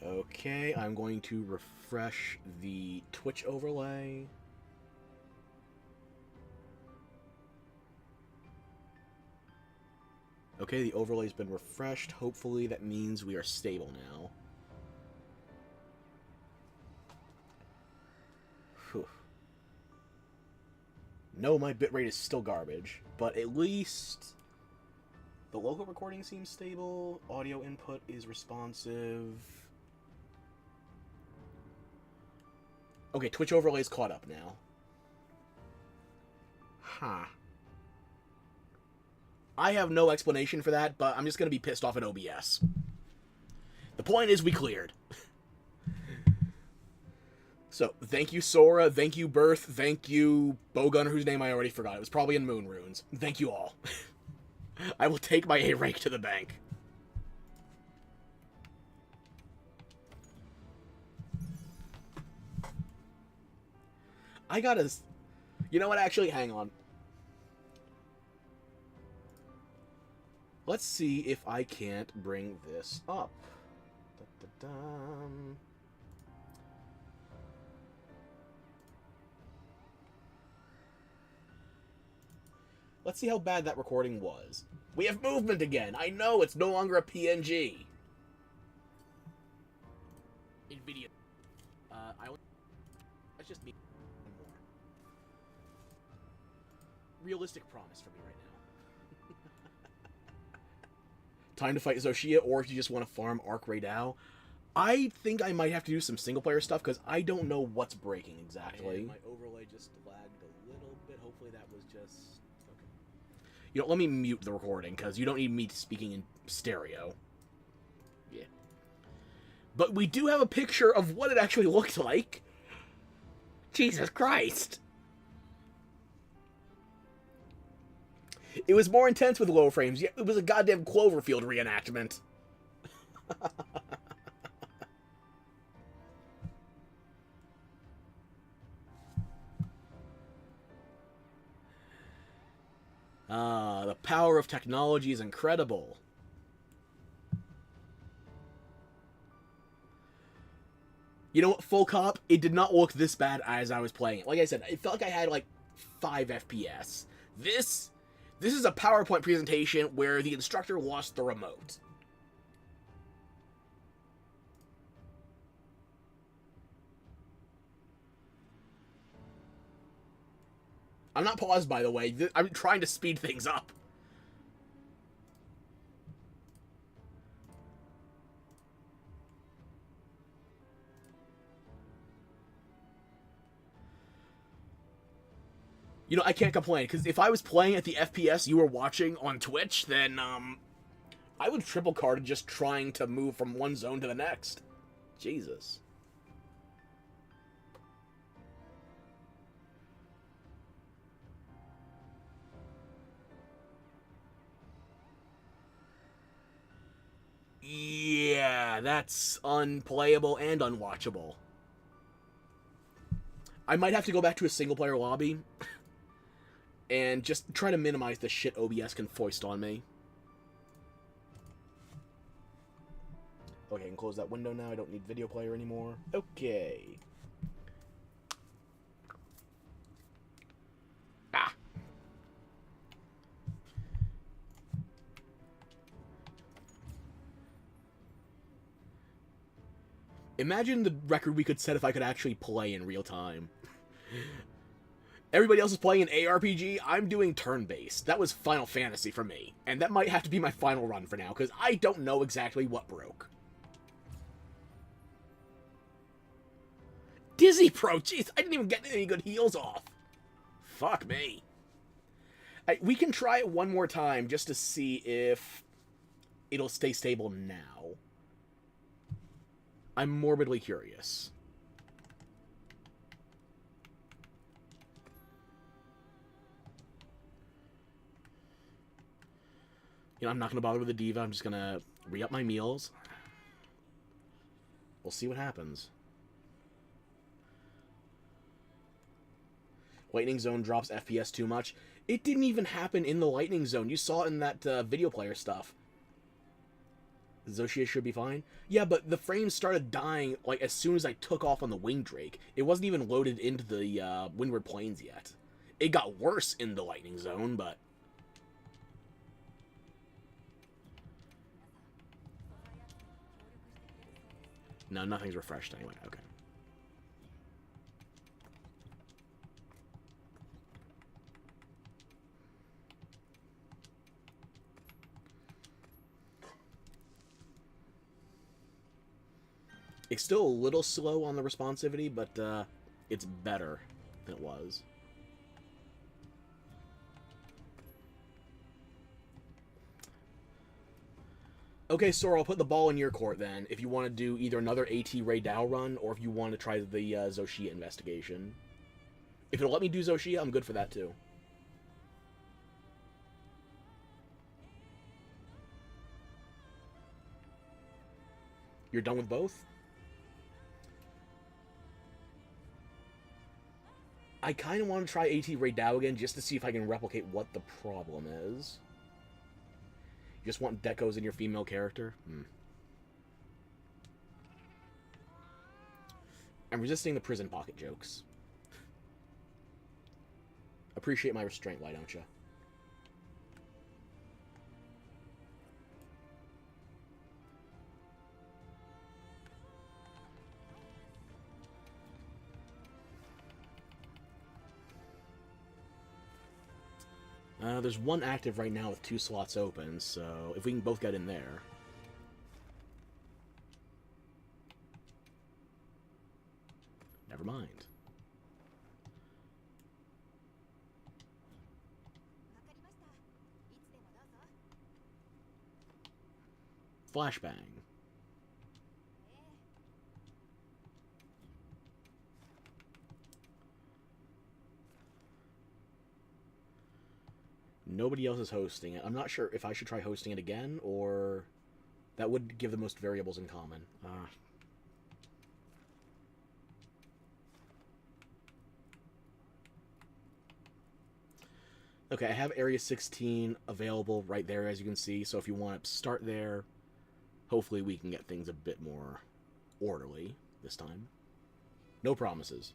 Okay, I'm going to refresh the Twitch overlay. Okay, the overlay's been refreshed. Hopefully that means we are stable now. Whew. No, my bitrate is still garbage, but at least the local recording seems stable. Audio input is responsive. Okay, Twitch overlay's caught up now. Huh. I have no explanation for that, but I'm just going to be pissed off at OBS. The point is we cleared. So, thank you, Sora. Thank you, Birth. Thank you, Bowgunner, whose name I already forgot. It was probably in Moon Runes. Thank you all. I will take my A rank to the bank. I gotta... You know what? Actually, hang on. Let's see if I can't bring this up. Da-da-dum. Let's see how bad that recording was. We have movement again. I know, it's no longer a PNG. NVIDIA. That's just me. More. Realistic promise for me right now. Time to fight Zoshia, or if you just want to farm Arc Raidao. I think I might have to do some single-player stuff, because I don't know what's breaking exactly. And my overlay just lagged a little bit. Hopefully that was just... You know, let me mute the recording, because you don't need me speaking in stereo. Yeah. But we do have a picture of what it actually looked like. Jesus Christ. It was more intense with low frames. Yeah, it was a goddamn Cloverfield reenactment. The power of technology is incredible. You know what, full cop, it did not look this bad as I was playing it. Like I said, it felt like I had like 5 FPS. This is a PowerPoint presentation where the instructor lost the remote. I'm not paused, by the way. I'm trying to speed things up. You know, I can't complain, because if I was playing at the FPS you were watching on Twitch, then, I would triple carded just trying to move from one zone to the next. Jesus. Yeah, that's unplayable and unwatchable. I might have to go back to a single-player lobby and just try to minimize the shit OBS can foist on me. Okay, I can close that window now. I don't need video player anymore. Okay. Ah. Imagine the record we could set if I could actually play in real time. Everybody else is playing an ARPG. I'm doing turn-based. That was Final Fantasy for me. And that might have to be my final run for now, because I don't know exactly what broke. Dizzy Pro, jeez, I didn't even get any good heals off. Fuck me. We can try it one more time just to see if it'll stay stable now. I'm morbidly curious. You know, I'm not going to bother with the diva. I'm just going to re-up my meals. We'll see what happens. Lightning Zone drops FPS too much. It didn't even happen in the Lightning Zone. You saw it in that video player stuff. Zoshia should be fine. Yeah, but the frames started dying like as soon as I took off on the Wing Drake. It wasn't even loaded into the Windward Plains yet. It got worse in the Lightning Zone, but... No, nothing's refreshed anyway. Okay. It's still a little slow on the responsivity, but it's better than it was. Okay, Sora, I'll put the ball in your court then, if you want to do either another AT Ray Dow run, or if you want to try the Zoshia investigation. If it'll let me do Zoshia, I'm good for that too. You're done with both? I kind of want to try AT Ray Dow again, just to see if I can replicate what the problem is. You just want decos in your female character? I'm resisting the prison pocket jokes. Appreciate my restraint, why don't you? There's one active right now with 2 slots open, so if we can both get in there. Never mind. Flashbang. Nobody else is hosting it. I'm not sure if I should try hosting it again, or... That would give the most variables in common. Okay, I have Area 16 available right there, as you can see, so if you want to start there, hopefully we can get things a bit more orderly this time. No promises.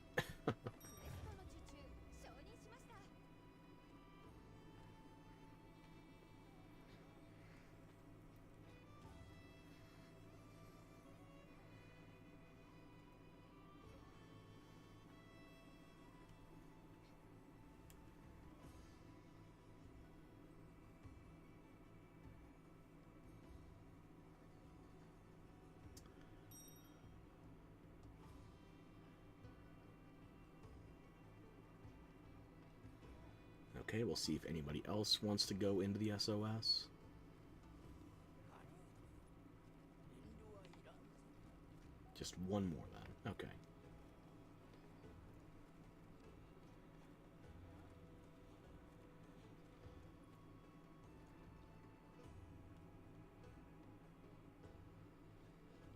Okay, we'll see if anybody else wants to go into the SOS. Just one more then. Okay.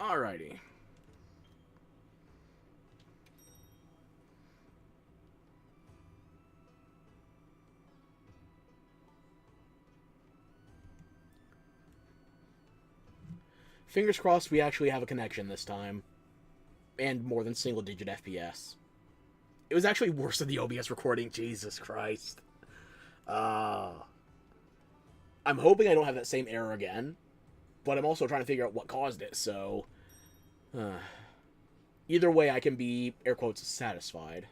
Alrighty. Fingers crossed we actually have a connection this time. And more than single-digit FPS. It was actually worse than the OBS recording. Jesus Christ. I'm hoping I don't have that same error again. But I'm also trying to figure out what caused it, so... either way, I can be, air quotes, satisfied.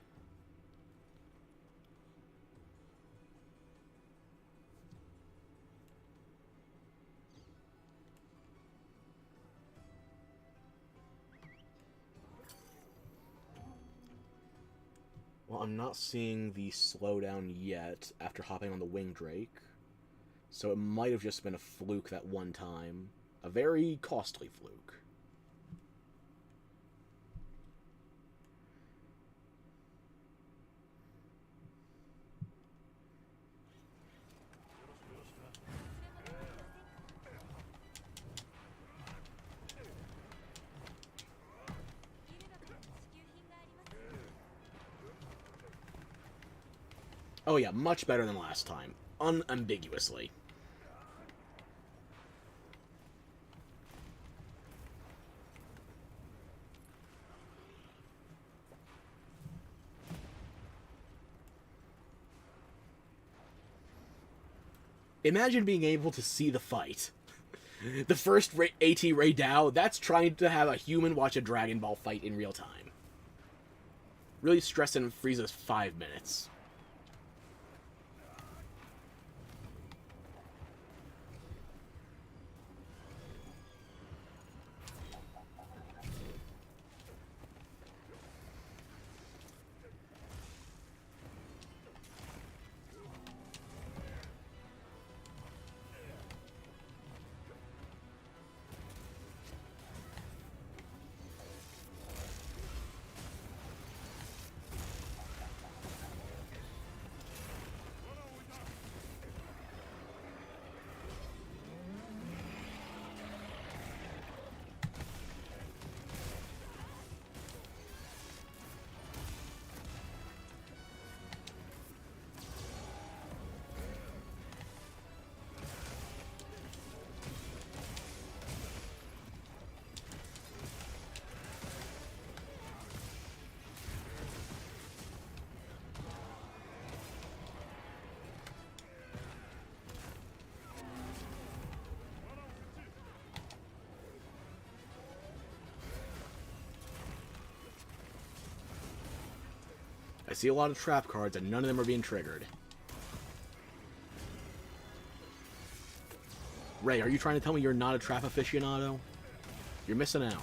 Well, I'm not seeing the slowdown yet after hopping on the Wing Drake. So it might have just been a fluke that one time. A very costly fluke. Oh yeah, much better than last time. Unambiguously. Imagine being able to see the fight. The first AT Ray Dow, that's trying to have a human watch a Dragon Ball fight in real time. Really stressing Frieza's 5 minutes. I see a lot of trap cards, and none of them are being triggered. Ray, are you trying to tell me you're not a trap aficionado? You're missing out.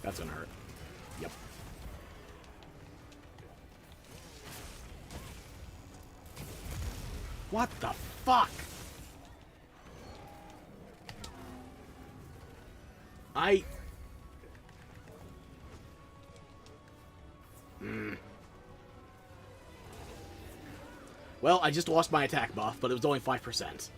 That's gonna hurt. Yep. What the fuck? Well, I just lost my attack buff, but it was only 5%.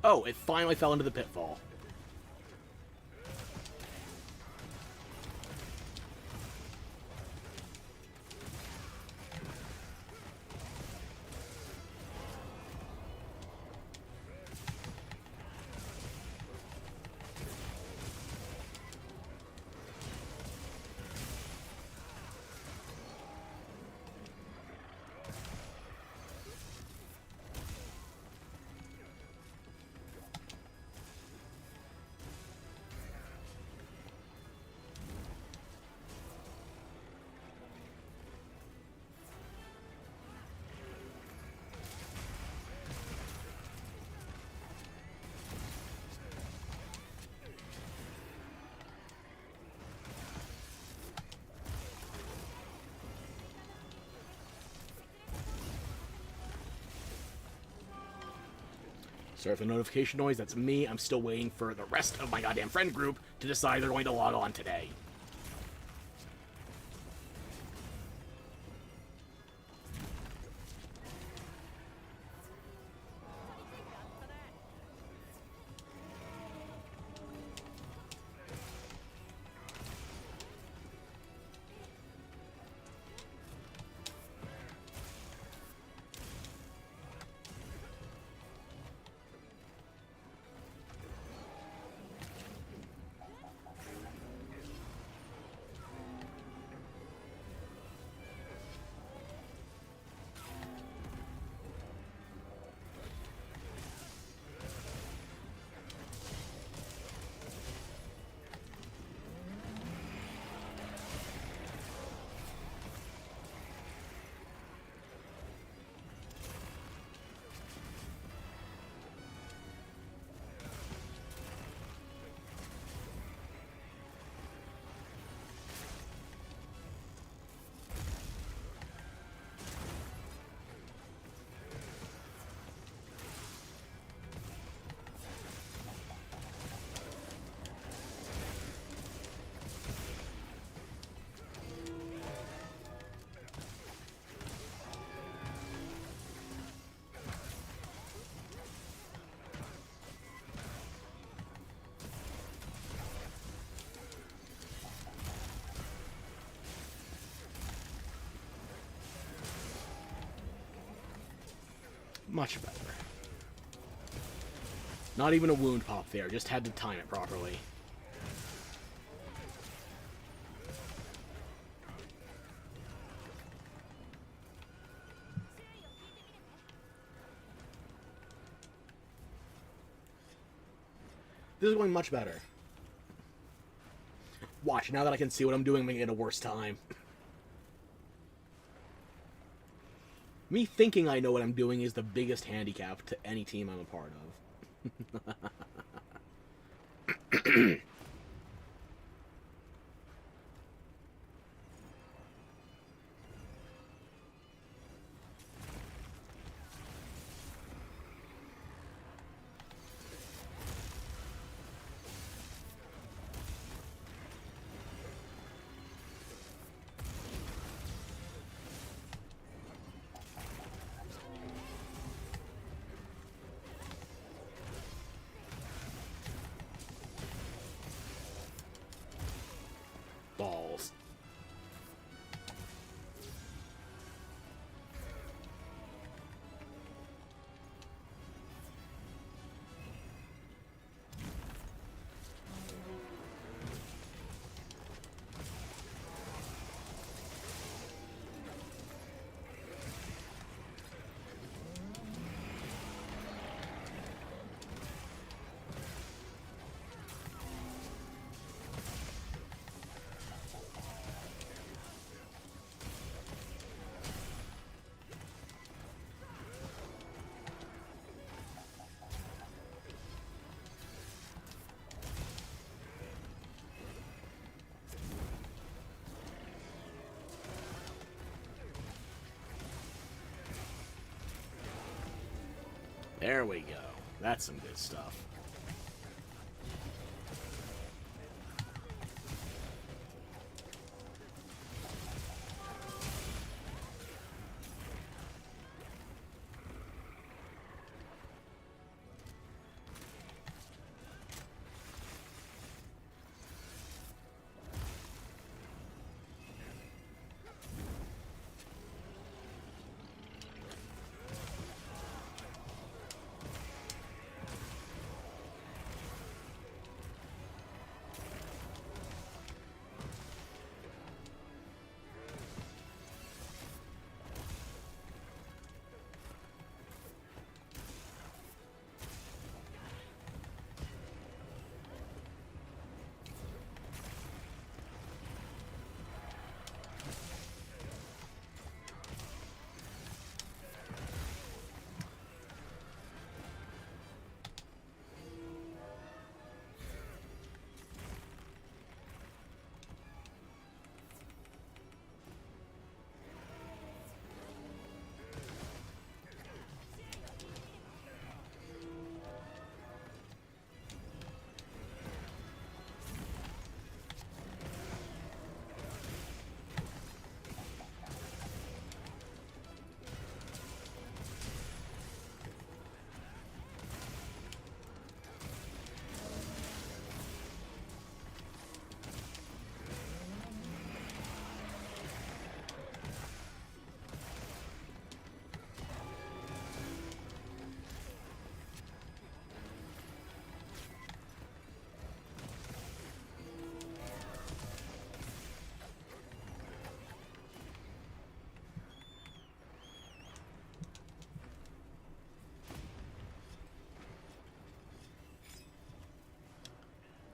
Oh, it finally fell into the pitfall. Sorry for the notification noise, that's me. I'm still waiting for the rest of my goddamn friend group to decide they're going to log on today. Much better. Not even a wound pop there, just had to time it properly. This is going much better. Watch, now that I can see what I'm doing, I'm making it a worse time. Me thinking I know what I'm doing is the biggest handicap to any team I'm a part of. Balls. There we go. That's some good stuff.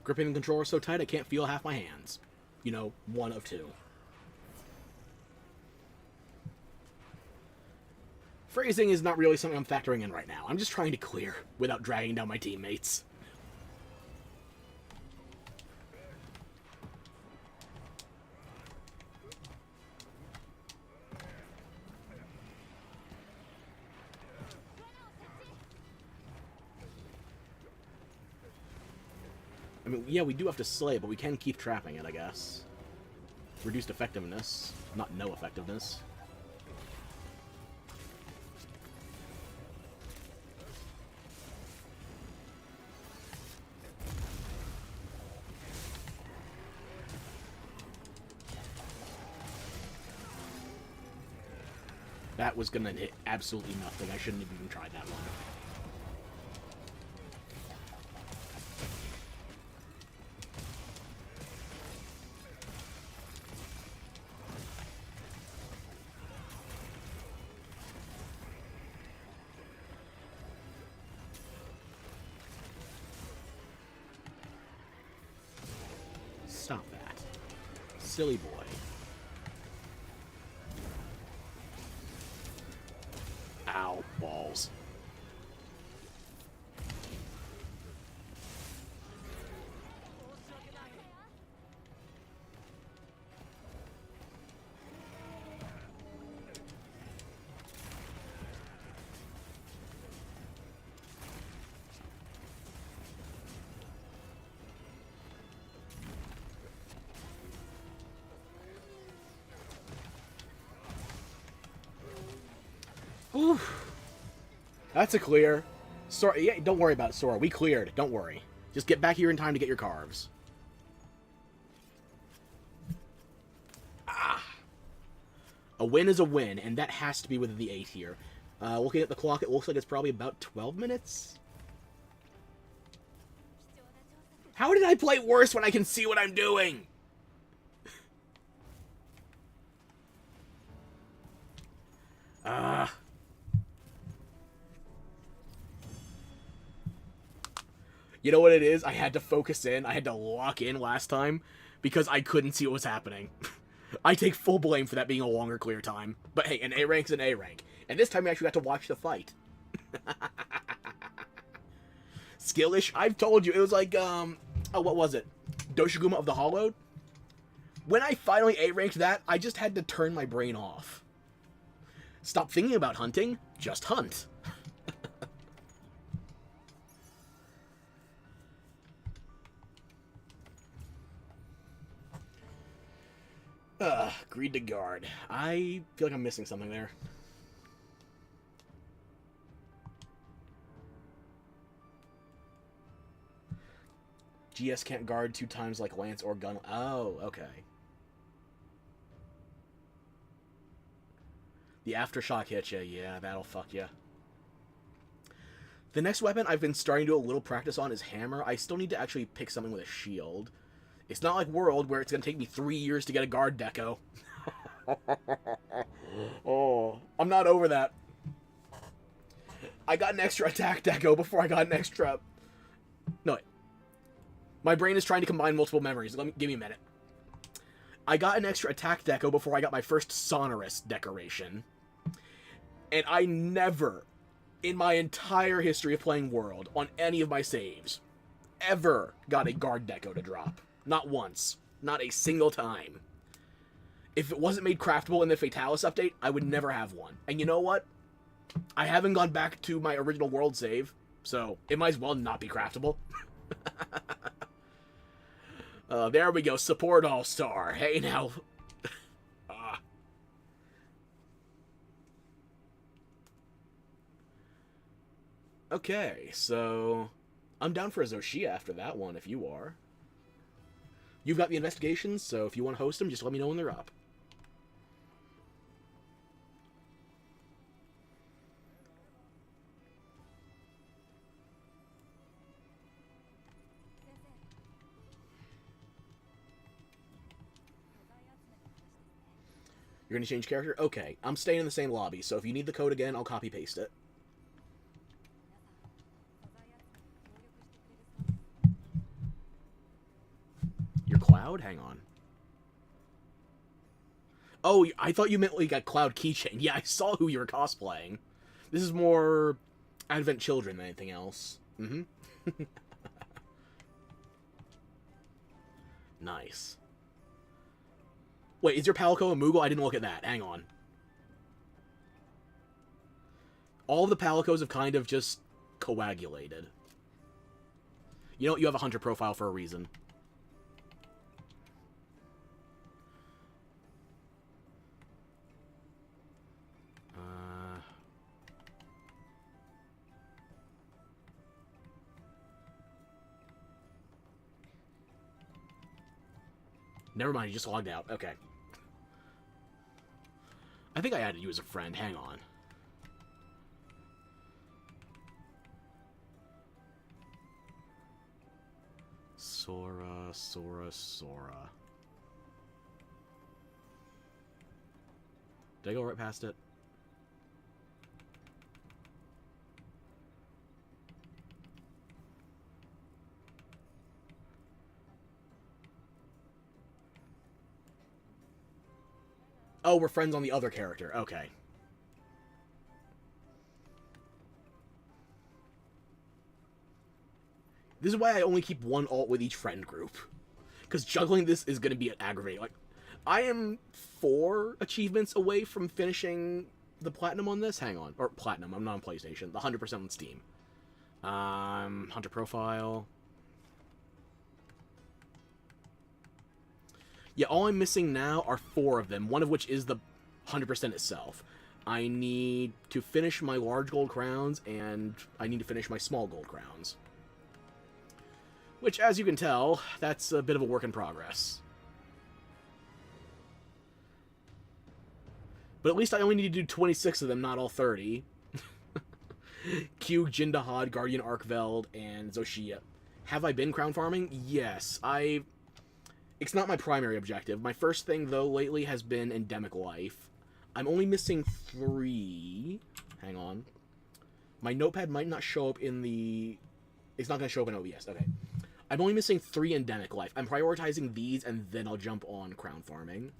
Gripping the controller so tight I can't feel half my hands. You know, one of two. Phrasing is not really something I'm factoring in right now. I'm just trying to clear without dragging down my teammates. I mean, yeah, we do have to slay, but we can keep trapping it, I guess. Reduced effectiveness, not no effectiveness. That was gonna hit absolutely nothing. I shouldn't have even tried that one. Stop that. Silly boy. Ow, balls. Whew. That's a clear. Sora, yeah, don't worry about it, Sora. We cleared. Don't worry. Just get back here in time to get your carves. Ah. A win is a win, and that has to be within the 8 here. Looking at the clock, it looks like it's probably about 12 minutes. How did I play worse when I can see what I'm doing? You know what it is? I had to focus in. I had to lock in last time because I couldn't see what was happening. I take full blame for that being a longer clear time. But hey, an A rank's an A rank. And this time we actually got to watch the fight. Skillish, I've told you, it was like, oh, what was it? Doshiguma of the Hollowed? When I finally A ranked that, I just had to turn my brain off. Stop thinking about hunting, just hunt. Greed to guard. I feel like I'm missing something there. GS can't guard 2 times like Lance or Gun. Oh, okay. The Aftershock hits ya. Yeah, that'll fuck ya. The next weapon I've been starting to do a little practice on is Hammer. I still need to actually pick something with a shield. It's not like World, where it's going to take me 3 years to get a guard deco. Oh, I'm not over that. I got an extra attack deco before I got an extra... No, wait. My brain is trying to combine multiple memories. Give me a minute. I got an extra attack deco before I got my first sonorous decoration. And I never, in my entire history of playing World, on any of my saves, ever got a guard deco to drop. Not once. Not a single time. If it wasn't made craftable in the Fatalis update, I would never have one. And you know what? I haven't gone back to my original World save, so it might as well not be craftable. There we go. Support All-Star. Hey, now. Okay, so I'm down for a Zoshia after that one, if you are. You've got the investigations, so if you want to host them, just let me know when they're up. You're going to change character? Okay, I'm staying in the same lobby, so if you need the code again, I'll copy-paste it. Your Cloud? Hang on. Oh, I thought you meant like a Cloud keychain. Yeah, I saw who you were cosplaying. This is more Advent Children than anything else. Mm-hmm. Nice. Wait, is your Palico a Moogle? I didn't look at that. Hang on. All of the Palicos have kind of just coagulated. You know what? You have a Hunter profile for a reason. Never mind, you just logged out. Okay. I think I added you as a friend. Hang on. Sora, Sora, Sora. Did I go right past it? Oh, we're friends on the other character. Okay. This is why I only keep one alt with each friend group. Because juggling this is going to be aggravating. Like, I am 4 achievements away from finishing the platinum on this. Hang on. Or platinum. I'm not on PlayStation. The 100% on Steam. Hunter profile. Yeah, all I'm missing now are 4 of them, one of which is the 100% itself. I need to finish my large gold crowns, and I need to finish my small gold crowns. Which, as you can tell, that's a bit of a work in progress. But at least I only need to do 26 of them, not all 30. Q, Jindahad, Guardian Arkveld, and Zoshia. Have I been crown farming? Yes. It's not my primary objective. My first thing, though, lately has been Endemic Life. I'm only missing 3. Hang on. My notepad might not show up in the... It's not going to show up in OBS. Okay. I'm only missing 3 Endemic Life. I'm prioritizing these, and then I'll jump on crown farming.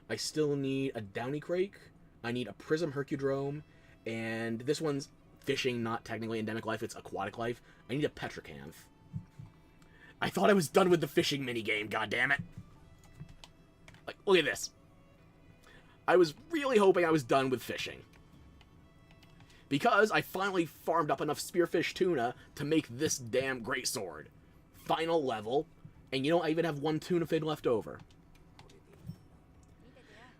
I still need a Downy Crake. I need a Prism Hercudrome. And this one's fishing, not technically Endemic Life. It's Aquatic Life. I need a Petrocanth. I thought I was done with the fishing minigame, goddammit. Like, look at this. I was really hoping I was done with fishing. Because I finally farmed up enough Spearfish Tuna to make this damn greatsword. Final level. And you know, I even have 1 tuna fin left over.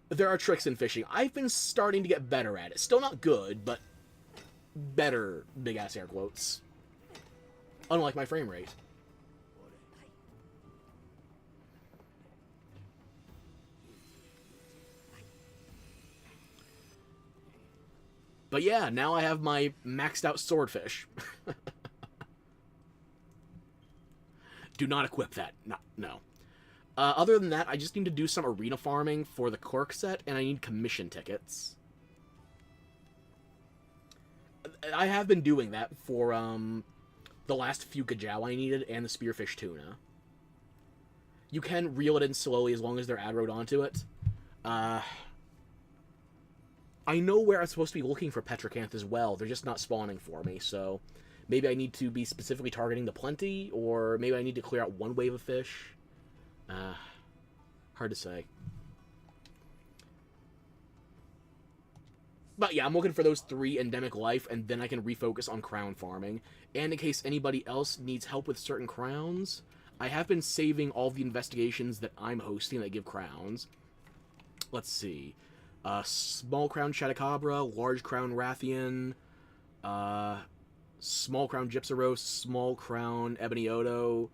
There are tricks in fishing. I've been starting to get better at it. Still not good, but better, big-ass air quotes. Unlike my frame rate. But yeah, now I have my maxed out swordfish. Do not equip that. No. Other than that, I just need to do some arena farming for the quirk set, and I need commission tickets. I have been doing that for the last few Gajau I needed, and the Spearfish Tuna. You can reel it in slowly as long as they're aggroed onto it. I know where I'm supposed to be looking for Petrocanth as well. They're just not spawning for me, so maybe I need to be specifically targeting the plenty, or maybe I need to clear out 1 wave of fish. Hard to say. But yeah, I'm looking for those 3 Endemic Life, and then I can refocus on crown farming. And in case anybody else needs help with certain crowns, I have been saving all the investigations that I'm hosting that give crowns. Let's see. Small Crown Shadowcabra, Large Crown Rathian, Small Crown Gypsaros, Small Crown Ebonioto,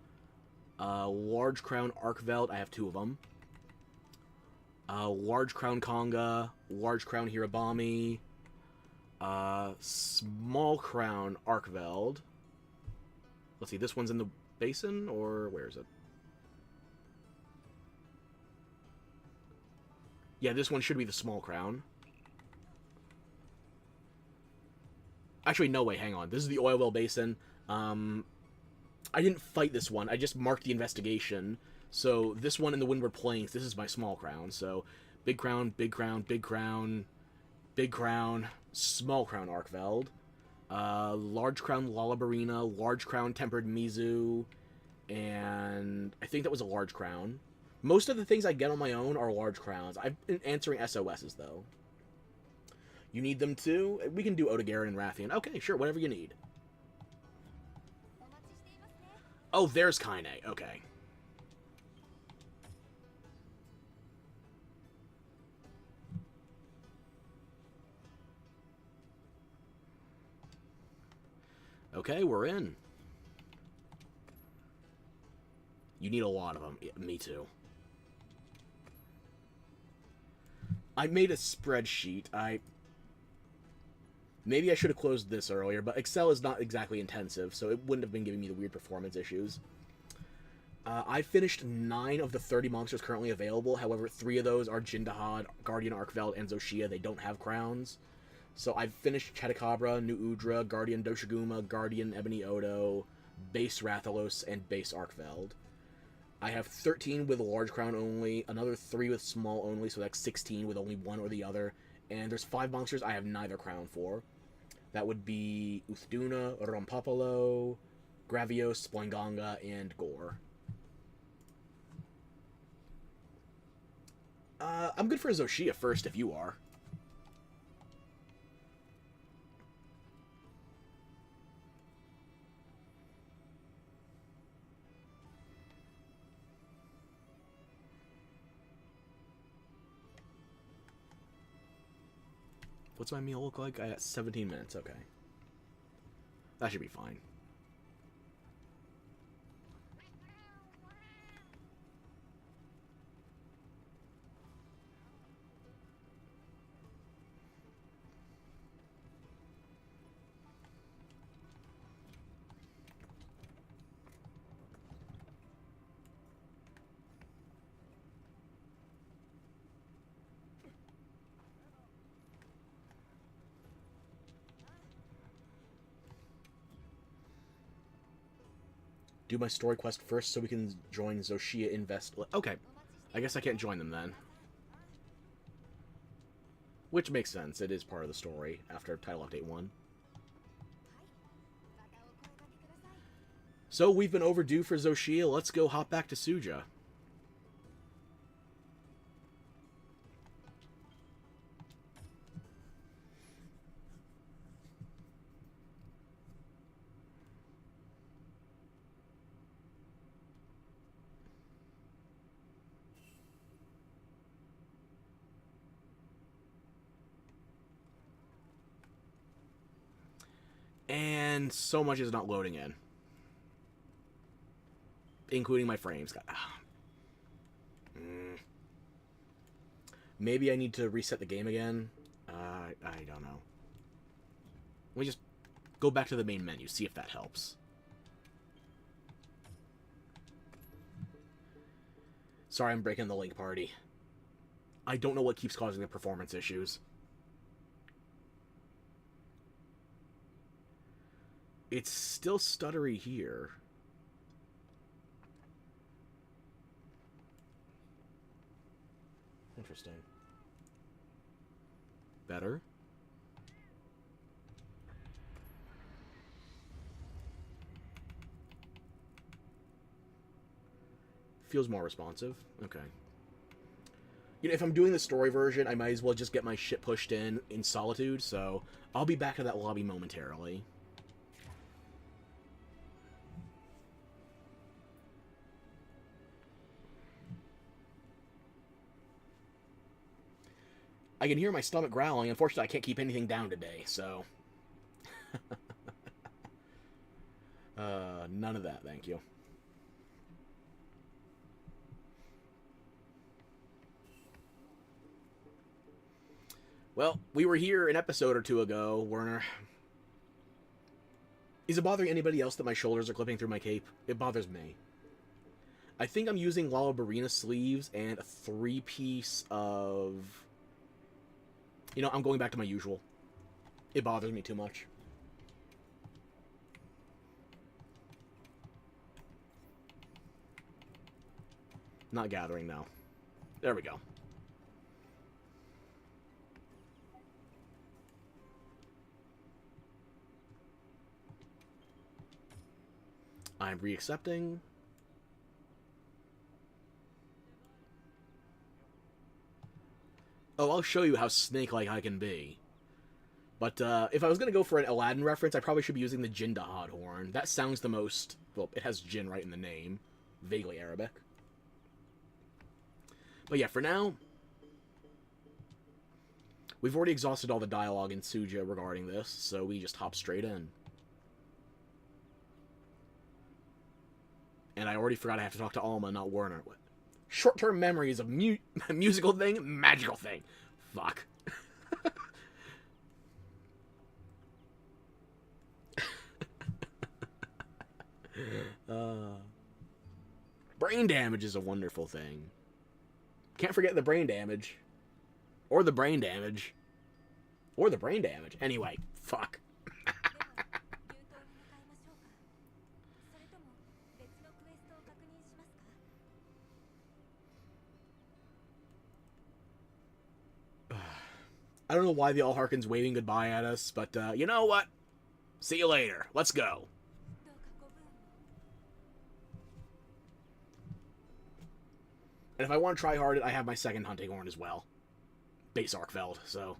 Large Crown Arkveld, I have 2 of them, Large Crown Conga, Large Crown Hirabami, Small Crown Arkveld. Let's see, this one's in the basin, or where is it? Yeah, this one should be the Small Crown. Actually, no, wait, hang on. This is the Oil Well Basin. I didn't fight this one. I just marked the investigation. So this one in the Windward Plains, this is my Small Crown. So Big Crown, Big Crown, Big Crown, Big Crown, Small Crown Arkveld, Large Crown Lullabarina, Large Crown Tempered Mizu, and I think that was a Large Crown. Most of the things I get on my own are Large Crowns. I've been answering SOSs, though. You need them too? We can do Odogaron and Rathian. Okay, sure, whatever you need. Oh, there's Kaine. Okay. Okay, we're in. You need a lot of them. Yeah, me too. I made a spreadsheet. Maybe I should have closed this earlier, but Excel is not exactly intensive, so it wouldn't have been giving me the weird performance issues. I finished 9 of the 30 monsters currently available. However, 3 of those are Jindahad, Guardian Arkveld, and Zoshia. They don't have crowns. So I've finished Cheticabra, New Udra, Guardian Doshiguma, Guardian Ebony Odo, Base Rathalos, and Base Arkveld. I have 13 with a large crown only, another 3 with small only, so that's 16 with only one or the other. And there's 5 monsters I have neither crown for. That would be Uthduna, Rompapalo, Gravios, Splanganga, and Gore. I'm good for Zoshia first if you are. What's my meal look like? I got 17 minutes, okay. That should be fine. Do my story quest first so we can join Zoshia Invest. Okay. I guess I can't join them then. Which makes sense. It is part of the story after Title Update 1. So we've been overdue for Zoshia. Let's go hop back to Suja. And so much is not loading in. Including my frames. Maybe I need to reset the game again. I don't know. Let me just go back to the main menu, see if that helps. Sorry, I'm breaking the link party. I don't know what keeps causing the performance issues. It's still stuttery here. Interesting. Better? Feels more responsive. Okay. You know, if I'm doing the story version, I might as well just get my shit pushed in Solitude, so I'll be back to that lobby momentarily. I can hear my stomach growling. Unfortunately, I can't keep anything down today, so... none of that, thank you. Well, we were here an episode or two ago, Werner. Is it bothering anybody else that my shoulders are clipping through my cape? It bothers me. I think I'm using Lalabarina sleeves and a 3-piece of... You know, I'm going back to my usual. It bothers me too much. Not gathering now. There we go. I'm reaccepting. Oh, I'll show you how snake-like I can be. But if I was going to go for an Aladdin reference, I probably should be using the Jindahad horn. That sounds the most... Well, it has Jinn right in the name. Vaguely Arabic. But yeah, for now... We've already exhausted all the dialogue in Suja regarding this, so we just hop straight in. And I already forgot I have to talk to Alma, not Werner. Short-term memory is a musical thing, magical thing. Fuck. Brain damage is a wonderful thing. Can't forget the brain damage. Or the brain damage. Or the brain damage. Anyway, fuck. I don't know why the All Harkins waving goodbye at us, but you know what? See you later. Let's go. And if I want to try hard, I have my second hunting horn as well. Base Arkfeld, so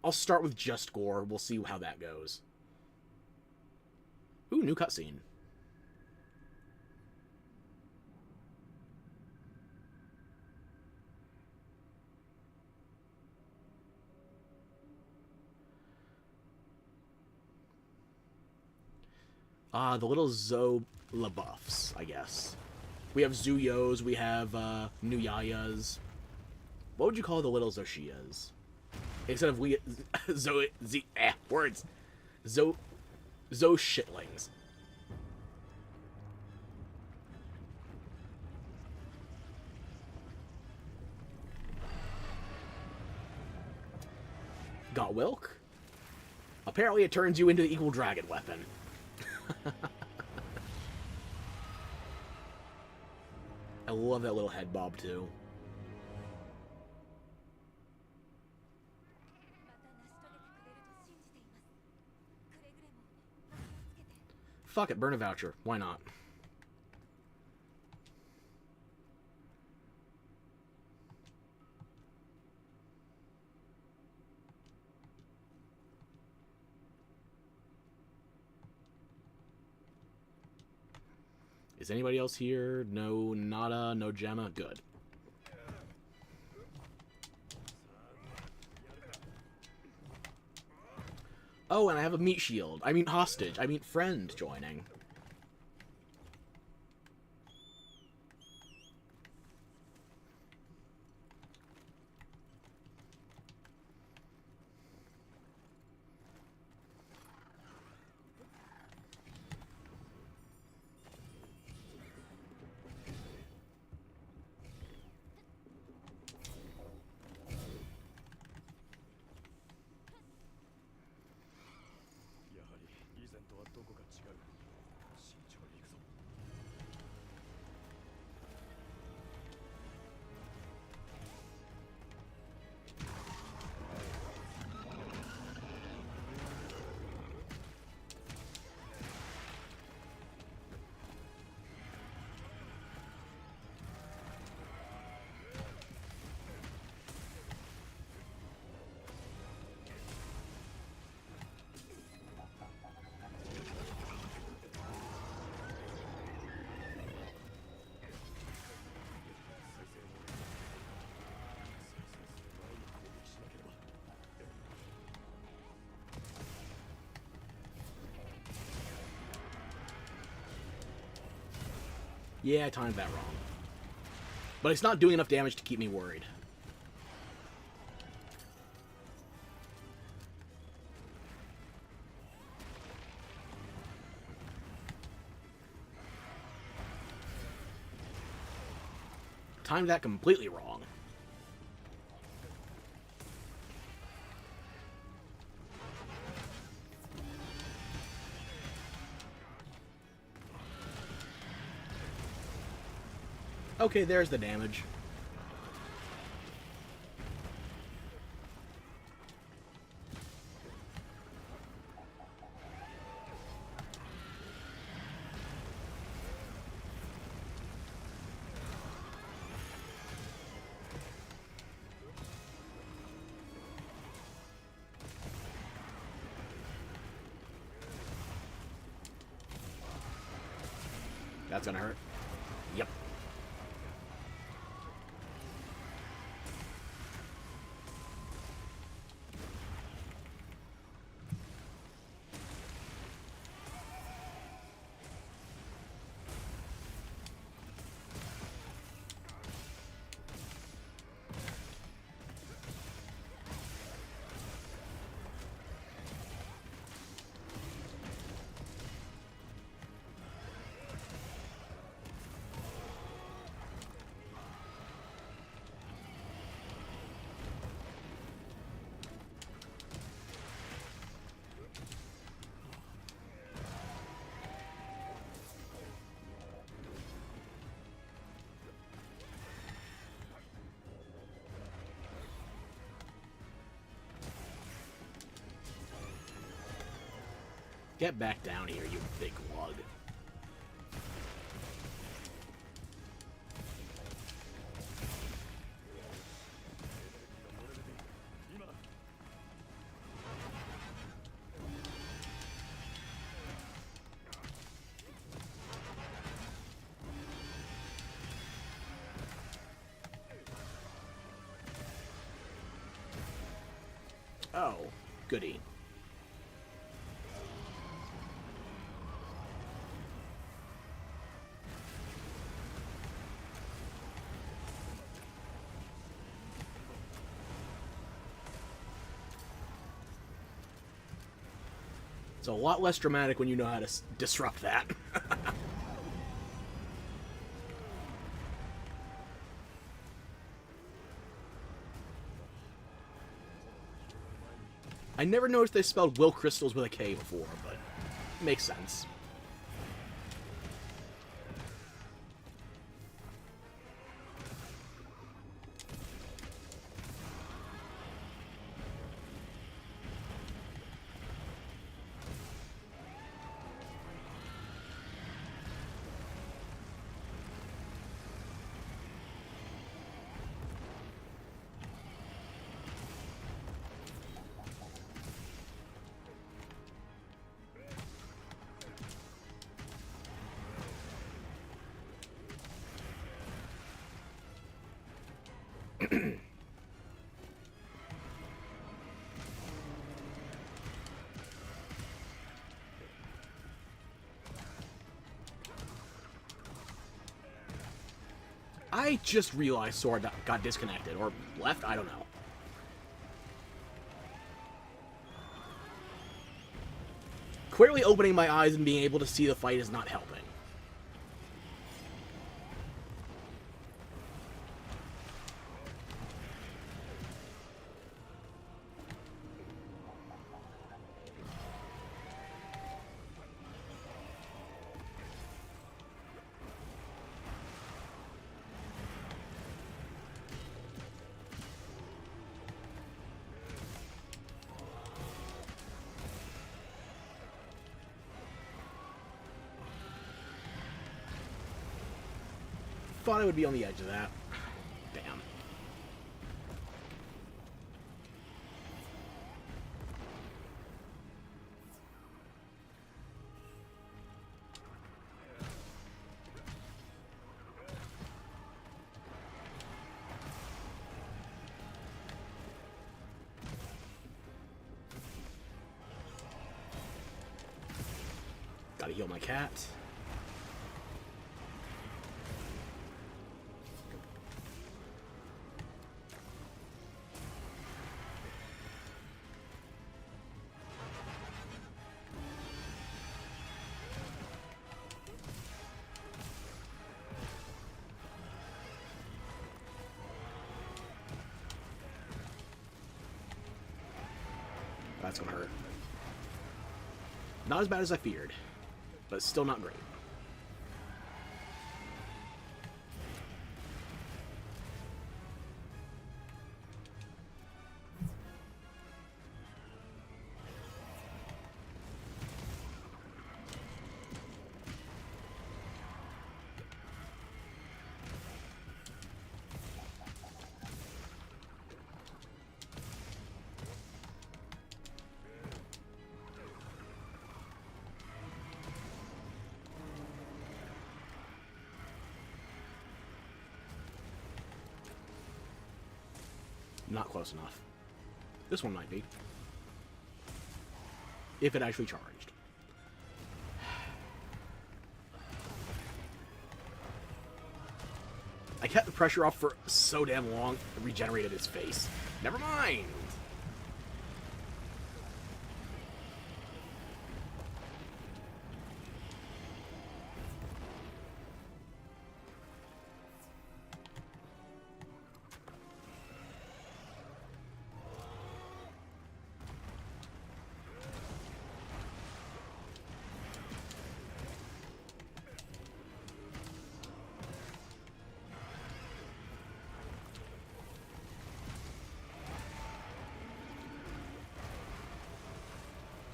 I'll start with just Gore. We'll see how that goes. Ooh, new cutscene. The little Zo LaBuffs, I guess. We have Zuyos, we have Nuyayas. What would you call the little Zoshias? Instead of words. Zo shitlings. Got Wilk? Apparently it turns you into the equal dragon weapon. I love that little head bob too. Fuck it, burn a voucher. Why not? Is anybody else here? No, nada, no Gemma. Good. Oh, and I have a meat shield. I mean hostage. I mean friend joining. Yeah, I timed that wrong. But it's not doing enough damage to keep me worried. Timed that completely wrong. Okay, there's the damage. That's gonna hurt. Yep. Get back down here, you big lug. Oh, goody. It's a lot less dramatic when you know how to disrupt that. I never noticed they spelled Will Crystals with a K before, but makes sense. I just realized Sword got disconnected, or left, I don't know. Clearly opening my eyes and being able to see the fight is not helping. Thought I would be on the edge of that. Damn. Gotta heal my cat. That's gonna hurt. Not as bad as I feared, but still not great. Not close enough. This one might be. If it actually charged. I kept the pressure off for so damn long, it regenerated his face. Never mind!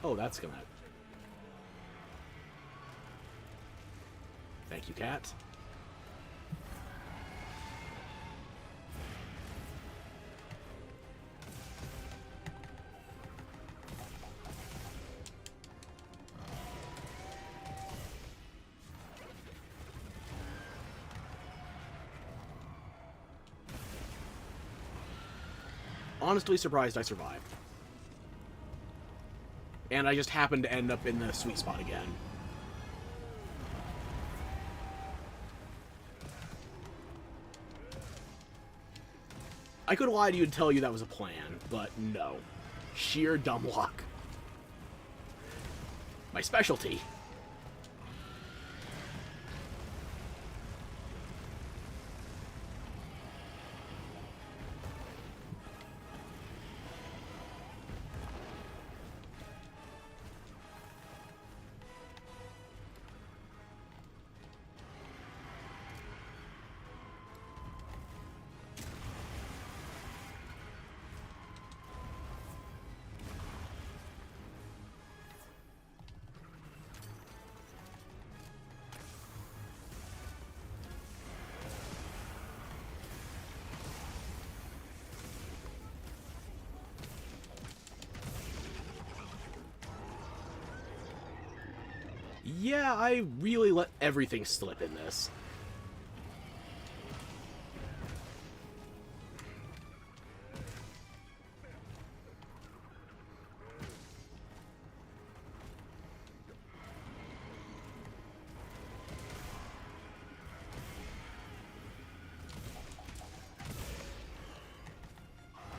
Oh, that's gonna Thank you, cat. Honestly surprised I survived. And I just happened to end up in the sweet spot again. I could lie to you and tell you that was a plan, but no. Sheer dumb luck. My specialty. Yeah, I really let everything slip in this.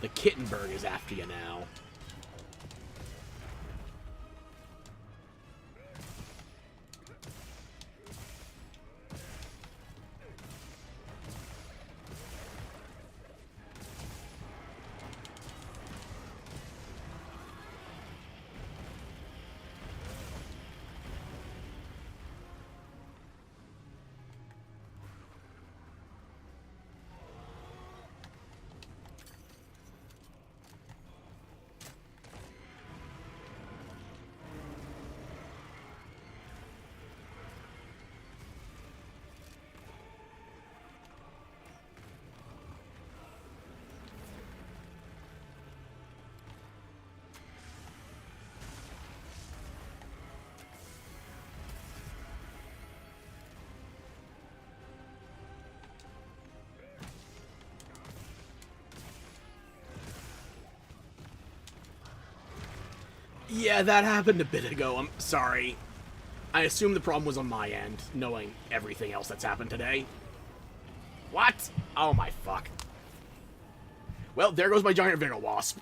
The Kittenberg is after you now. Yeah, that happened a bit ago. I'm sorry. I assume the problem was on my end, knowing everything else that's happened today. What? Oh my fuck. Well, there goes my giant Vigor Wasp.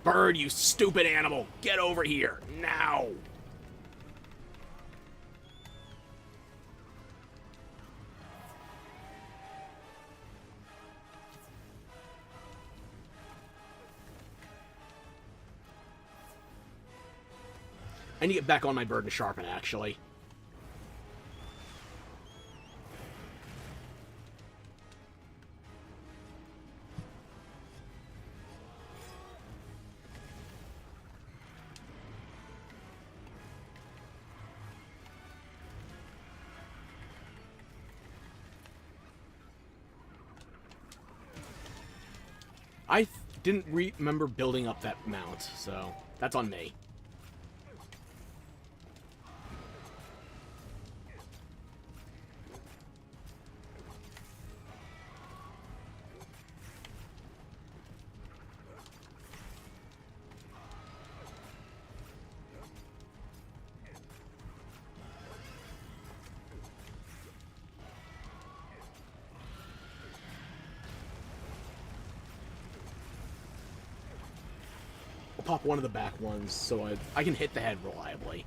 Bird, you stupid animal! Get over here, now! I need to get back on my bird and sharpen, actually. I didn't remember building up that mount, so that's on me. Pop one of the back ones so I can hit the head reliably.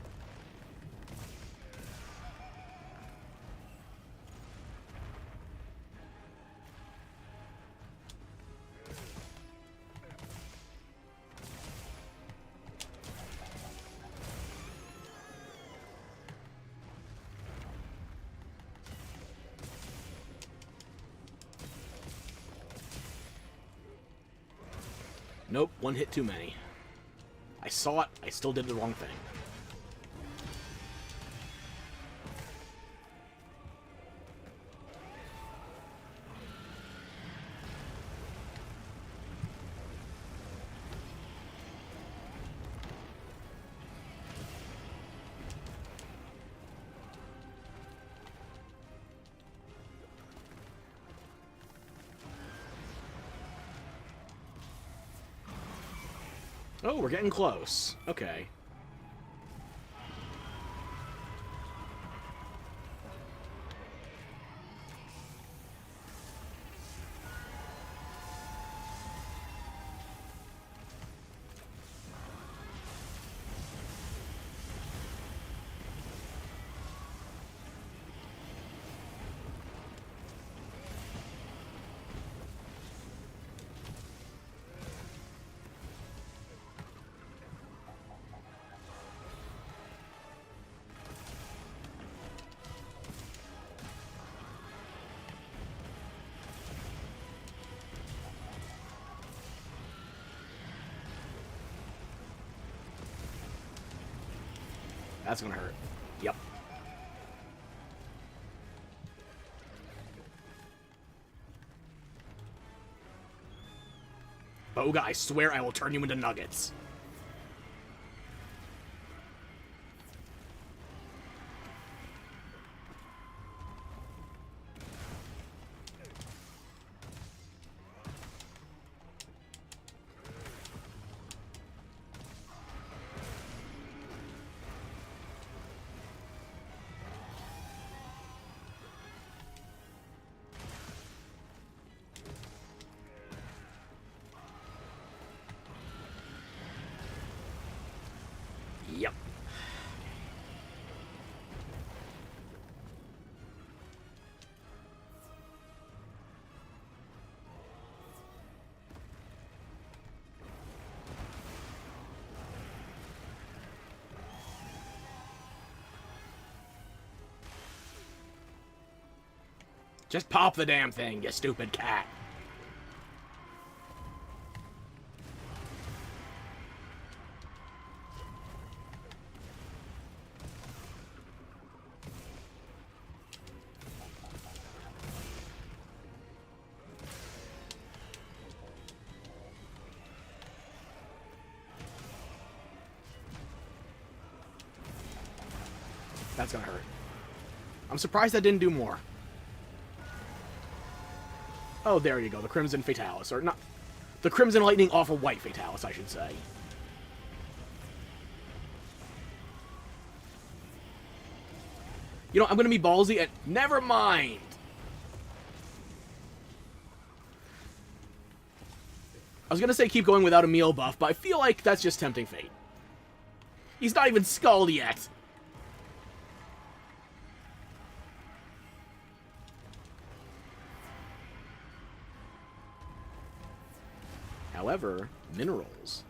Nope, one hit too many. I saw it, I still did the wrong thing. Oh, we're getting close. Okay. That's gonna hurt. Yep. Boga, I swear I will turn you into nuggets. Yep. Just pop the damn thing, you stupid cat. That's gonna hurt. I'm surprised that didn't do more. Oh, there you go. The Crimson Fatalis. Or not... The Crimson Lightning off a White Fatalis, I should say. You know, I'm gonna be ballsy and... Never mind! I was gonna say keep going without a meal buff, but I feel like that's just tempting fate. He's not even skulled yet! However, minerals.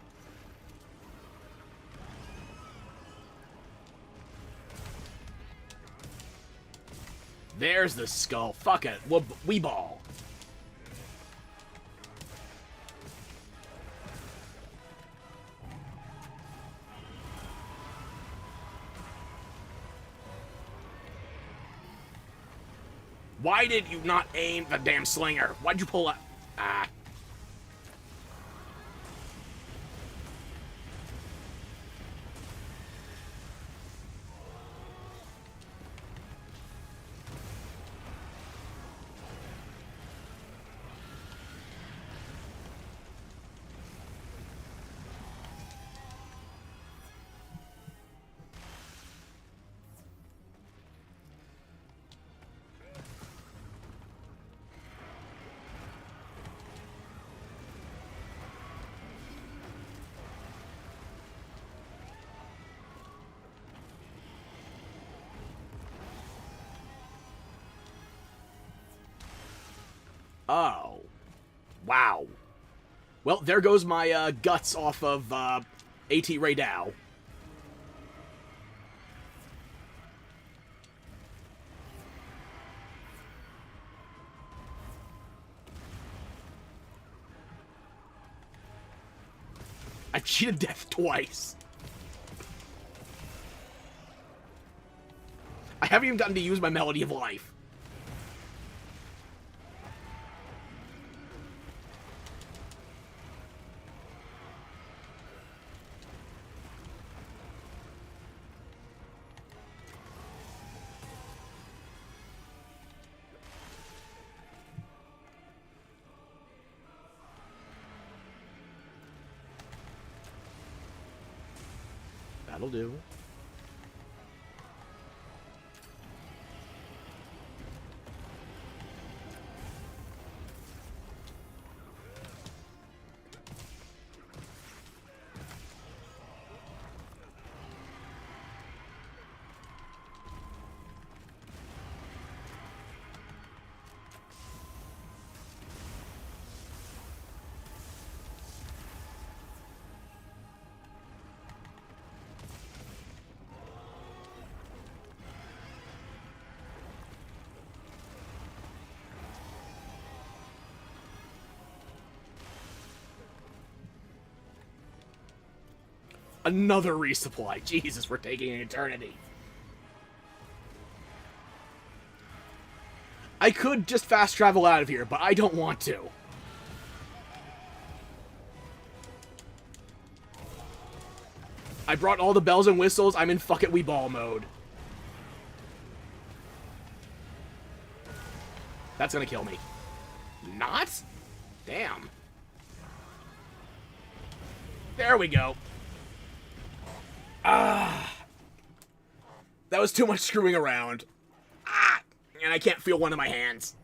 There's the skull. Fuck it. We ball. Why did you not aim the damn slinger? Why'd you pull up? Ah. Oh. Wow. Well, there goes my guts off of A.T. Raydao. I've cheated death twice. I haven't even gotten to use my Melody of Life. That'll do. Another resupply. Jesus, we're taking an eternity. I could just fast travel out of here, but I don't want to. I brought all the bells and whistles. I'm in fuck it we ball mode. That's gonna kill me. Not? Damn. There we go. Ah. That was too much screwing around. Ah! And I can't feel one of my hands.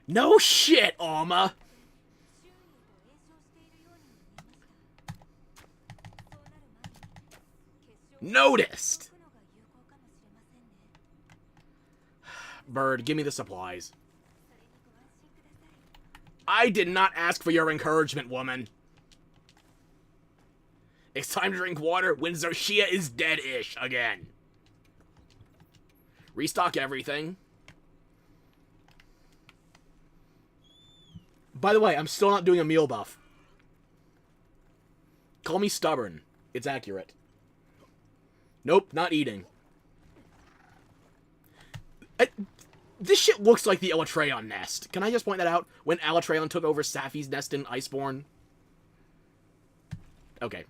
No shit, Alma. Noticed. Bird, give me the supplies. I did not ask for your encouragement, woman. It's time to drink water when Xochitl is dead-ish again. Restock everything. By the way, I'm still not doing a meal buff. Call me stubborn. It's accurate. Nope, not eating. This shit looks like the Alatreon nest. Can I just point that out? When Alatreon took over Safi's nest in Iceborne? Okay.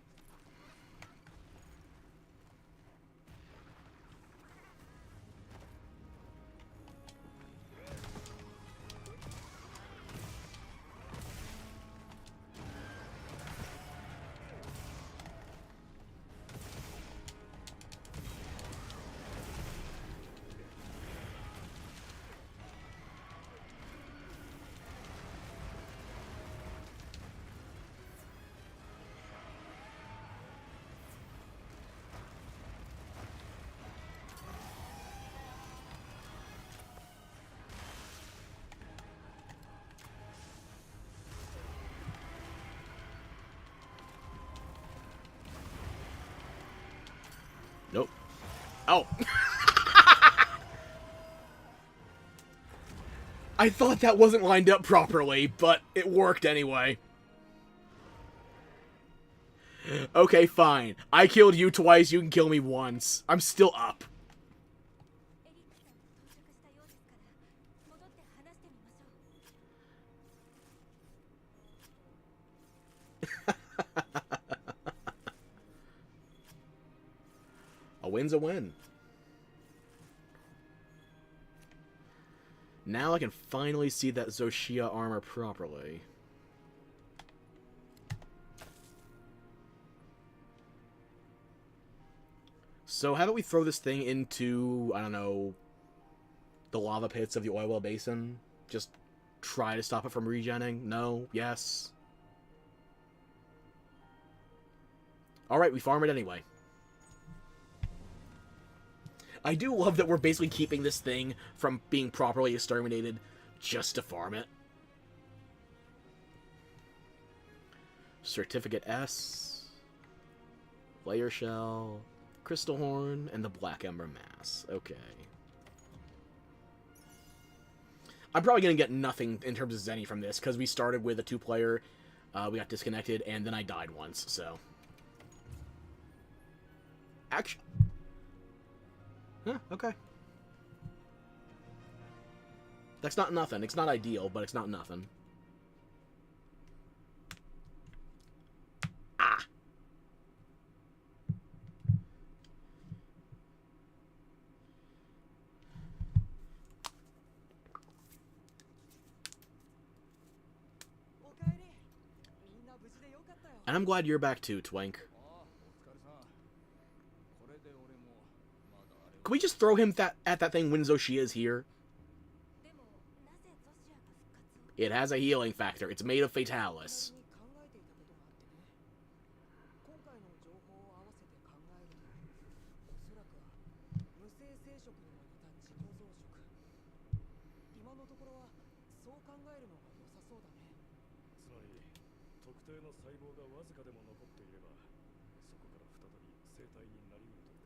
Nope. Oh. I thought that wasn't lined up properly, but it worked anyway. Okay, fine. I killed you twice, you can kill me once. I'm still up. A win's a win. Now I can finally see that Xochitl armor properly. So how about we throw this thing into, I don't know, the lava pits of the oil well basin? Just try to stop it from regenning? No? Yes? Alright, we farm it anyway. I do love that we're basically keeping this thing from being properly exterminated just to farm it. Certificate S, Layer Shell, Crystal Horn, and the Black Ember Mass. Okay. I'm probably going to get nothing in terms of Zenny from this, because we started with a 2-player, we got disconnected, and then I died once, so... Actually... Huh, okay. That's not nothing. It's not ideal, but it's not nothing. Ah! And I'm glad you're back too, Twank. Can we just throw him at that thing when Zoshia is here? It has a healing factor. It's made of Fatalis.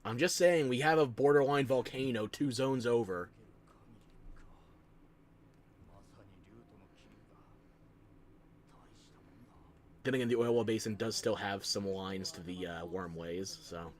I'm just saying, we have a borderline volcano 2 zones over. Then again, the Oil Well Basin does still have some lines to the wormways, so...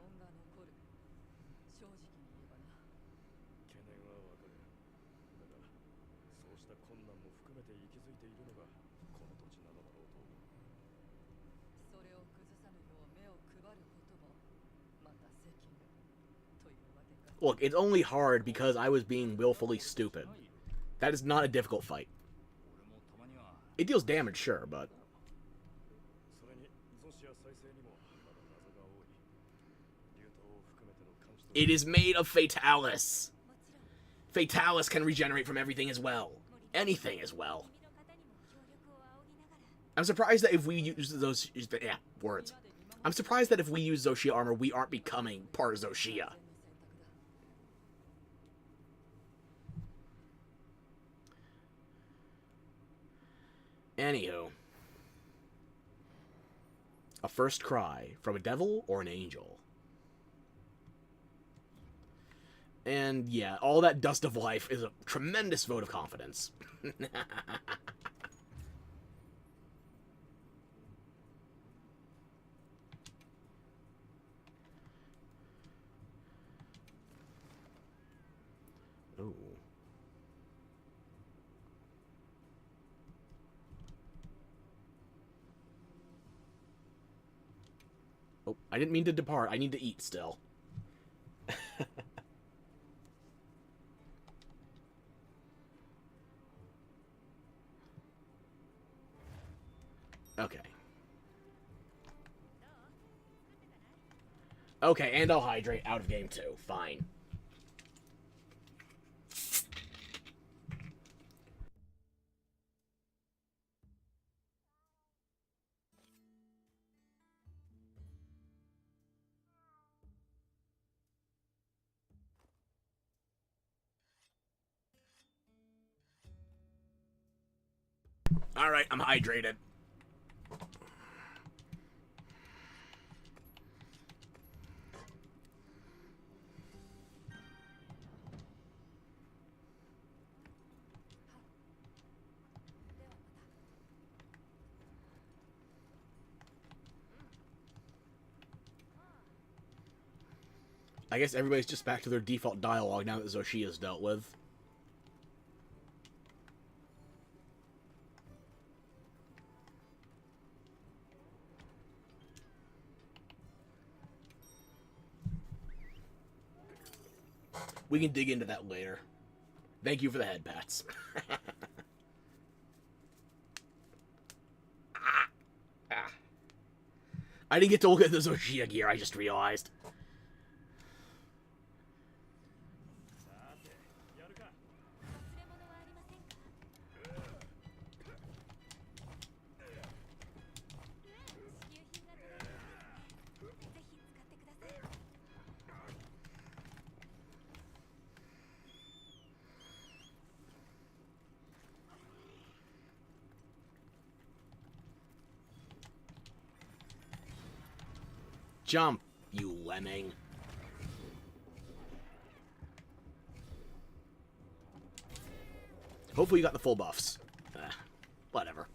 Look, it's only hard because I was being willfully stupid. That is not a difficult fight. It deals damage, sure, but... It is made of Fatalis. Fatalis can regenerate from everything as well. Anything as well. I'm surprised that if we use those... Yeah, words. I'm surprised that if we use Zoshia armor, we aren't becoming part of Zoshia. Anywho. A first cry from a devil or an angel. And yeah, all that dust of life is a tremendous vote of confidence. Oh. Oh, I didn't mean to depart. I need to eat still. Okay. Okay, and I'll hydrate out of game 2. Fine. Alright, I'm hydrated. I guess everybody's just back to their default dialogue now that Zoshia's dealt with. We can dig into that later. Thank you for the head pats. I didn't get to look at the Zoshia gear, I just realized. Jump, you lemming. Hopefully you got the full buffs. Whatever.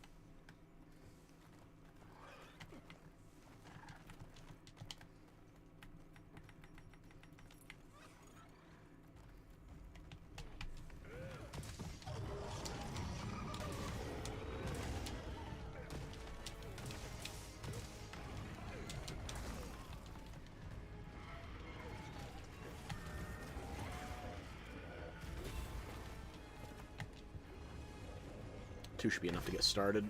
Two should be enough to get started.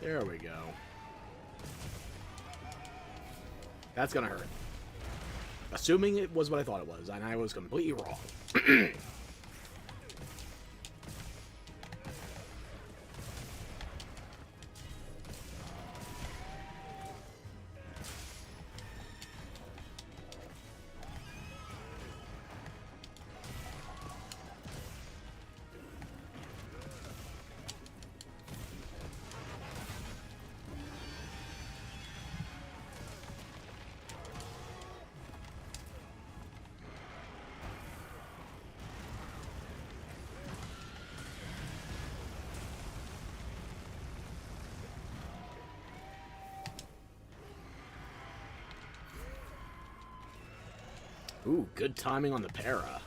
There we go. That's gonna hurt. Assuming it was what I thought it was, and I was completely wrong. Ooh, good timing on the para.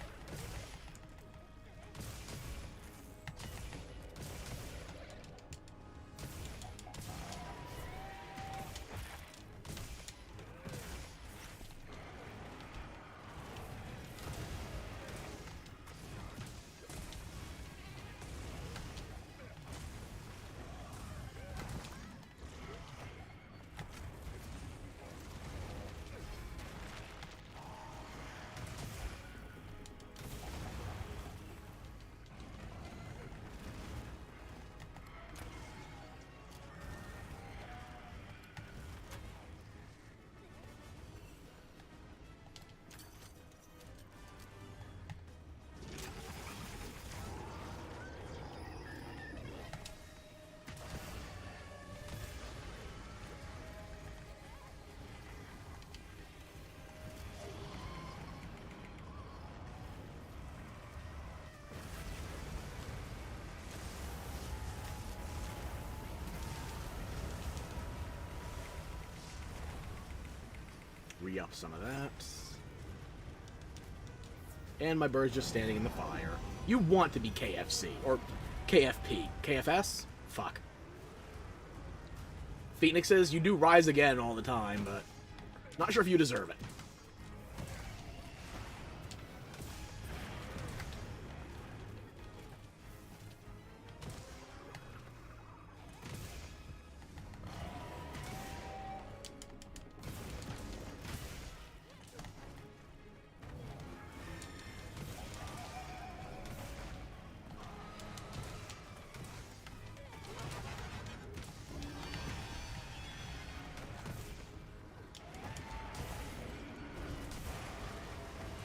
Re-up some of that. And my bird's just standing in the fire. You want to be KFC. Or KFP. KFS? Fuck. Phoenixes, you do rise again all the time, but not sure if you deserve it.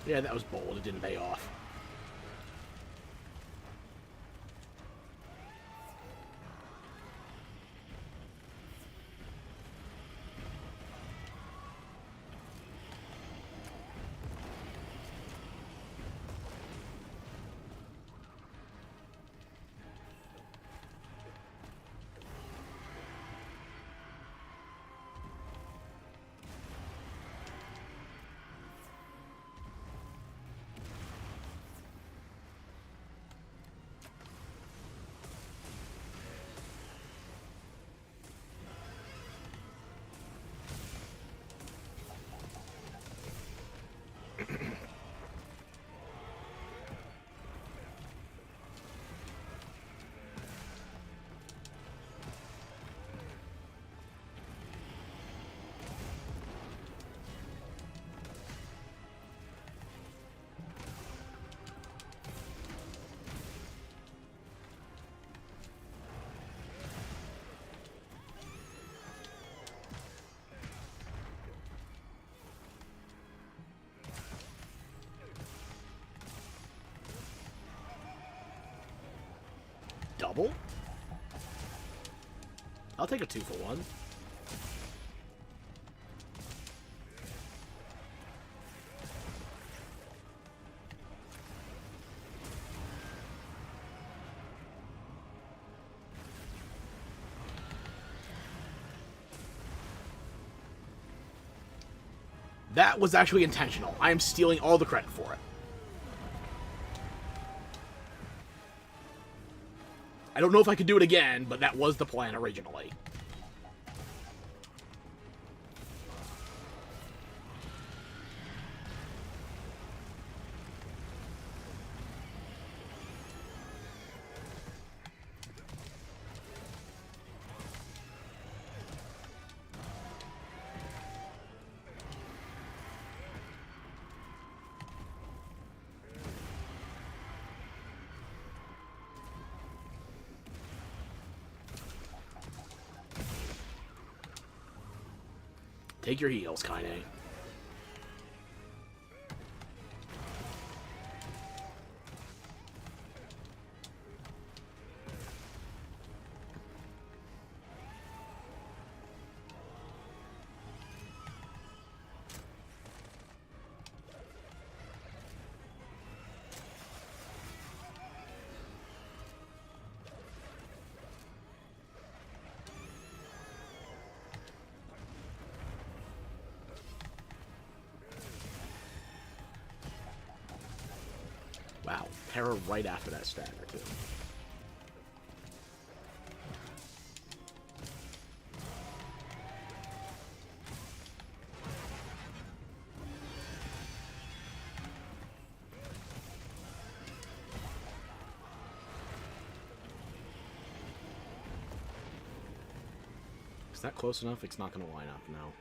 Yeah, that was bold. It didn't pay off. Double? I'll take a 2-for-1. That was actually intentional. I am stealing all the credit for it. I don't know if I could do it again, but that was the plan originally. Take your heals, Kaine. Wow, Terra right after that stagger, too. Is that close enough? It's not going to line up, no.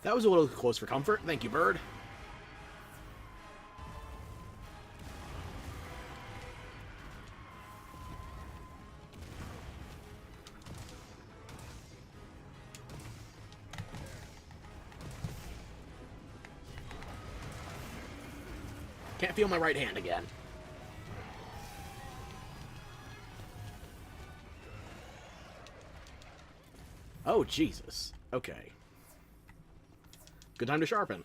That was a little close for comfort. Thank you, Bird. Can't feel my right hand again. Oh, Jesus. Okay. Good time to sharpen.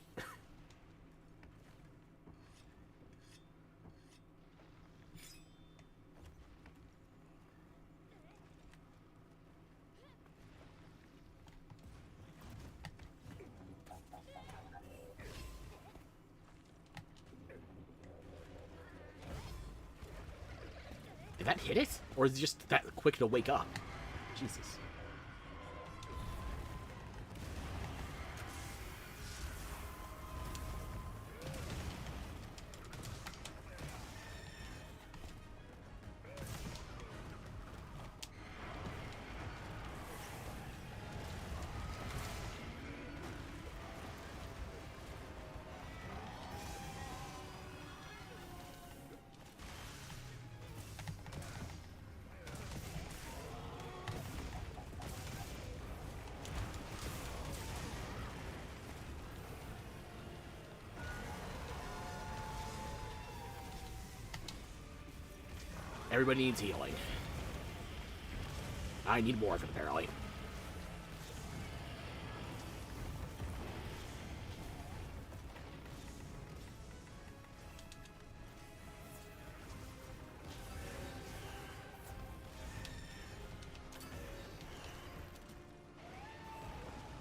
Did that hit it? Or is it just that quick to wake up? Jesus. Everybody needs healing. I need more of it, apparently.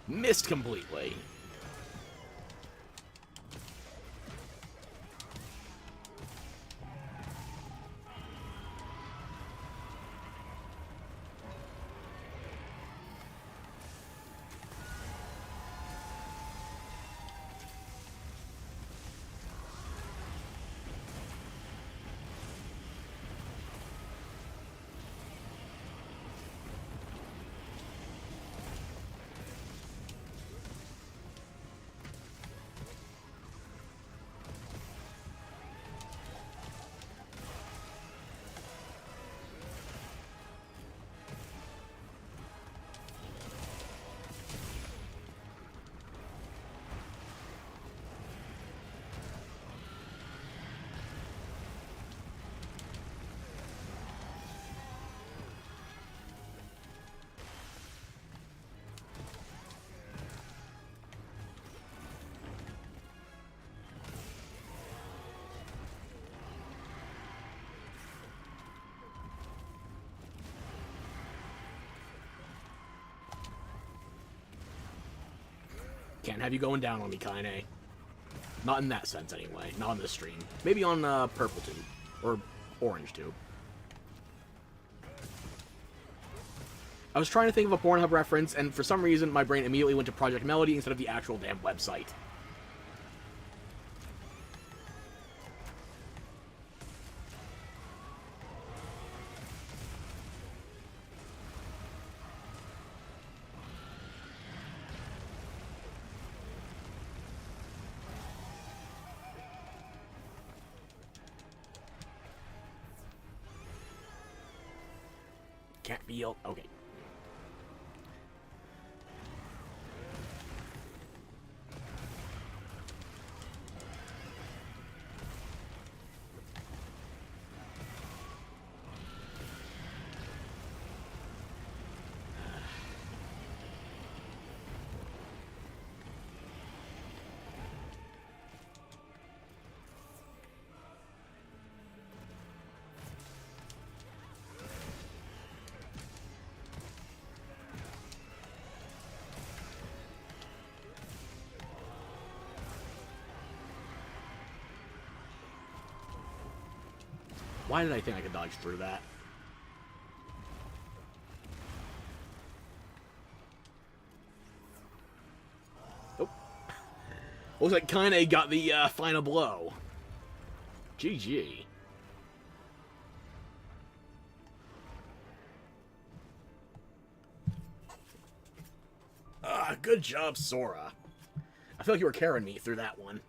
Missed completely. Can't have you going down on me, Kaine. Not in that sense, anyway. Not on this stream. Maybe on Purple Tube. Or Orange Tube. I was trying to think of a Pornhub reference, and for some reason, my brain immediately went to Project Melody instead of the actual damn website. Can't feel. Okay. Why did I think I could dodge through that? Oh. Looks like Kaine got the final blow. GG. Good job, Sora. I feel like you were carrying me through that one.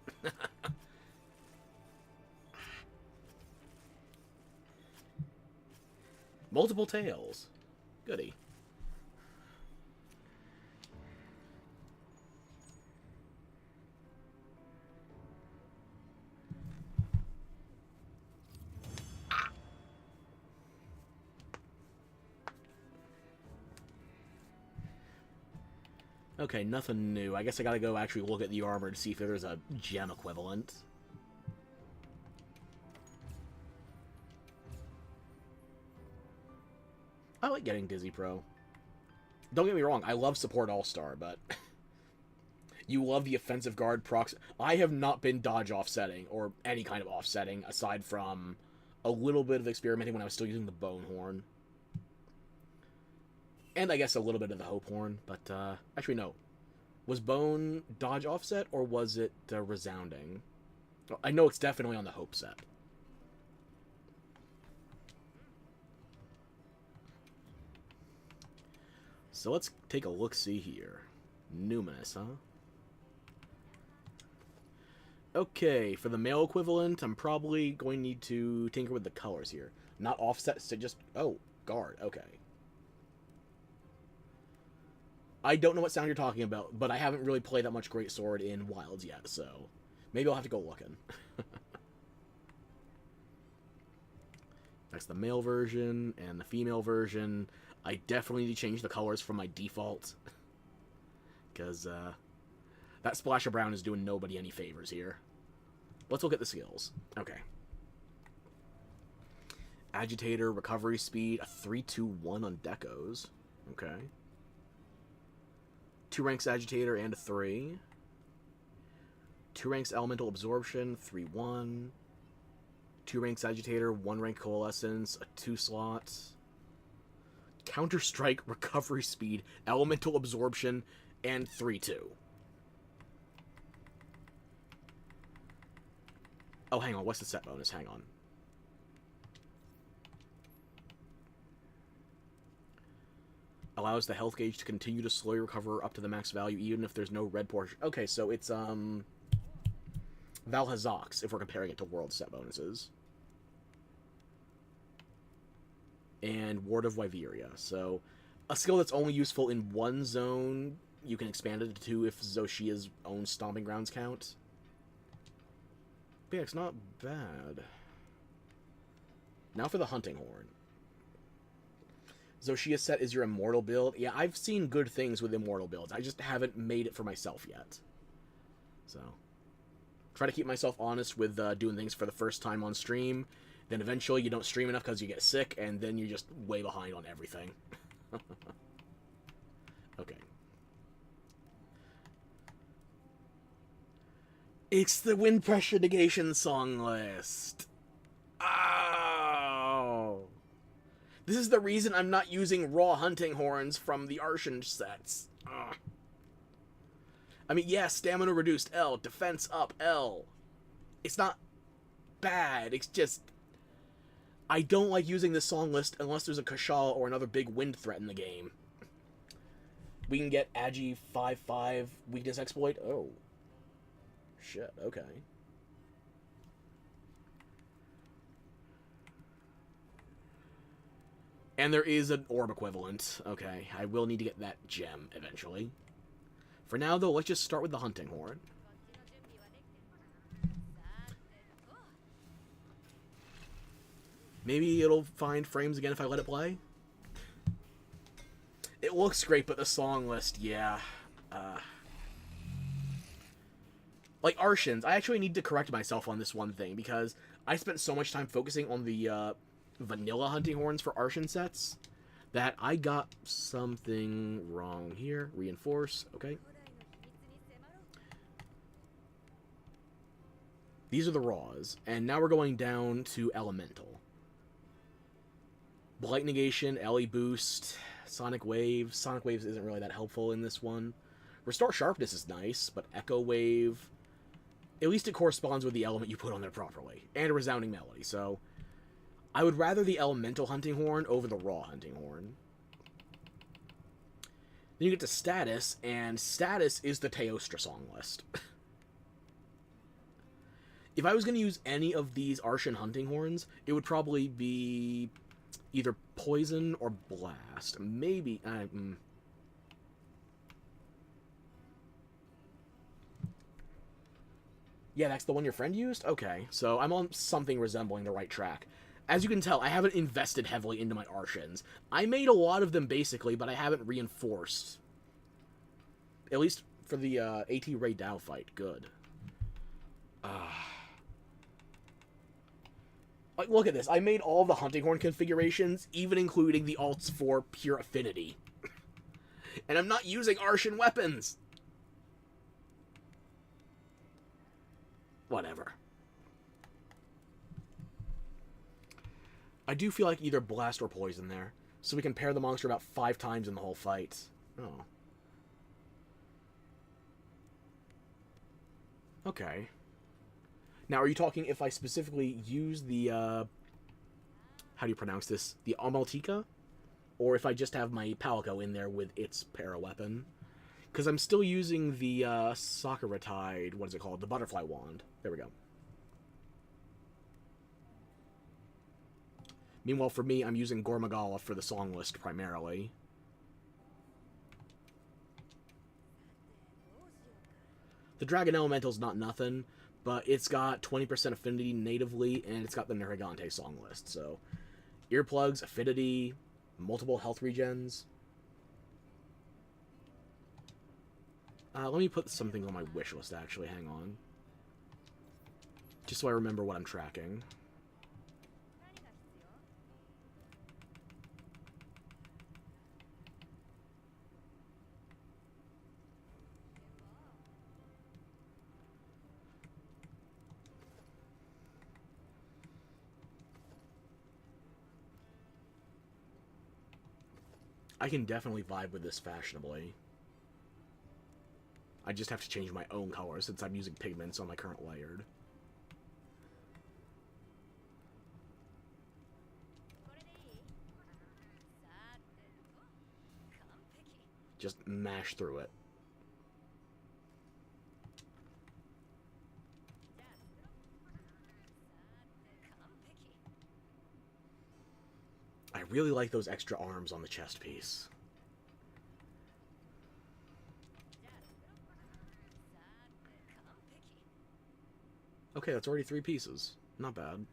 Multiple tails. Goody. Okay, nothing new. I guess I gotta go actually look at the armor to see if there's a gem equivalent. I like getting Dizzy Pro. Don't get me wrong, I love Support All-Star, but... you love the Offensive Guard prox... I have not been dodge offsetting, or any kind of offsetting, aside from a little bit of experimenting when I was still using the Bone Horn. And I guess a little bit of the Hope Horn, but actually no. Was Bone dodge offset, or was it resounding? I know it's definitely on the Hope set. So let's take a look-see here. Numinous, huh? Okay, for the male equivalent, I'm probably going to need to tinker with the colors here. Not offset, so just... Oh, guard, okay. I don't know what sound you're talking about, but I haven't really played that much Greatsword in Wilds yet, so... Maybe I'll have to go looking. That's the male version, and the female version. I definitely need to change the colors from my default. Because, that splash of brown is doing nobody any favors here. Let's look at the skills. Okay. Agitator, recovery speed, a 3-2-1 on Decos. Okay. 2 ranks Agitator and a 3. 2 ranks Elemental Absorption, 3-1. 2 ranks Agitator, 1 rank Coalescence, a 2 slot. Counter-Strike, recovery speed, Elemental Absorption, and 3-2. Oh, hang on. What's the set bonus? Hang on. Allows the health gauge to continue to slowly recover up to the max value, even if there's no red portion. Okay, so it's, Valhazox, if we're comparing it to world set bonuses. And Ward of Wyveria. So, a skill that's only useful in one zone, you can expand it to 2 if Zoshia's own Stomping Grounds count. But yeah, it's not bad. Now for the Hunting Horn. Zoshia set is your Immortal build. Yeah, I've seen good things with Immortal builds. I just haven't made it for myself yet. So, try to keep myself honest with doing things for the first time on stream. Then eventually you don't stream enough because you get sick, and then you're just way behind on everything. Okay. It's the Wind Pressure Negation song list. Oh. This is the reason I'm not using raw hunting horns from the Arshan sets. Ugh. I mean, yeah, stamina reduced L, defense up L. It's not bad, it's just... I don't like using this song list unless there's a Kashal or another big wind threat in the game. We can get Agi 5-5 weakness exploit. Oh. Shit, okay. And there is an orb equivalent. Okay, I will need to get that gem eventually. For now, though, let's just start with the Hunting Horn. Maybe it'll find frames again if I let it play. It looks great, but the song list, yeah. Like Arshans, I actually need to correct myself on this one thing, because I spent so much time focusing on the vanilla hunting horns for Arshan sets that I got something wrong here. Reinforce, okay. These are the raws, and now we're going down to Elemental. Blight Negation, Ellie Boost, Sonic Wave. Sonic Waves isn't really that helpful in this one. Restore Sharpness is nice, but Echo Wave... At least it corresponds with the element you put on there properly. And a Resounding Melody, so... I would rather the Elemental Hunting Horn over the Raw Hunting Horn. Then you get to Status, and Status is the Teostra song list. If I was going to use any of these Arshan Hunting Horns, it would probably be either Poison or Blast. Maybe... Yeah, that's the one your friend used? Okay, so I'm on something resembling the right track. As you can tell, I haven't invested heavily into my Arshans. I made a lot of them, basically, but I haven't reinforced. At least for the AT Ray Dao fight. Good. Like, look at this. I made all the Hunting Horn configurations, even including the alts for pure affinity. And I'm not using Arshan weapons! Whatever. I do feel like either Blast or Poison there. So we can pair the monster about 5 times in the whole fight. Oh. Okay. Now, are you talking if I specifically use the, how do you pronounce this? The Amaltika? Or if I just have my Palico in there with its para-weapon? Because I'm still using the, Sakura Tide, what is it called? The Butterfly Wand. There we go. Meanwhile, for me, I'm using Gormagala for the song list, primarily. The Dragon Elemental's not nothing, but it's got 20% affinity natively, and it's got the Nergigante song list, so... Earplugs, affinity, multiple health regens. Let me put something on my wish list, actually, hang on. Just so I remember what I'm tracking. I can definitely vibe with this fashionably. I just have to change my own color since I'm using pigments on my current layered. Just mash through it. I really like those extra arms on the chest piece. Okay, that's already 3 pieces. Not bad.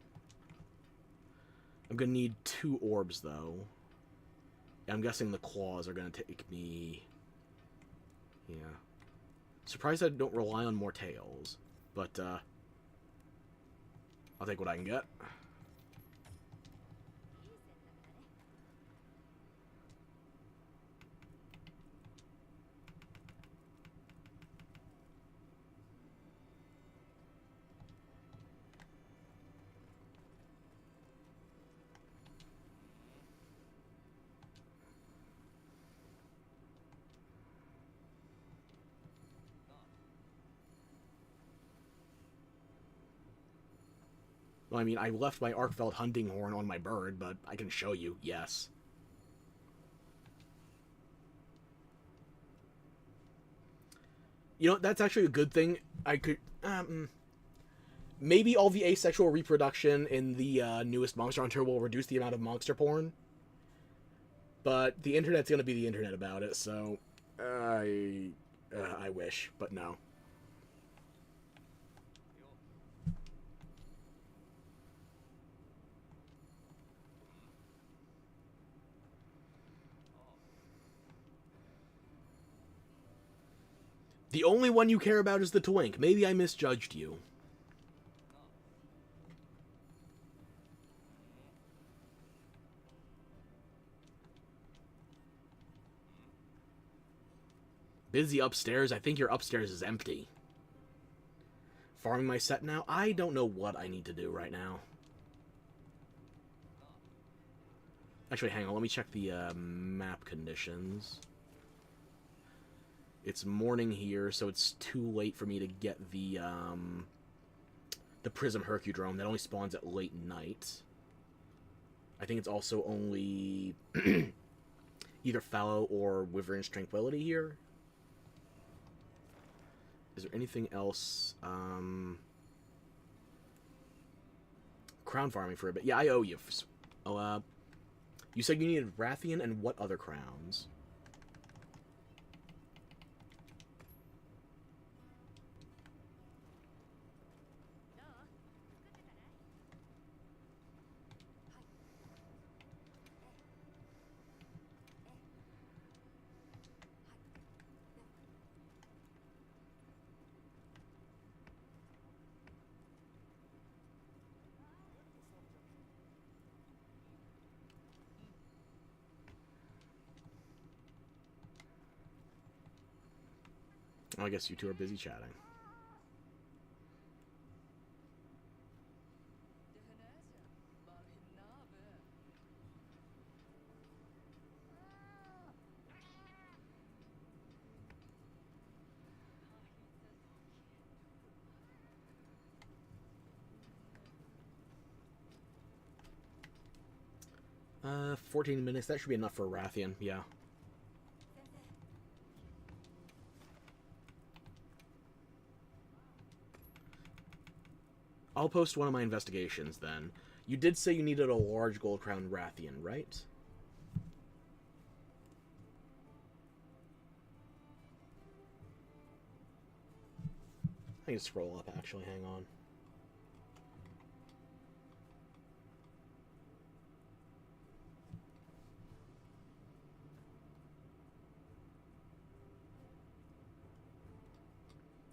I'm gonna need 2 orbs, though. I'm guessing the claws are gonna take me... Yeah. Surprised I don't rely on more tails. But, I'll take what I can get. Well, I mean, I left my Arkfeld hunting horn on my bird, but I can show you, yes. You know, that's actually a good thing. I could, maybe all the asexual reproduction in the newest Monster Hunter will reduce the amount of monster porn. But the internet's gonna be the internet about it, so I wish, but no. The only one you care about is the twink. Maybe I misjudged you. Busy upstairs? I think your upstairs is empty. Farming my set now? I don't know what I need to do right now. Actually, hang on. Let me check the map conditions. It's morning here, so it's too late for me to get the Prism Hercudrome. That only spawns at late night. I think it's also only either Fallow or Wyvern's Tranquility here. Is there anything else? Crown farming for a bit. Yeah, I owe you. Oh, you said you needed Rathian and what other crowns? Oh, I guess you two are busy chatting. 14 minutes. That should be enough for a Rathian, yeah. I'll post one of my investigations, then. You did say you needed a large gold crown Rathian, right? I can scroll up, actually. Hang on.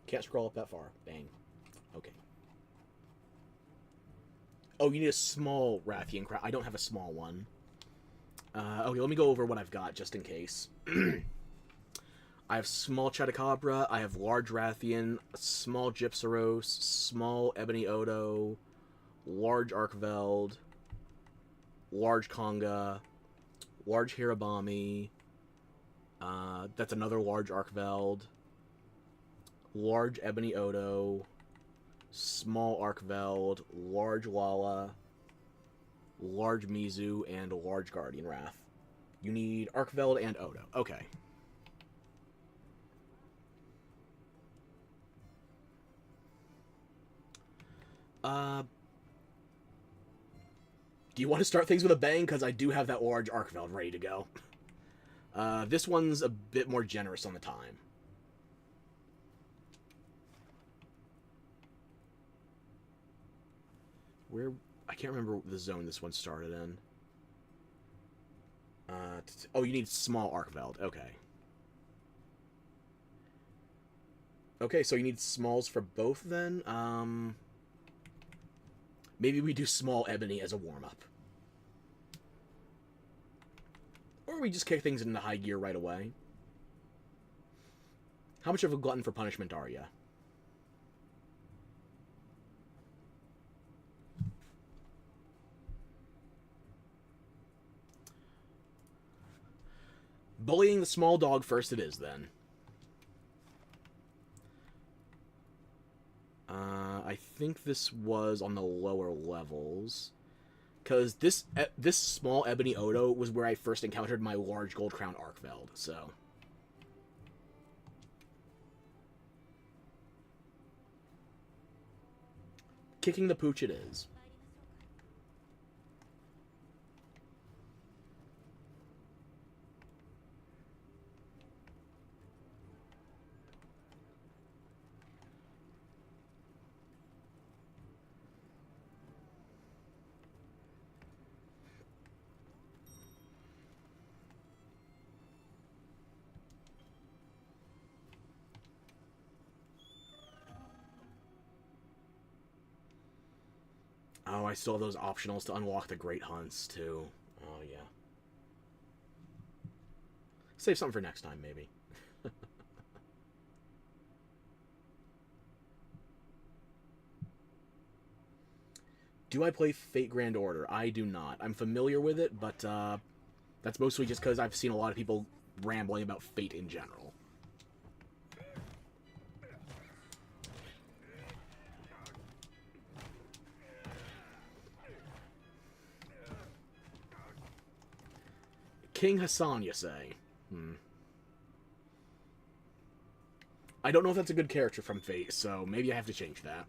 Can't scroll up that far. Bang. Okay. Oh, you need a small Rathian crown. I don't have a small one. Okay, let me go over what I've got, just in case. I have small Chedicabra, I have large Rathian, small Gypsaros, small Ebony Odo, large Arkveld, large Conga, large Hirabami, that's another large Arkveld, large Ebony Odo, small Arkveld, large Lala, large Mizu, and a large Guardian Wrath. You need Arkveld and Odo. Okay. Do you want to start things with a bang? Because I do have that large Arkveld ready to go. This one's a bit more generous on the time. Where... I can't remember the zone this one started in. Oh, you need small Arkveld. Okay. Okay, so you need smalls for both then? Maybe we do small Ebony as a warm-up. Or we just kick things into high gear right away. How much of a glutton for punishment are you? Bullying the small dog first it is, then. I think this was on the lower levels. Because this small Ebony Odo was where I first encountered my large Gold Crown Arkveld, so... Kicking the pooch it is. Oh, I still have those optionals to unlock the Great Hunts, too. Oh, yeah. Save something for next time, maybe. Do I play Fate Grand Order? I do not. I'm familiar with it, but that's mostly just because I've seen a lot of people rambling about Fate in general. King Hassan, you say? I don't know if that's a good character from Fate, so maybe I have to change that.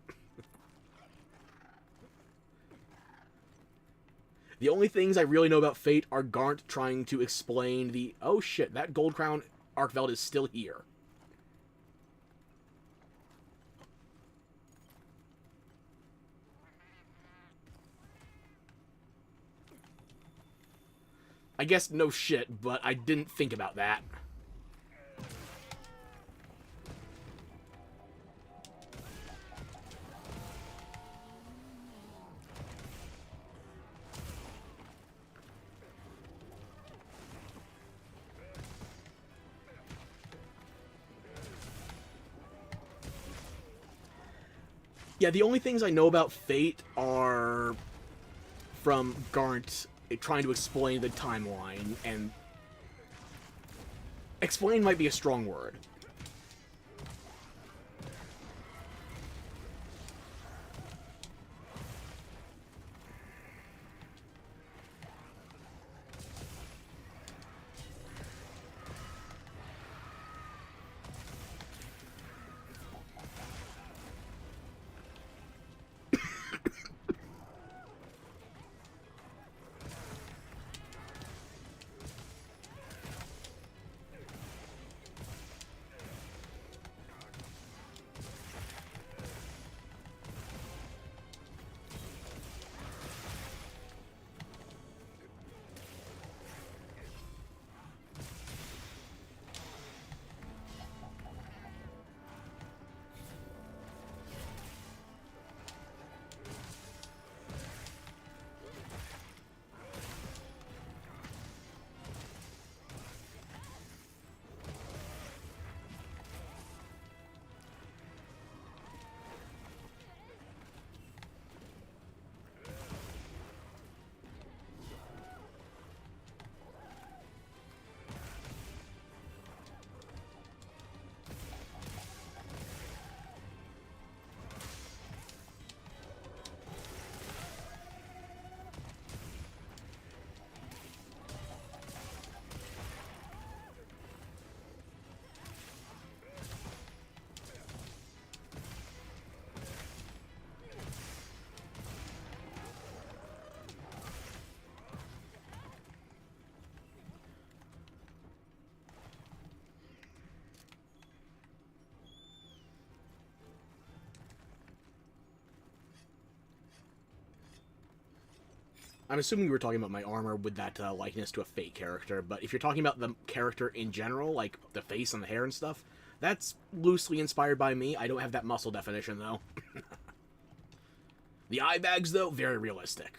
The only things I really know about Fate are Garnt trying to explain the... Oh shit, that Gold Crown Arkveld is still here. I guess no shit, but I didn't think about that. Yeah, the only things I know about Fate are from Garnt trying to explain the timeline, and explain might be a strong word. I'm assuming you were talking about my armor with that likeness to a Fate character, but if you're talking about the character in general, like the face and the hair and stuff, that's loosely inspired by me. I don't have that muscle definition, though. The eye bags, though, very realistic.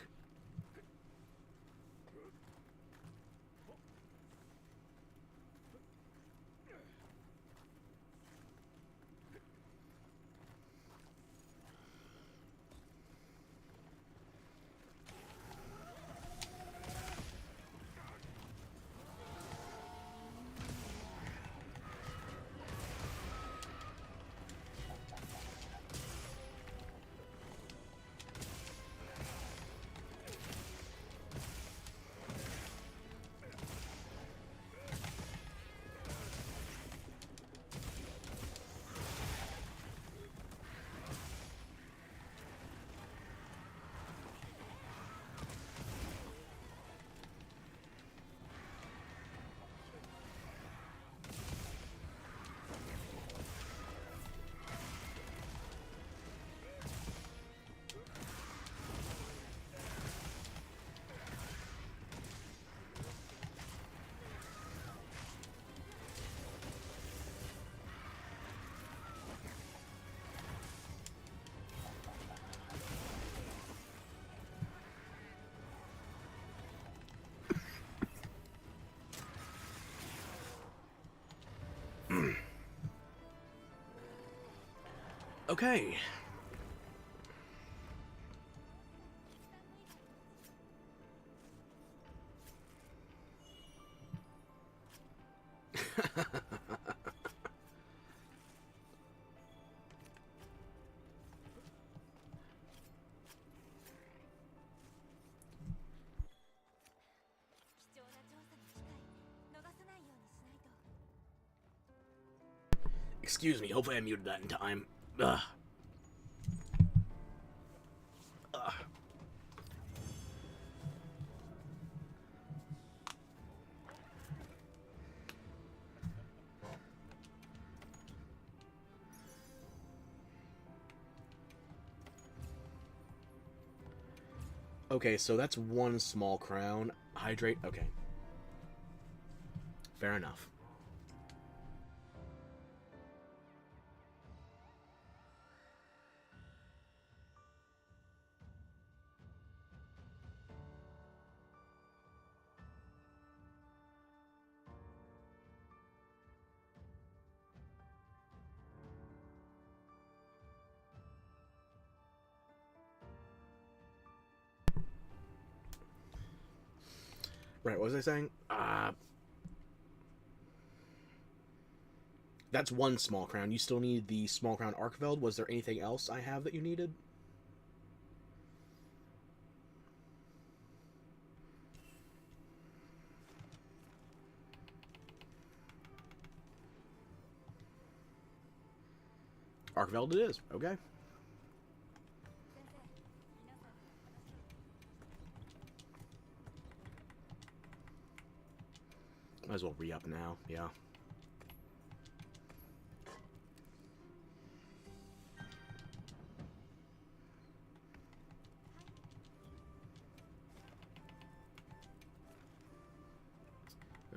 Okay. Excuse me, hopefully I muted that in time. Ugh. Ugh. Okay, so that's one small crown. Hydrate, okay. Fair enough. Right, what was I saying? That's one small crown. You still need the small crown Arkveld. Was there anything else I have that you needed? Arkveld it is. Okay. Might as well re-up now. Yeah.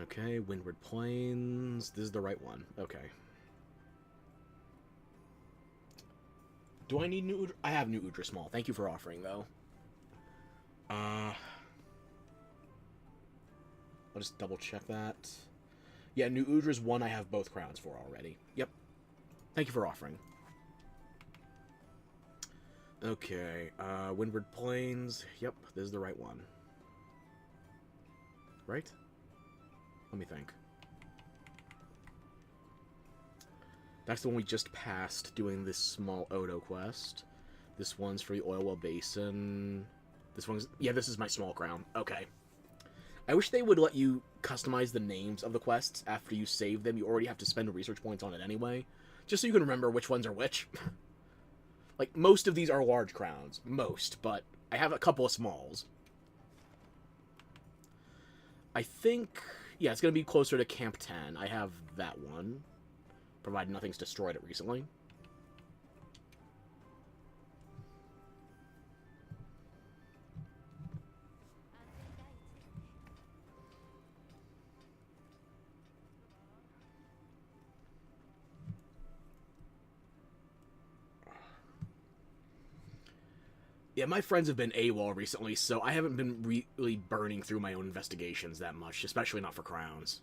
Okay, Windward Plains. This is the right one. Okay. Do I need New Udra? I have New Udra Small. Thank you for offering, though. I'll just double check that. Yeah, New Udra's one I have both crowns for already. Yep. Thank you for offering. Okay, Windward Plains. Yep, this is the right one. Right? Let me think. That's the one we just passed doing this small Odo quest. This one's for the Oilwell Basin. This one's... Yeah, this is my small crown. Okay. I wish they would let you customize the names of the quests after you save them. You already have to spend research points on it anyway. Just so you can remember which ones are which. Like, most of these are large crowns. Most, but I have a couple of smalls. I think... Yeah, it's going to be closer to Camp 10. I have that one. Provided nothing's destroyed it recently. Yeah, my friends have been AWOL recently, so I haven't been really burning through my own investigations that much, especially not for crowns.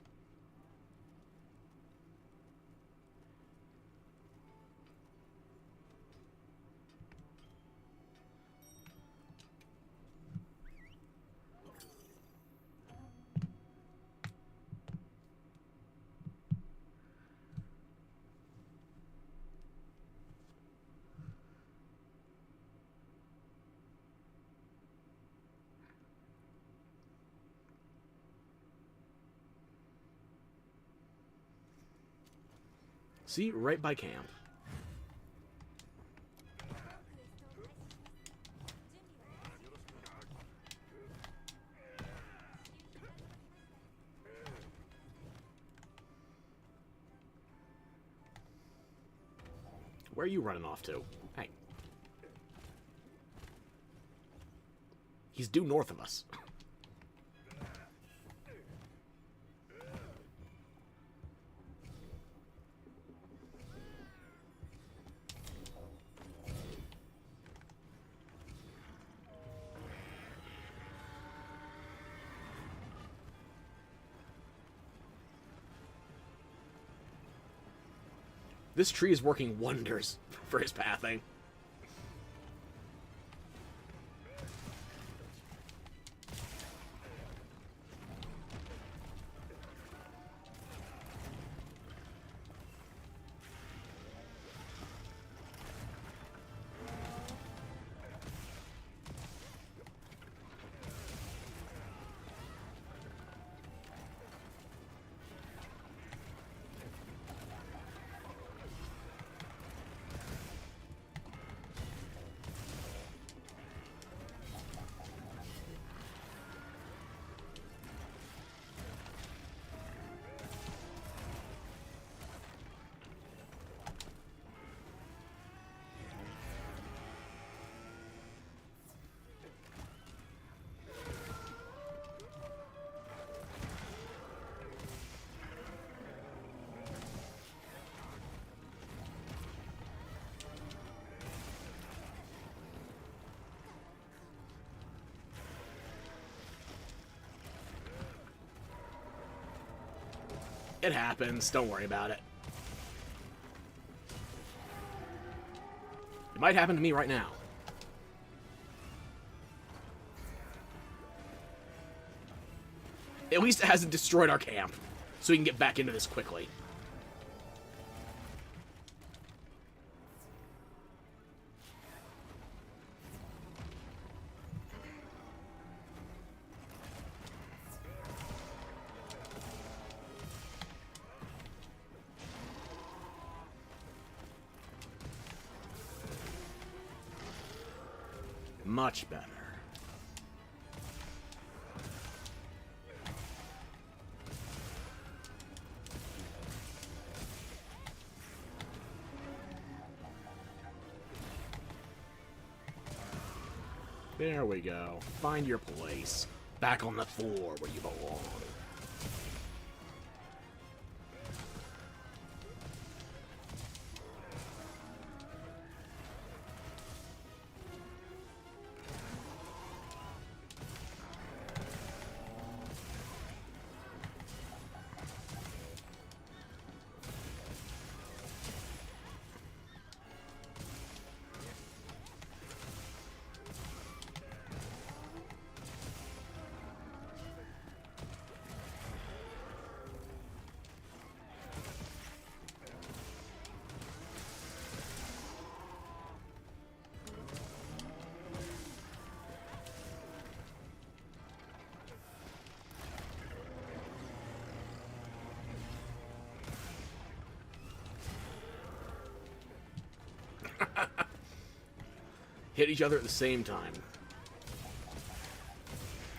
See, right by camp. Where are you running off to? Hey. He's due north of us. This tree is working wonders for his pathing. It happens. Don't worry about it. It might happen to me right now. At least it hasn't destroyed our camp, so we can get back into this quickly. Much better. There we go. Find your place. Back on the floor where you belong. Hit each other at the same time.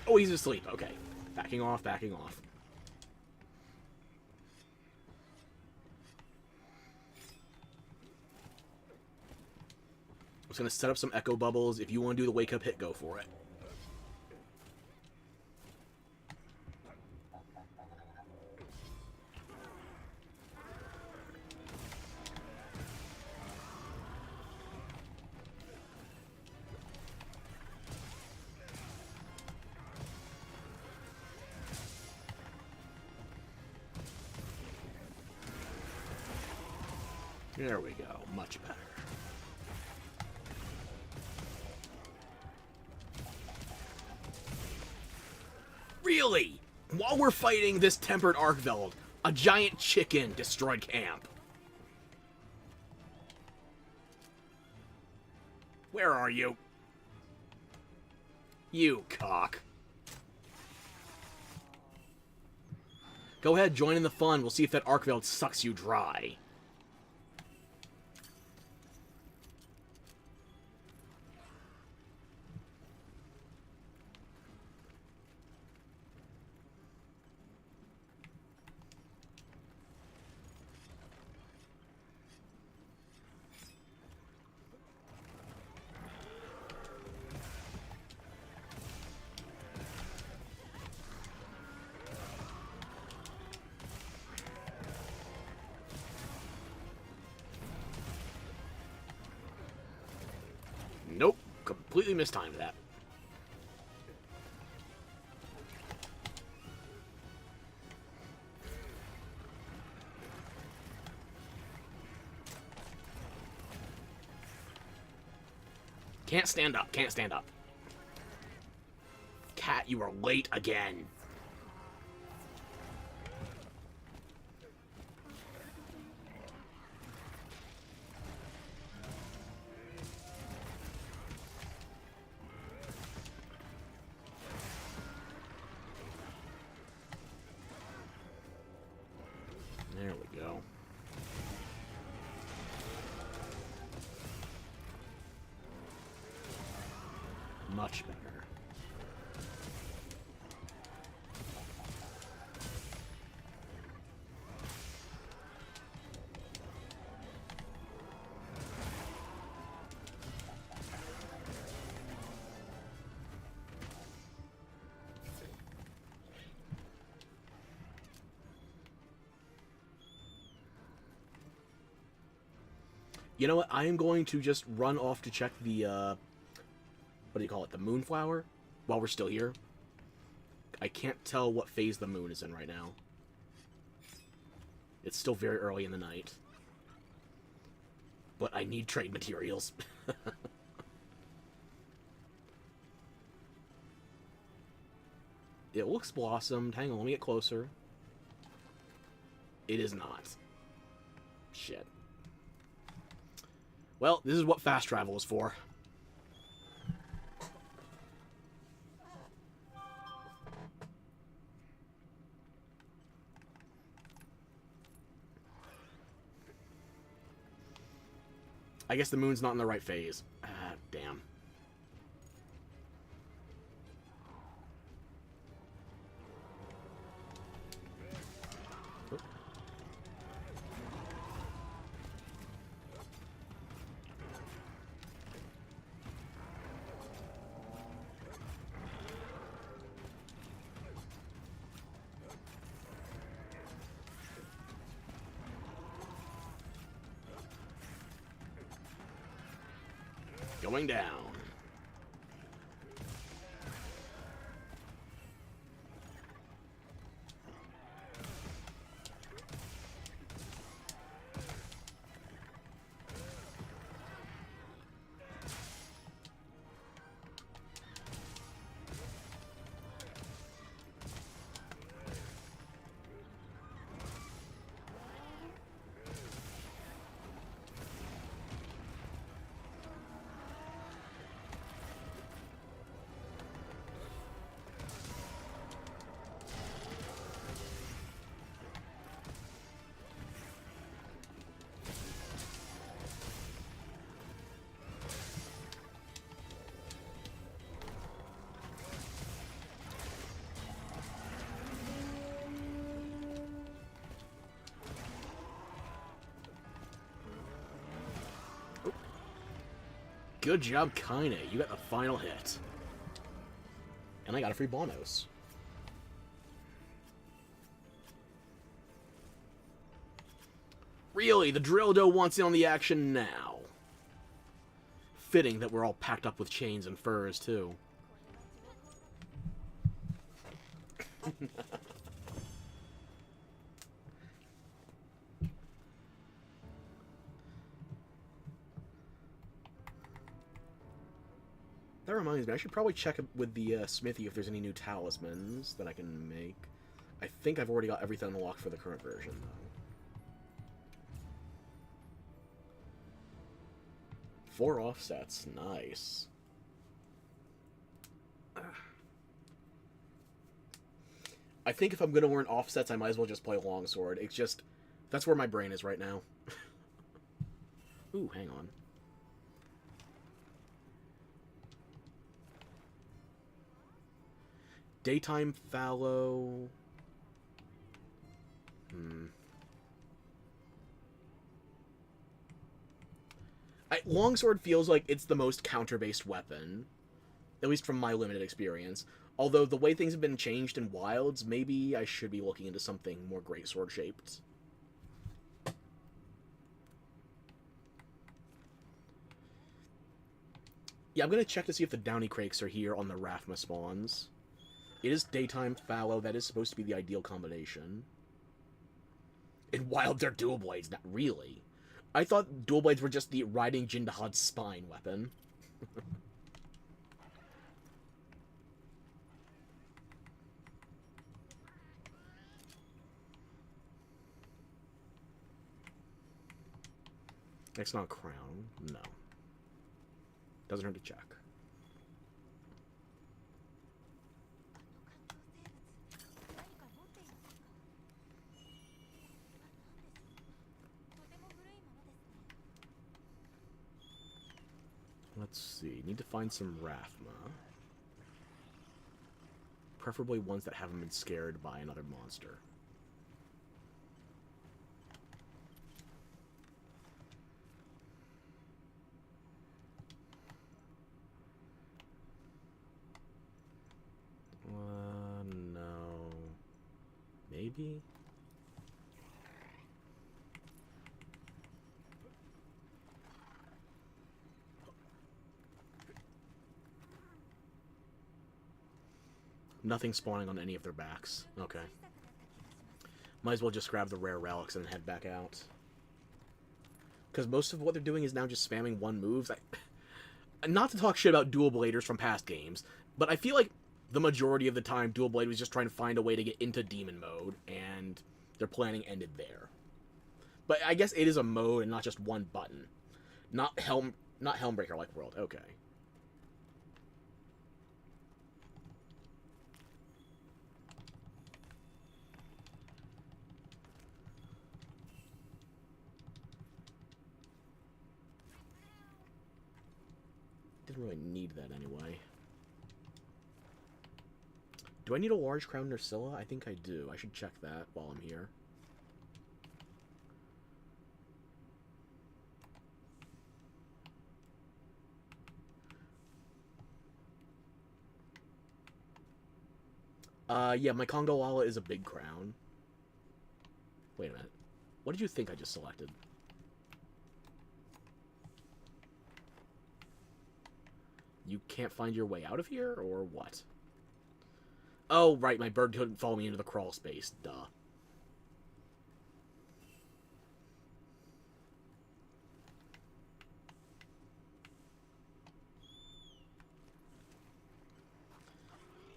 Oh, he's asleep. Okay. Backing off, backing off. I'm just going to set up some echo bubbles. If you want to do the wake up hit, go for it. There we go. Much better. Really? While we're fighting this tempered Arkveld, a giant chicken destroyed camp. Where are you? You cock. Go ahead, join in the fun. We'll see if that Arkveld sucks you dry. Nope. Completely mistimed that. Can't stand up. Can't stand up. Cat, you are late again. There we go. Much better. You know what? I am going to just run off to check the, what do you call it? The Moonflower? While we're still here. I can't tell what phase the moon is in right now. It's still very early in the night. But I need trade materials. It looks blossomed. Hang on, let me get closer. It is not. Shit. Well, this is what fast travel is for. I guess the moon's not in the right phase. Ah, damn. Going down. Good job, Kaine. You got the final hit. And I got a free Bonos. Really, the Drilldo wants in on the action now. Fitting that we're all packed up with chains and furs, too. reminds me, I should probably check with the smithy if there's any new talismans that I can make. I think I've already got everything unlocked for the current version, though. 4 offsets, nice. I think if I'm going to learn offsets, I might as well just play longsword. It's just, that's where my brain is right now. Ooh, hang on. Daytime fallow. Longsword feels like it's the most counter-based weapon, at least from my limited experience. Although the way things have been changed in Wilds, maybe I should be looking into something more greatsword shaped. Yeah, I'm gonna check to see if the Downy Crakes are here on the Rathma spawns. It is daytime fallow. That is supposed to be the ideal combination. In Wild, they're dual blades. Not really. I thought dual blades were just the riding Jindahad's spine weapon. Next, not a crown. No. Doesn't hurt to check. Let's see. Need to find some Rathma. Preferably ones that haven't been scared by another monster. No. Maybe? Nothing spawning on any of their backs. Okay. Might as well just grab the rare relics and head back out. Because most of what they're doing is now just spamming one moves. Not to talk shit about dual bladers from past games, but I feel like the majority of the time Dual Blade was just trying to find a way to get into demon mode, and their planning ended there. But I guess it is a mode and not just one button. Not Helmbreaker like World. Okay. Didn't really need that anyway. Do I need a large crown Nerscylla? I think I do. I should check that while I'm here. Yeah, my Kongolala is a big crown. Wait a minute. What did you think I just selected? You can't find your way out of here, or what? Oh, right, my bird couldn't follow me into the crawl space. Duh.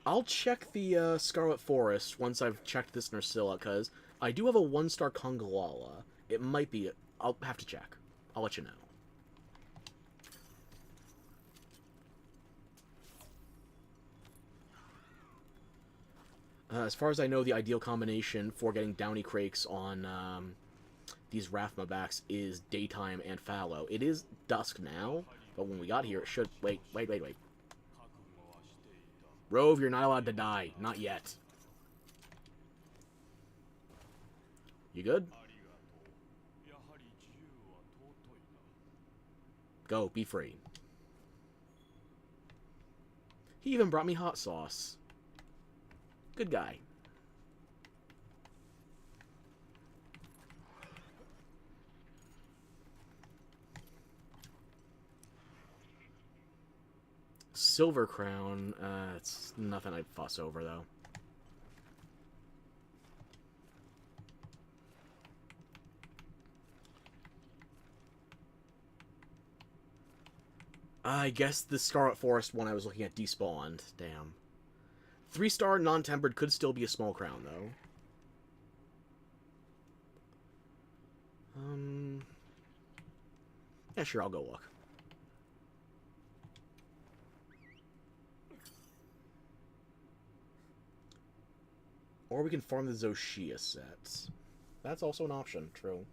I'll check the Scarlet Forest once I've checked this Nerscylla, because I do have a 1-star Kongolala. It might be... I'll have to check. I'll let you know. As far as I know, the ideal combination for getting Downy Crakes on these Rathma backs is daytime and fallow. It is dusk now, but when we got here, it should... Wait. Rove, you're not allowed to die. Not yet. You good? Go, be free. He even brought me hot sauce. Good guy. Silver Crown, it's nothing I'd fuss over, though. I guess the Scarlet Forest one I was looking at despawned. Damn. 3-star non-tempered could still be a small crown, though. Yeah, sure, I'll go look. Or we can farm the Zoshia sets. That's also an option, true.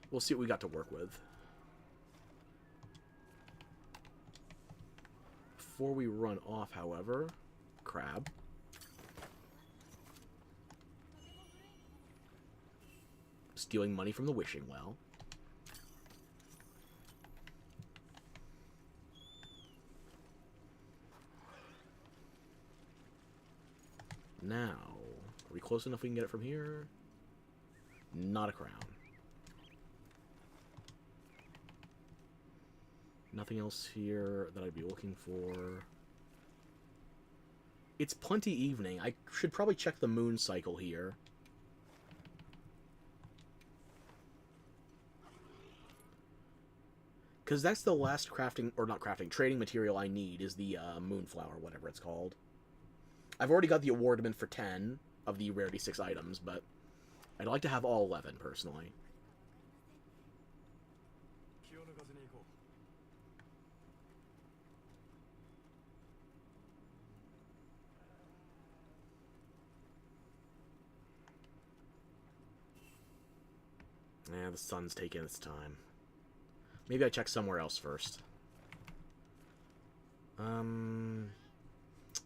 We'll see what we got to work with. Before we run off, however, crab. Stealing money from the wishing well. Now, are we close enough we can get it from here? Not a crown. Nothing else here that I'd be looking for. It's plenty evening. I should probably check the moon cycle here. Because that's the last crafting, or not crafting, trading material I need is the moonflower, whatever it's called. I've already got the awardment for 10 of the rarity 6 items, but I'd like to have all 11, personally. Yeah, the sun's taking its time. Maybe I check somewhere else first.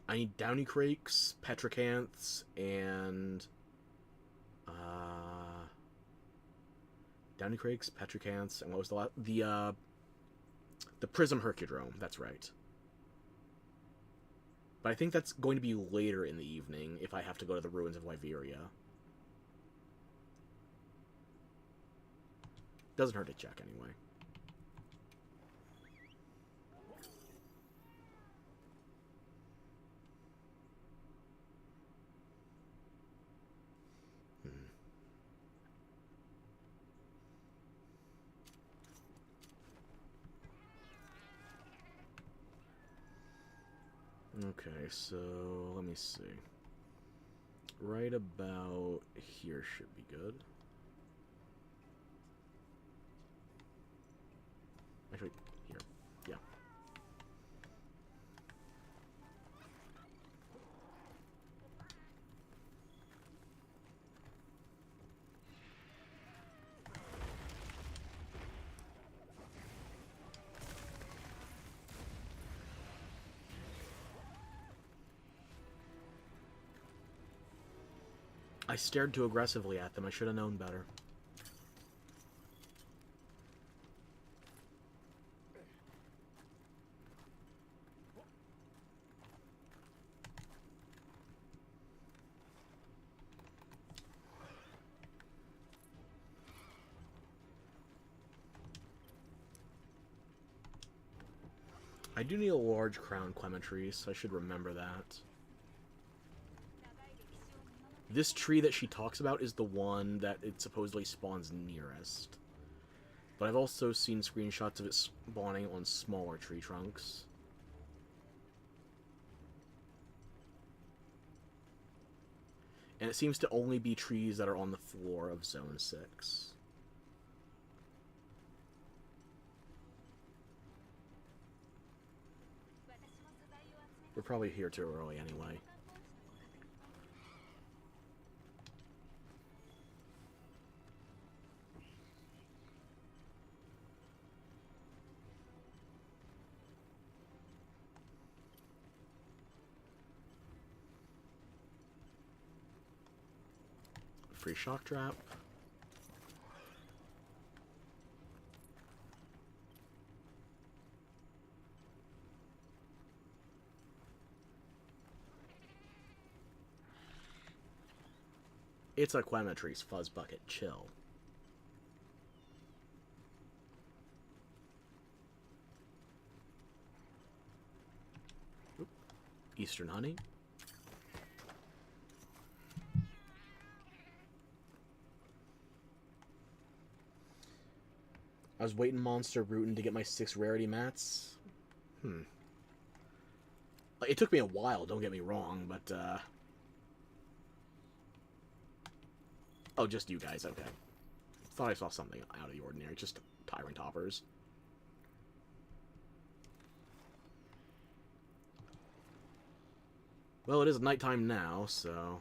I need Downy Crakes, Petricanths, and... Downy Crakes, Petricanths, and what was the last? The Prism Hercudrome, that's right. But I think that's going to be later in the evening if I have to go to the Ruins of Wyveria. Doesn't hurt to check anyway. Okay, so let me see. Right about here should be good. Actually, here. Yeah. I stared too aggressively at them. I should have known better. I do need a large crown clementary, so I should remember that. This tree that she talks about is the one that it supposedly spawns nearest. But I've also seen screenshots of it spawning on smaller tree trunks. And it seems to only be trees that are on the floor of Zone 6. We're probably here too early anyway. Free shock trap. It's a Quemetree's Fuzz Bucket. Chill. Oop. Eastern Honey. I was waiting monster rooting to get my 6 rarity mats. It took me a while, don't get me wrong, but, oh, just you guys, okay. Thought I saw something out of the ordinary, just tyrant hoppers. Well, it is nighttime now, so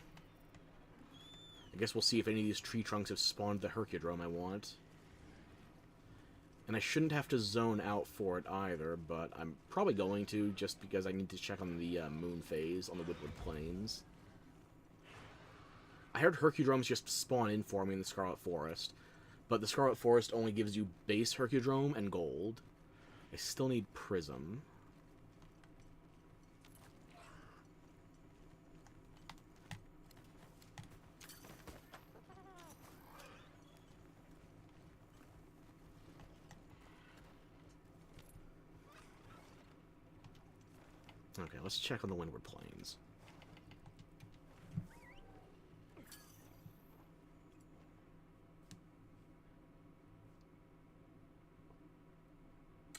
I guess we'll see if any of these tree trunks have spawned the Hercudrome I want. And I shouldn't have to zone out for it either, but I'm probably going to, just because I need to check on the moon phase on the Woodward Plains. I heard Hercudromes just spawn in for me in the Scarlet Forest, but the Scarlet Forest only gives you base Hercudrome and gold. I still need Prism. Okay, let's check on the Windward Plains.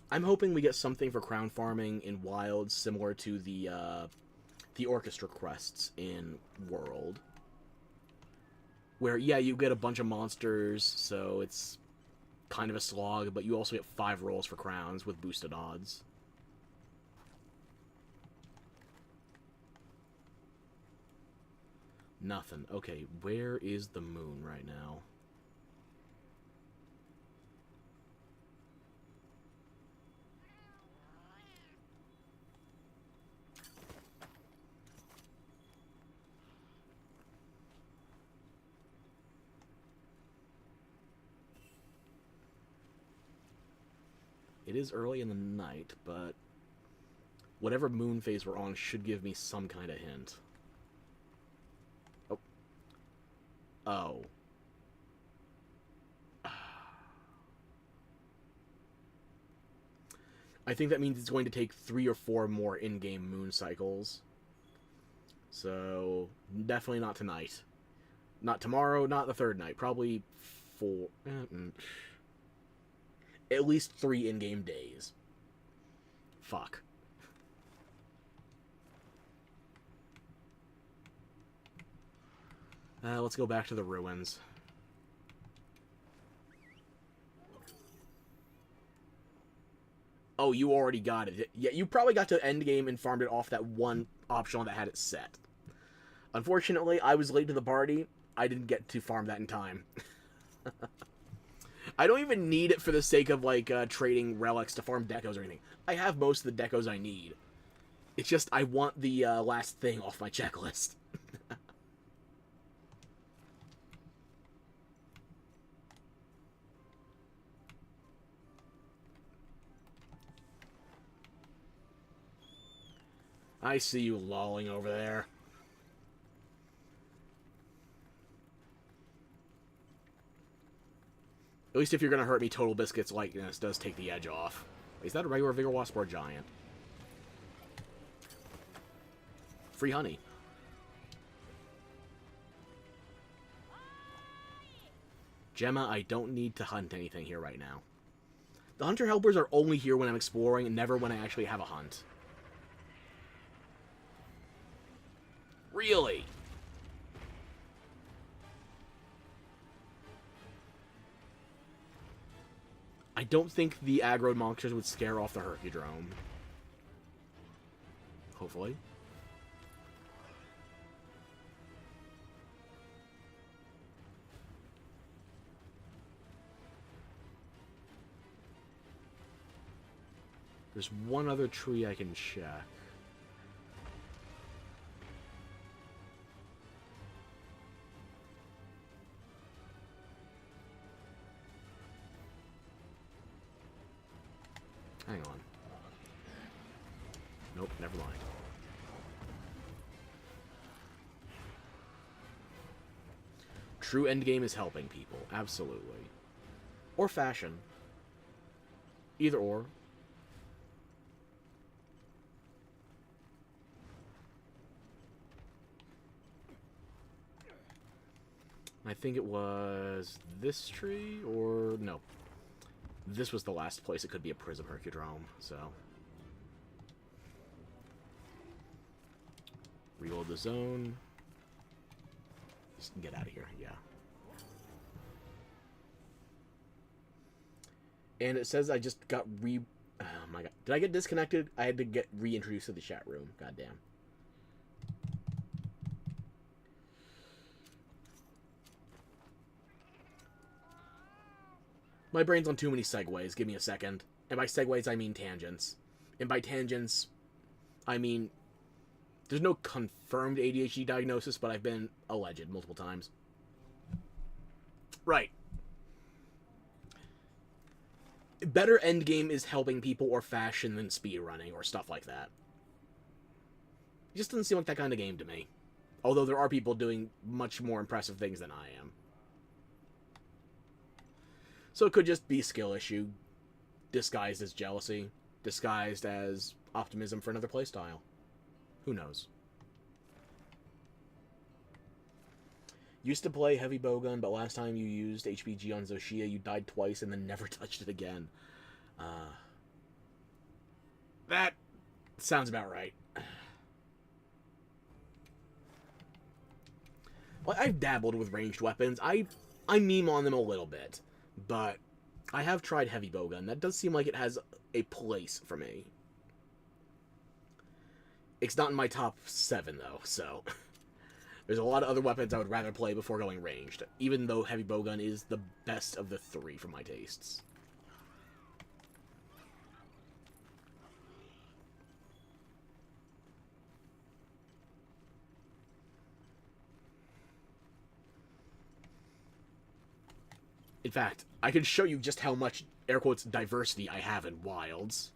I'm hoping we get something for crown farming in Wild similar to the Orchestra quests in World. Where, yeah, you get a bunch of monsters, so it's kind of a slog, but you also get 5 rolls for crowns with boosted odds. Nothing. Okay, where is the moon right now? It is early in the night, but whatever moon phase we're on should give me some kind of hint. Oh. I think that means it's going to take 3 or 4 more in-game moon cycles. So, definitely not tonight. Not tomorrow, not the 3rd night. Probably 4... At least 3 in-game days. Fuck. Let's go back to the ruins. Oh, you already got it. Yeah, you probably got to endgame and farmed it off that one optional that had it set. Unfortunately, I was late to the party. I didn't get to farm that in time. I don't even need it for the sake of, like, trading relics to farm decos or anything. I have most of the decos I need. It's just I want the last thing off my checklist. I see you lolling over there. At least if you're going to hurt me, Total Biscuit's likeness does take the edge off. Is that a regular Vigor Wasp or a giant? Free honey. Gemma, I don't need to hunt anything here right now. The hunter helpers are only here when I'm exploring and never when I actually have a hunt. Really? I don't think the aggro monsters would scare off the Hercudrome. Hopefully. There's one other tree I can check. Hang on. Nope, never mind. True endgame is helping people, absolutely. Or fashion. Either or. I think it was this tree, or no. This was the last place it could be a Prism Hercudrome, so... Reload the zone. Just get out of here, yeah. And it says I just got oh my god. Did I get disconnected? I had to get reintroduced to the chat room. Goddamn. My brain's on too many segues. Give me a second. And by segues, I mean tangents. And by tangents, I mean... There's no confirmed ADHD diagnosis, but I've been alleged multiple times. Right. Better endgame is helping people or fashion than speedrunning or stuff like that. It just doesn't seem like that kind of game to me. Although there are people doing much more impressive things than I am. So it could just be a skill issue, disguised as jealousy, disguised as optimism for another playstyle. Who knows? Used to play heavy bowgun, but last time you used HPG on Zoshia, you died twice and then never touched it again. That sounds about right. Well, I've dabbled with ranged weapons. I meme on them a little bit, but I have tried heavy bowgun. That does seem like it has a place for me. It's not in my top 7, though, so... There's a lot of other weapons I would rather play before going ranged, even though heavy bowgun is the best of the 3 for my tastes. In fact, I can show you just how much, air quotes, diversity I have in Wilds.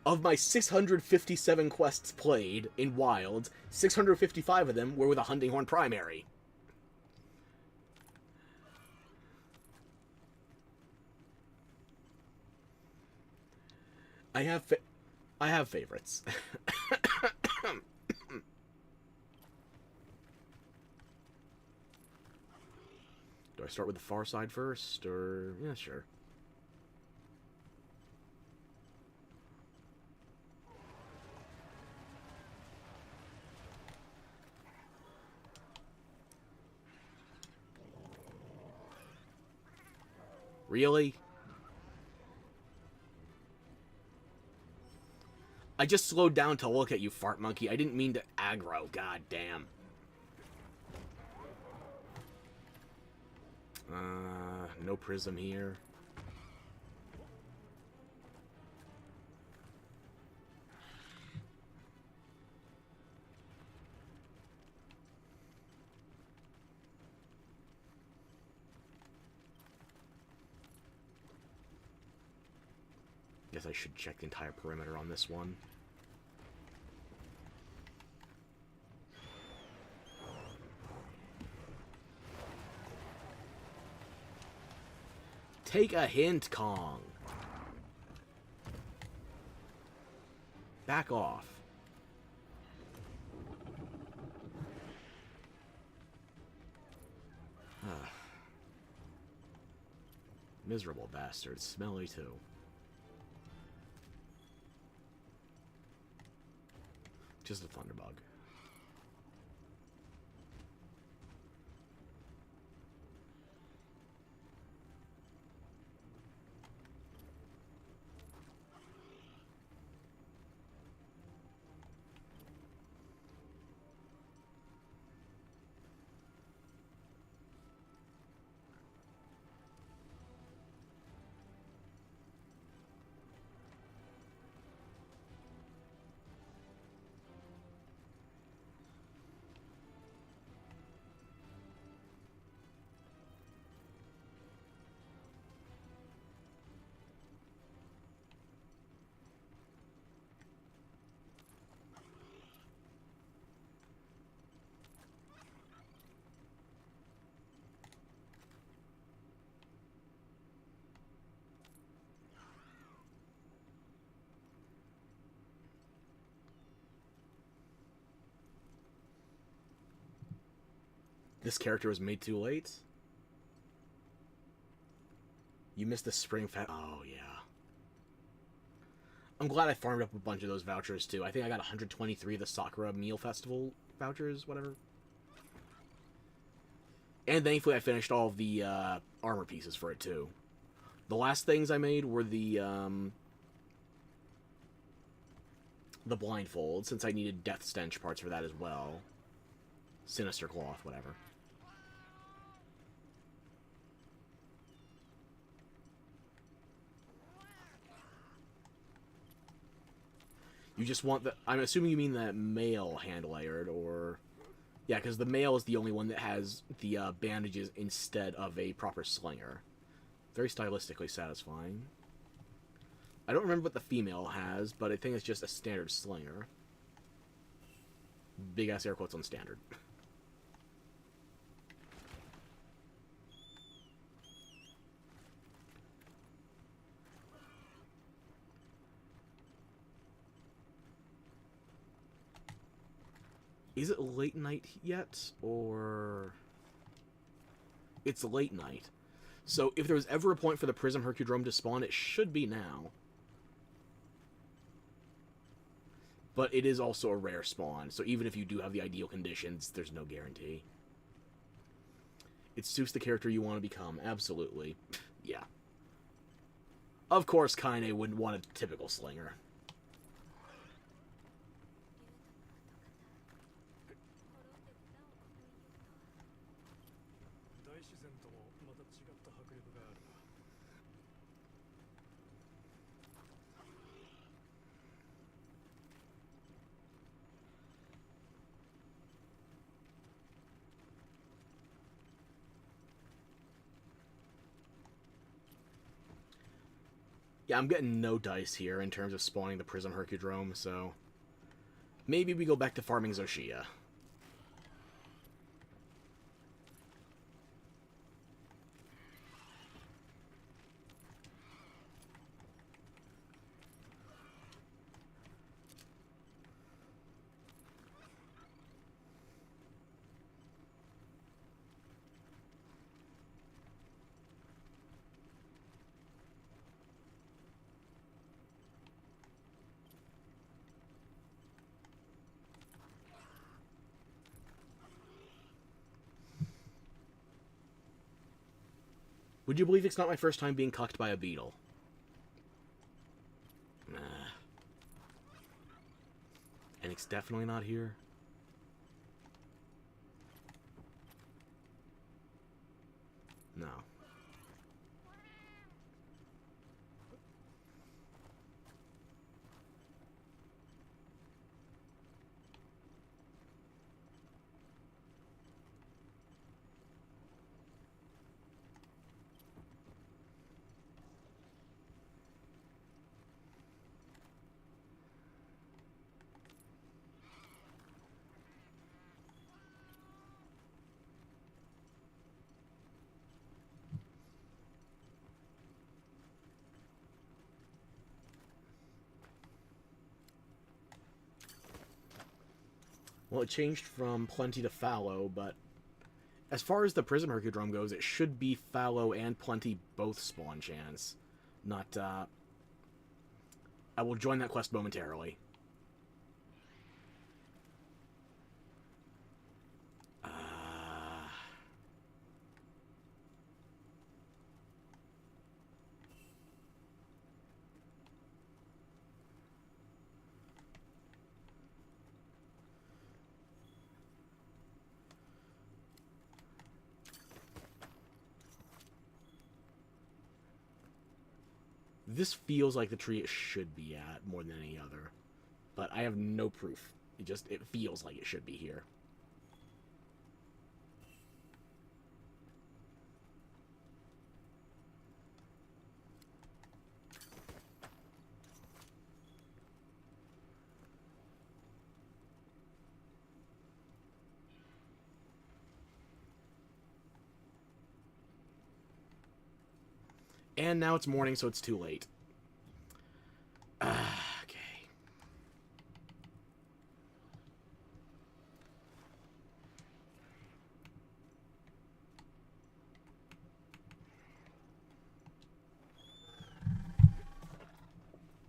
Of my 657 quests played in Wilds, 655 of them were with a Hunting Horn primary. I have favorites. Do I start with the far side first, or... Yeah, sure. Really? I just slowed down to look at you, fart monkey. I didn't mean to aggro. God damn. No prism here. Guess I should check the entire perimeter on this one. Take a hint, Kong. Back off. Miserable bastard. Smelly, too. Just a Thunderbug. This character was made too late? You missed the spring Oh, yeah. I'm glad I farmed up a bunch of those vouchers, too. I think I got 123 of the Sakura Meal Festival vouchers, whatever. And thankfully I finished all of the armor pieces for it, too. The last things I made were the blindfold, since I needed Death Stench parts for that as well. Sinister Cloth, whatever. You just want the... I'm assuming you mean the male hand-layered, or... Yeah, because the male is the only one that has the bandages instead of a proper slinger. Very stylistically satisfying. I don't remember what the female has, but I think it's just a standard slinger. Big-ass air quotes on standard. Is it late night yet, or... It's late night. So if there was ever a point for the Prism Hercudrome to spawn, it should be now. But it is also a rare spawn, so even if you do have the ideal conditions, there's no guarantee. It's Zeus the character you want to become, absolutely. Yeah. Of course Kaine wouldn't want a typical slinger. Yeah, I'm getting no dice here in terms of spawning the Prism Hercudrome, so... Maybe we go back to farming Zoshia. Would you believe it's not my first time being cucked by a beetle? Nah. And it's definitely not here. No. Well, it changed from Plenty to Fallow, but as far as the Prism Hercudrome goes, it should be Fallow and Plenty both spawn chance. Not, I will join that quest momentarily. This feels like the tree it should be at more than any other. But I have no proof. It feels like it should be here. And now it's morning, so it's too late. Okay.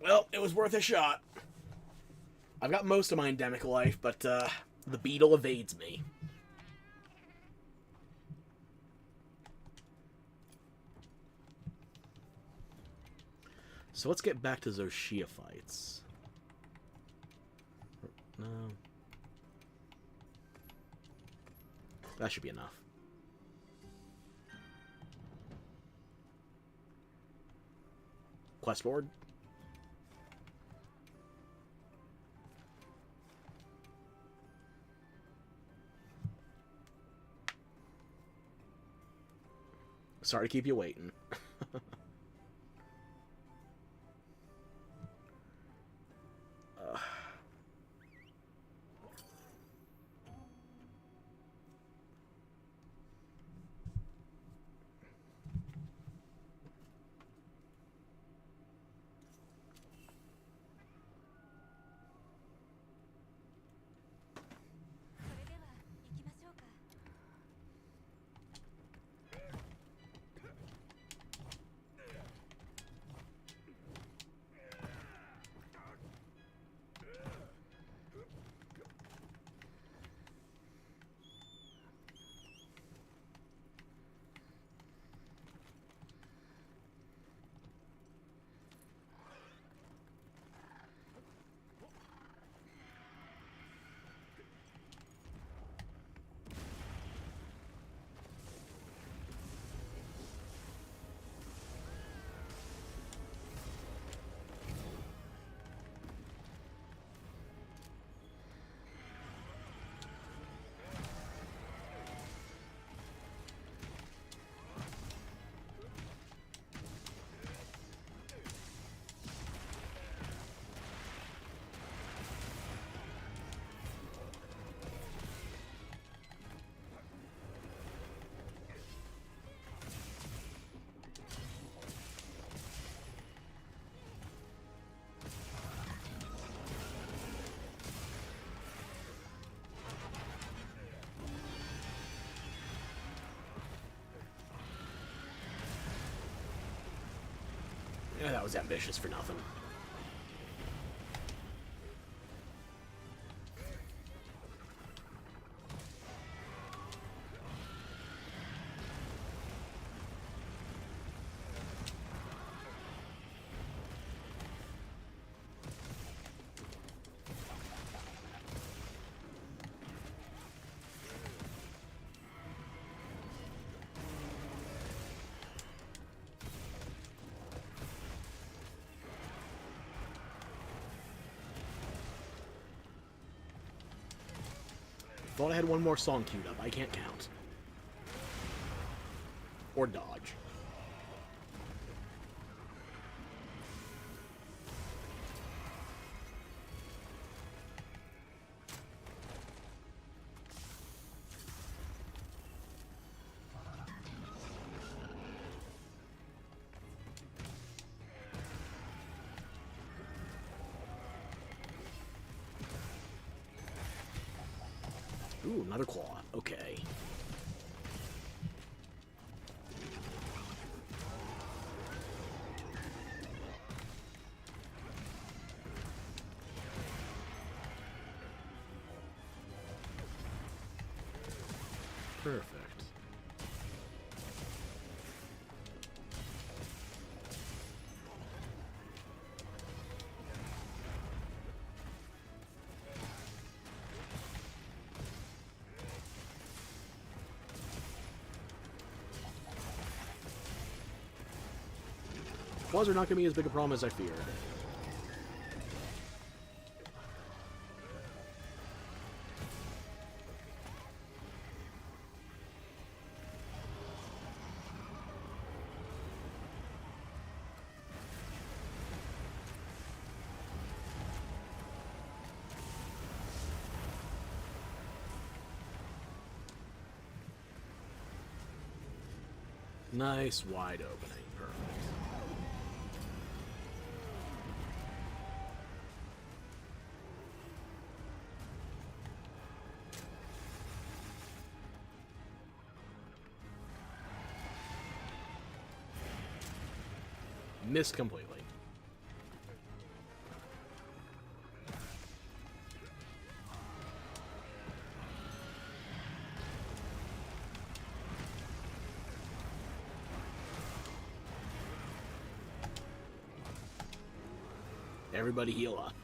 Well, it was worth a shot. I've got most of my endemic life, but the beetle evades me. So let's get back to Zoshia fights. No. That should be enough. Quest board. Sorry to keep you waiting. Yeah, that was ambitious for nothing. Thought I had one more song queued up. I can't count. Or dodge. Ooh, another claw. Okay. Perfect. Claws are not going to be as big a problem as I feared. Nice wide opening. Perfect. Missed completely. Everybody heal up.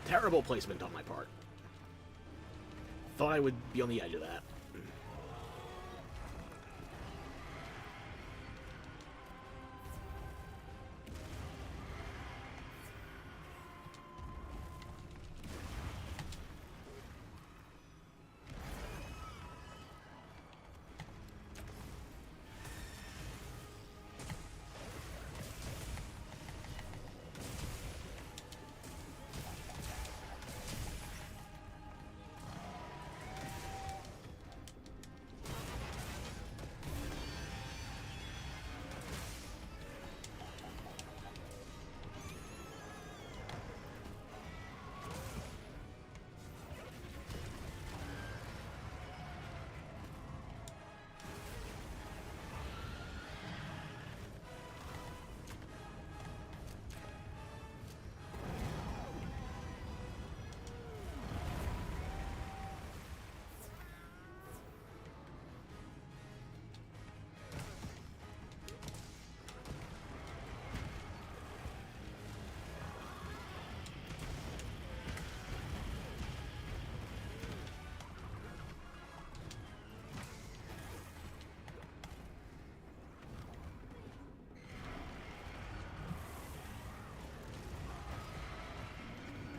Terrible placement on my part. Thought I would be on the edge of that.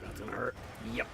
That's gonna hurt. Yep.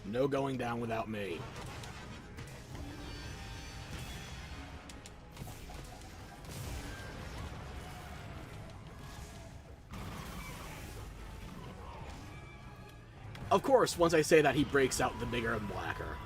No going down without me. Of course, once I say that, he breaks out the bigger and blacker.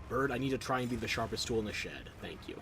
Bird, I need to try and be the sharpest tool in the shed. Thank you.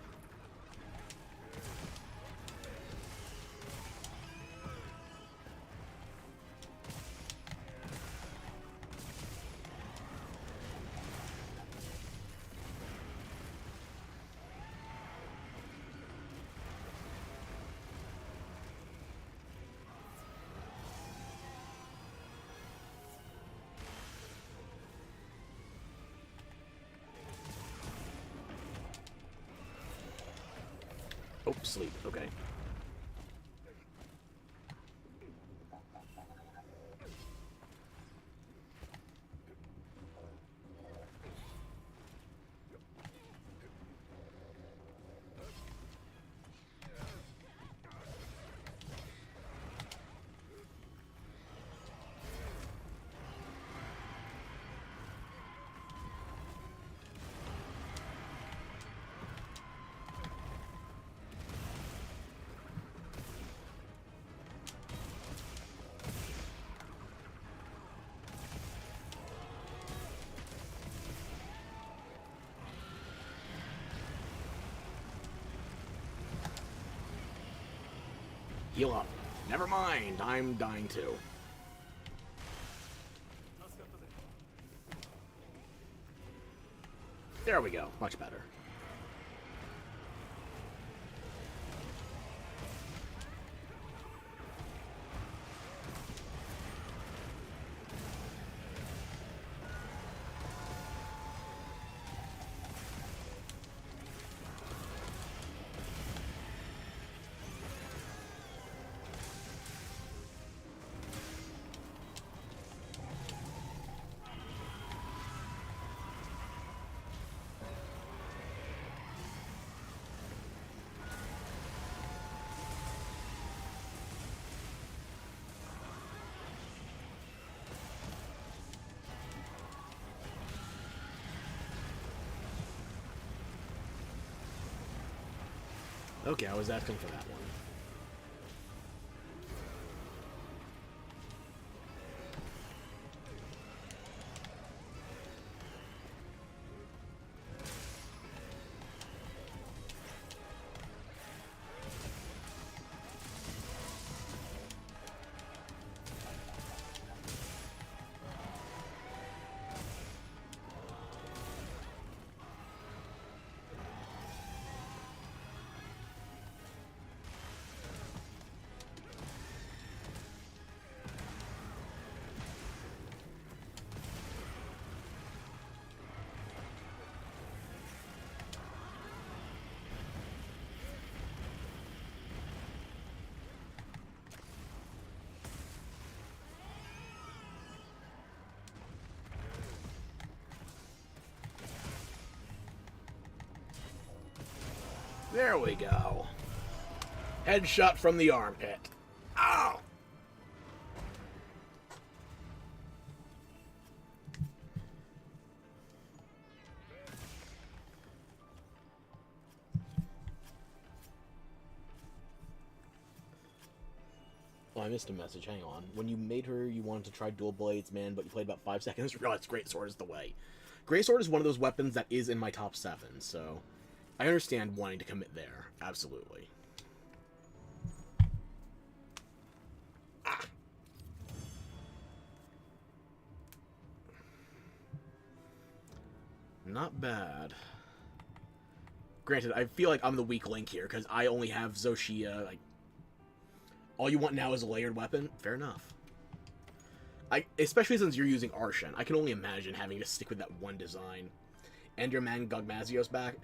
Oh, sleep. Okay. Heal up. Never mind, I'm dying too. There we go, much better. Okay, I was asking for that one. There we go. Headshot from the armpit. Ow! Oh, I missed a message. Hang on. When you made her, you wanted to try dual blades, man, but you played about 5 seconds. Realized Greatsword is the way. Greatsword is one of those weapons that is in my top 7, so I understand wanting to commit there. Absolutely. Ah. Not bad. Granted, I feel like I'm the weak link here, because I only have Zoshia. Like, all you want now is a layered weapon? Fair enough. Especially since you're using Arshen, I can only imagine having to stick with that one design. Enderman Gogmazio's back.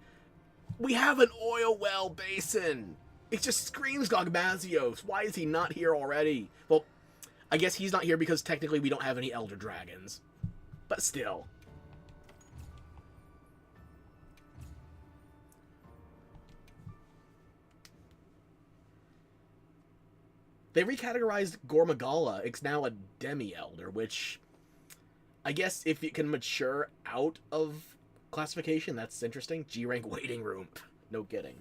We have an oil well basin! It just screams Gogmazios. Why is he not here already? Well, I guess he's not here because technically we don't have any Elder Dragons. But still. They recategorized Gormagala. It's now a Demi-Elder, which I guess if it can mature out of classification, that's interesting. G-Rank waiting room. No kidding.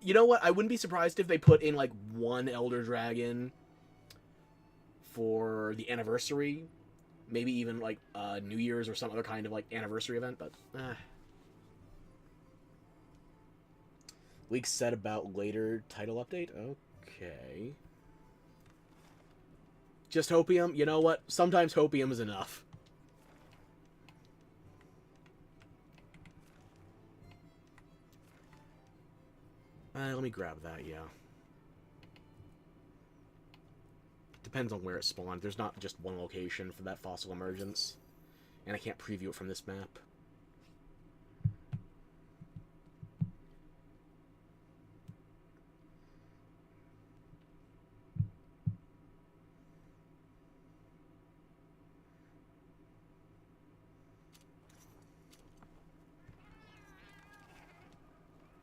You know what? I wouldn't be surprised if they put in, like, one Elder Dragon for the anniversary. Maybe even, like, New Year's or some other kind of, like, anniversary event, but, Leaks said about later title update? Okay. Just Hopium? You know what? Sometimes Hopium is enough. Let me grab that, yeah. Depends on where it spawned. There's not just one location for that fossil emergence. And I can't preview it from this map.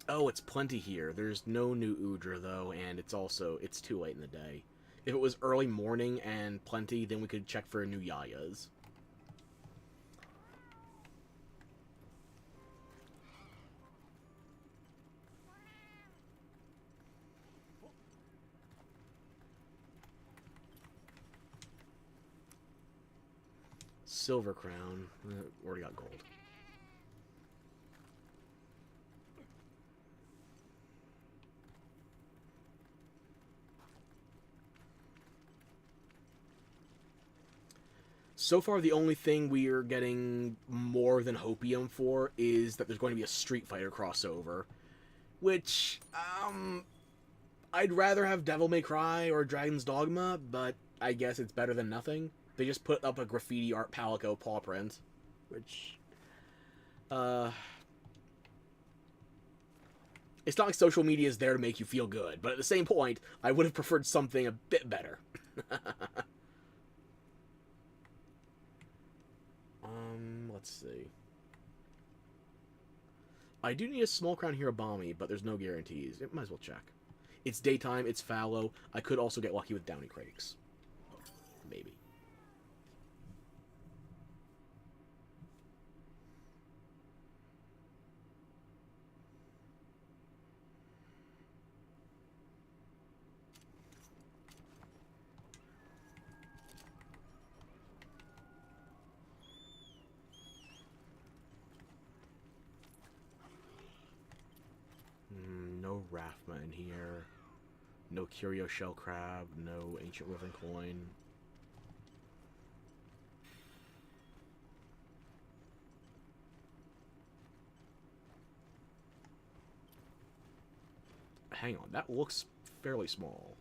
Oh, it's plenty here. There's no new Udra, though, and it's too late in the day. If it was early morning and plenty, then we could check for new Yayas. Silver Crown. Already got gold. So far, the only thing we are getting more than Hopium for is that there's going to be a Street Fighter crossover. Which, I'd rather have Devil May Cry or Dragon's Dogma, but I guess it's better than nothing. They just put up a graffiti art Palico paw print, which, it's not like social media is there to make you feel good, but at the same point, I would have preferred something a bit better. Let's see. I do need a small crown Hirobami, but there's no guarantees. Might as well check. It's daytime, it's fallow. I could also get lucky with Downy Crakes. Maybe. No Raphma in here. No Curio Shell Crab. No Ancient Wyvern Coin. Hang on, that looks fairly small.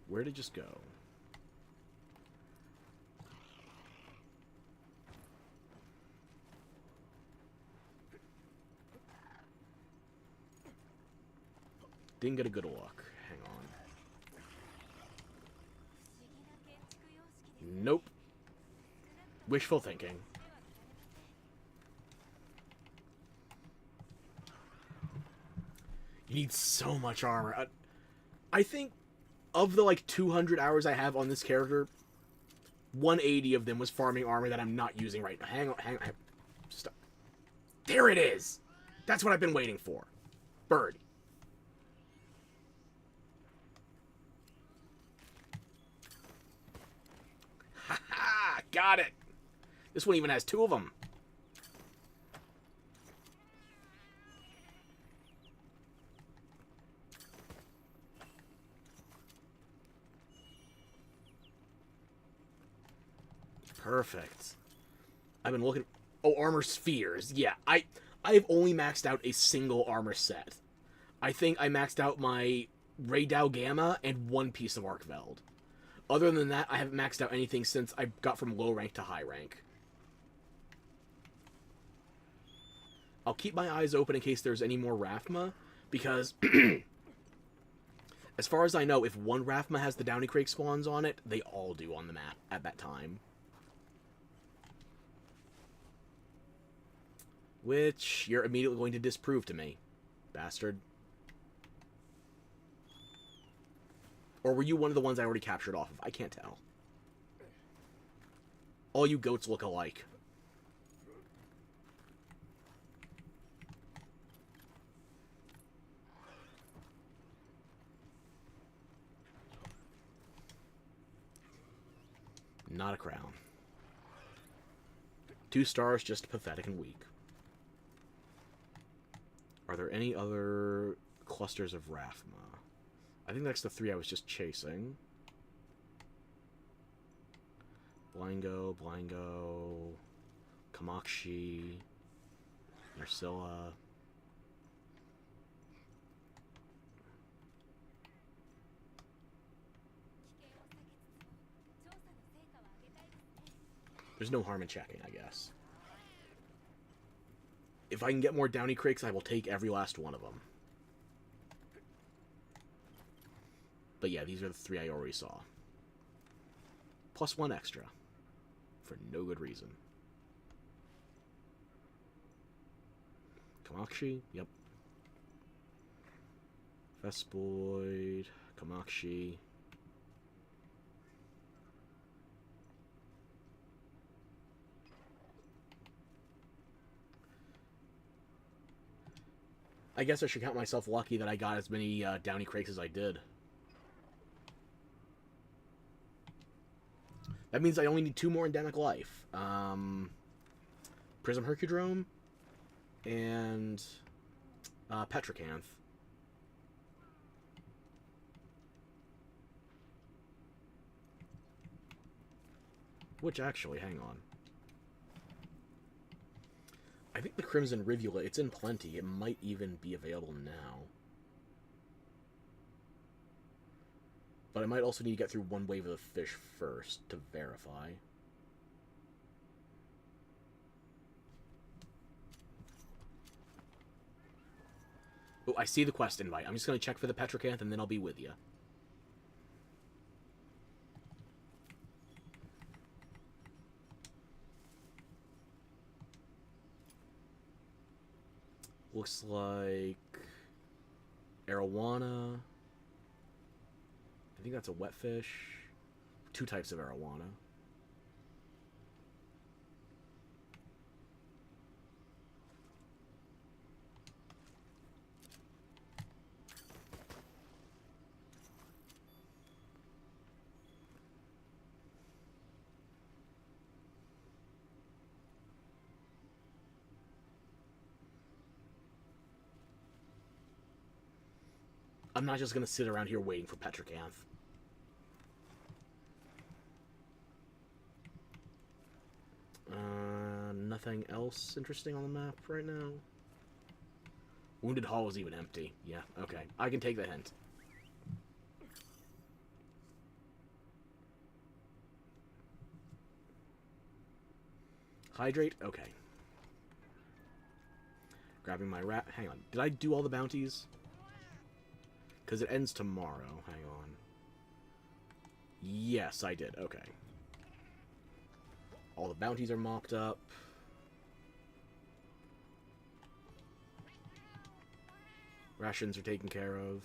Where did it just go? Didn't get a good look. Hang on. Nope. Wishful thinking. You need so much armor. I think of the, like, 200 hours I have on this character, 180 of them was farming armor that I'm not using right now. Hang on. Stop. There it is! That's what I've been waiting for. Bird. Haha! Got it! This one even has two of them. Perfect. I've been looking... Oh, armor spheres. Yeah, I've only maxed out a single armor set. I think I maxed out my Raydao Gamma and one piece of Arkveld. Other than that, I haven't maxed out anything since I got from low rank to high rank. I'll keep my eyes open in case there's any more Rathma, because as far as I know, if one Rathma has the Downy Crake spawns on it, they all do on the map at that time. Which you're immediately going to disprove to me, bastard. Or were you one of the ones I already captured off of? I can't tell. All you goats look alike. Not a crown. 2 stars, just pathetic and weak. Are there any other clusters of Rathma? I think that's the 3 I was just chasing. Blango, Kamakshi, Narcilla. There's no harm in checking, I guess. If I can get more Downy Crakes, I will take every last one of them. But yeah, these are the 3 I already saw. Plus 1 extra. For no good reason. Kamakshi, yep. Vespoid, Kamakshi. I guess I should count myself lucky that I got as many Downy Crakes as I did. That means I only need 2 more Endemic Life. Prism Hercudrome and Petricanth. Which actually, hang on. I think the Crimson Rivulet, it's in plenty. It might even be available now. But I might also need to get through 1 wave of the fish first to verify. Oh, I see the quest invite. I'm just going to check for the Petricanth and then I'll be with you. Looks like Arowana. I think that's a wetfish. 2 types of Arowana. I'm not just going to sit around here waiting for Petricanth. Nothing else interesting on the map right now? Wounded Hall is even empty. Yeah, okay. I can take the hint. Hydrate? Okay. Grabbing my rat. Hang on. Did I do all the bounties? Because it ends tomorrow. Hang on. Yes, I did. Okay. All the bounties are mopped up. Rations are taken care of.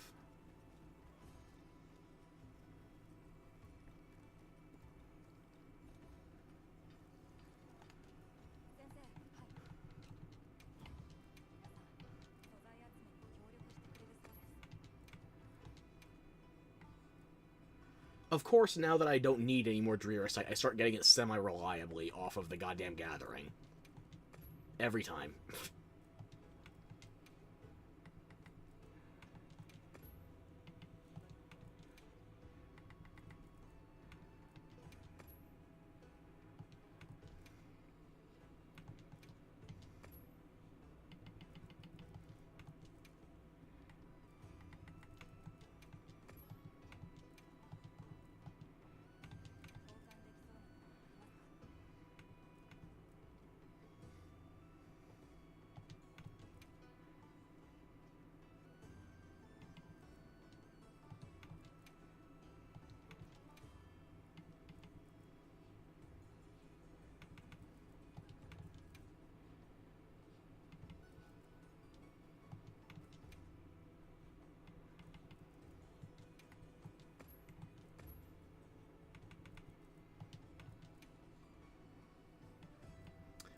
Of course, now that I don't need any more Drearist, I start getting it semi-reliably off of the goddamn Gathering. Every time.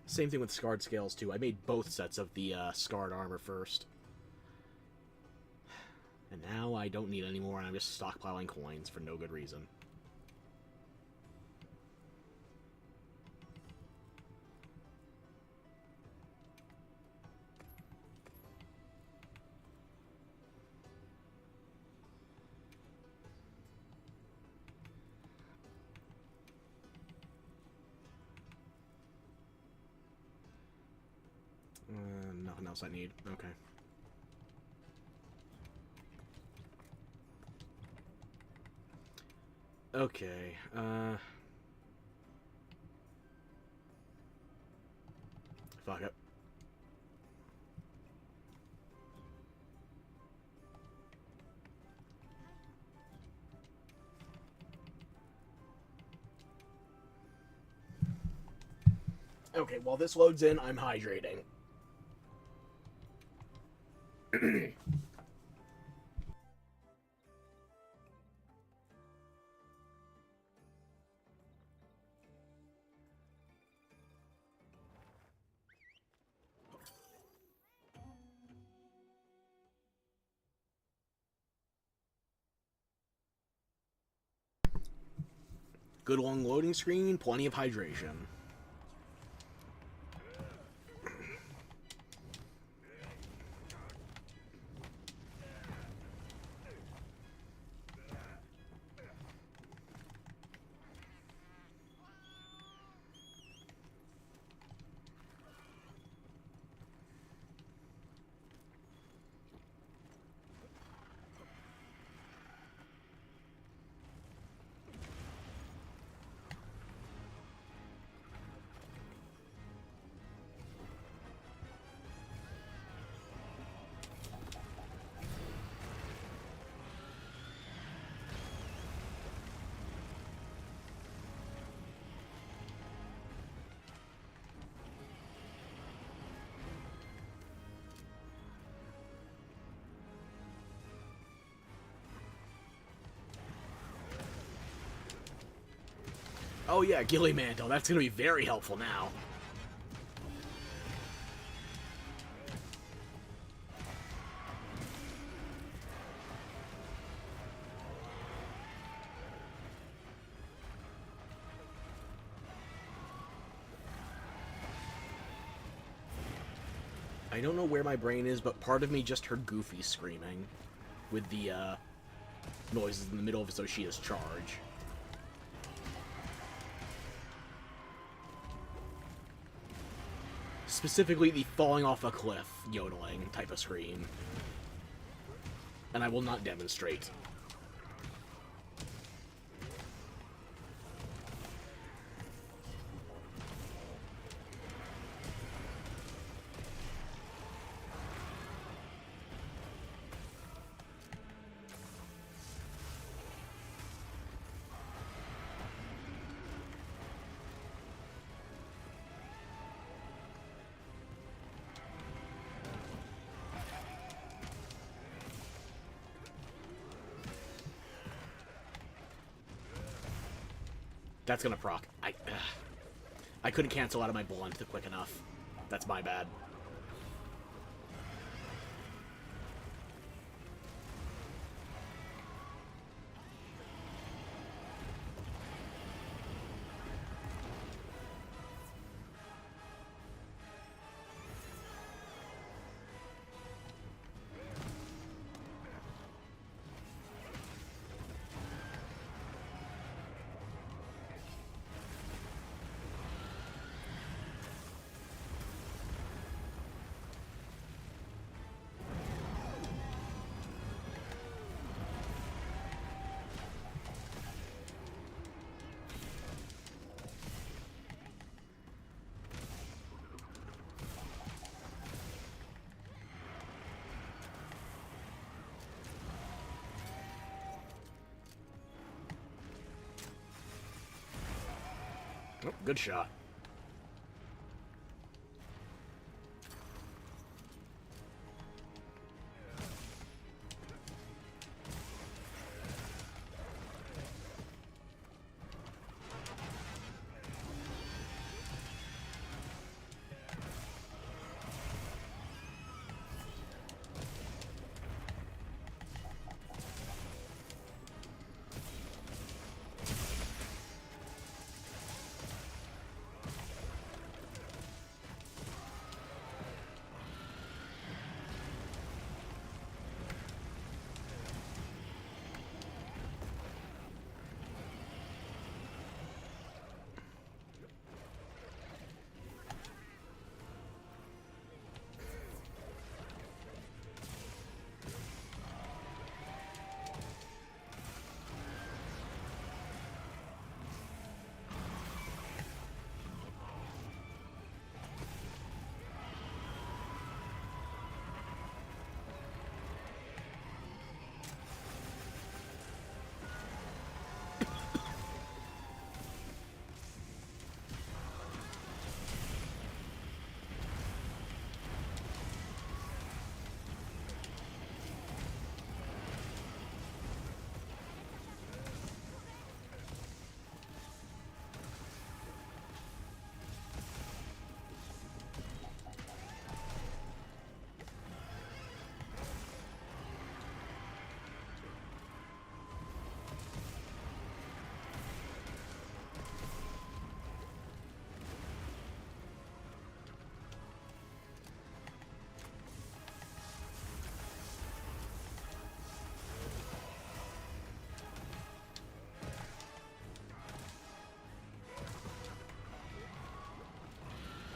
Same thing with Scarred Scales, too. I made both sets of the Scarred Armor first. And now I don't need any more, and I'm just stockpiling coins for no good reason. Nothing else I need. Okay. Okay, fuck it. Okay, while this loads in, I'm hydrating. Good long loading screen, plenty of hydration. Oh yeah, Gilly Mantle. That's gonna be very helpful now. I don't know where my brain is, but part of me just heard Goofy screaming with the noises in the middle of Zoshia's charge. Specifically the falling off a cliff yodeling type of scream. And I will not demonstrate. That's gonna proc. I couldn't cancel out of my blunt quick enough. That's my bad. Oh, good shot.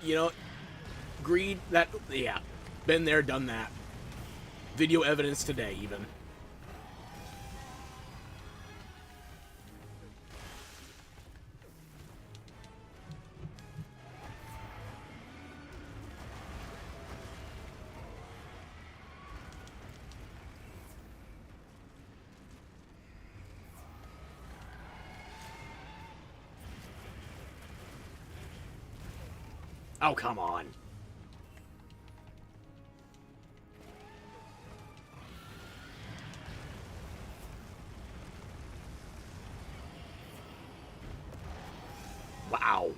You know, Greed, that, yeah. Been there, done that. Video evidence today, even. Oh, come on. Wow.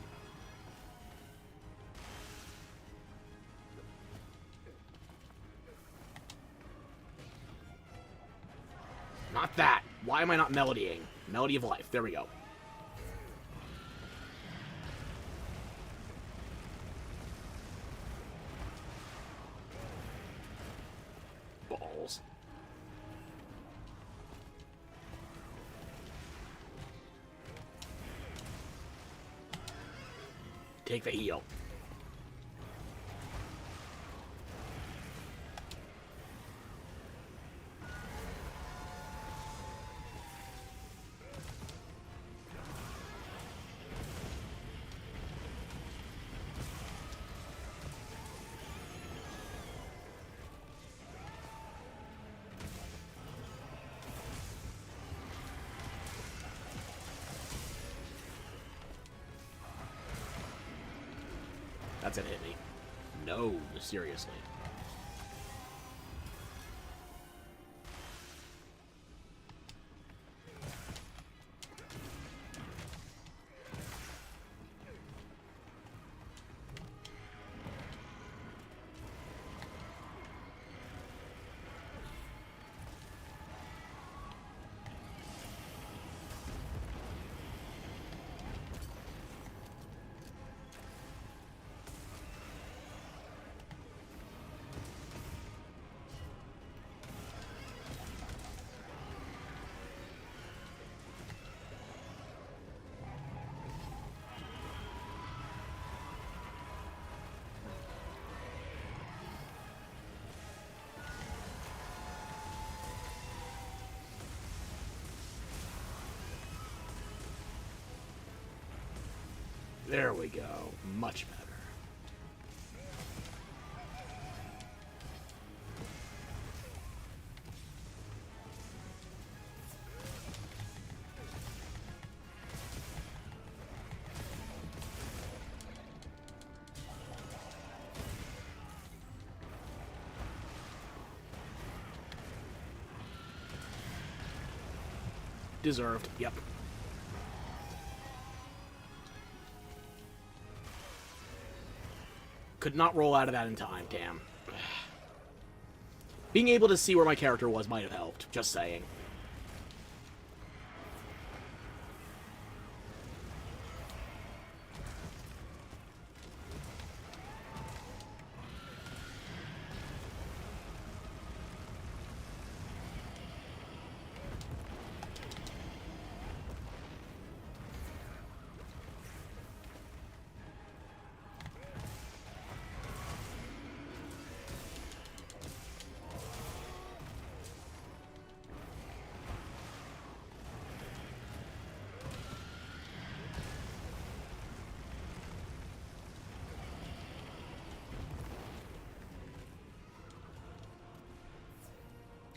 Not that. Why am I not melodying? Melody of Life. There we go. Balls. Take the heal. That's it, hit me. No, seriously. There we go. Much better. Deserved. Yep. Could not roll out of that in time, damn. Being able to see where my character was might have helped, just saying.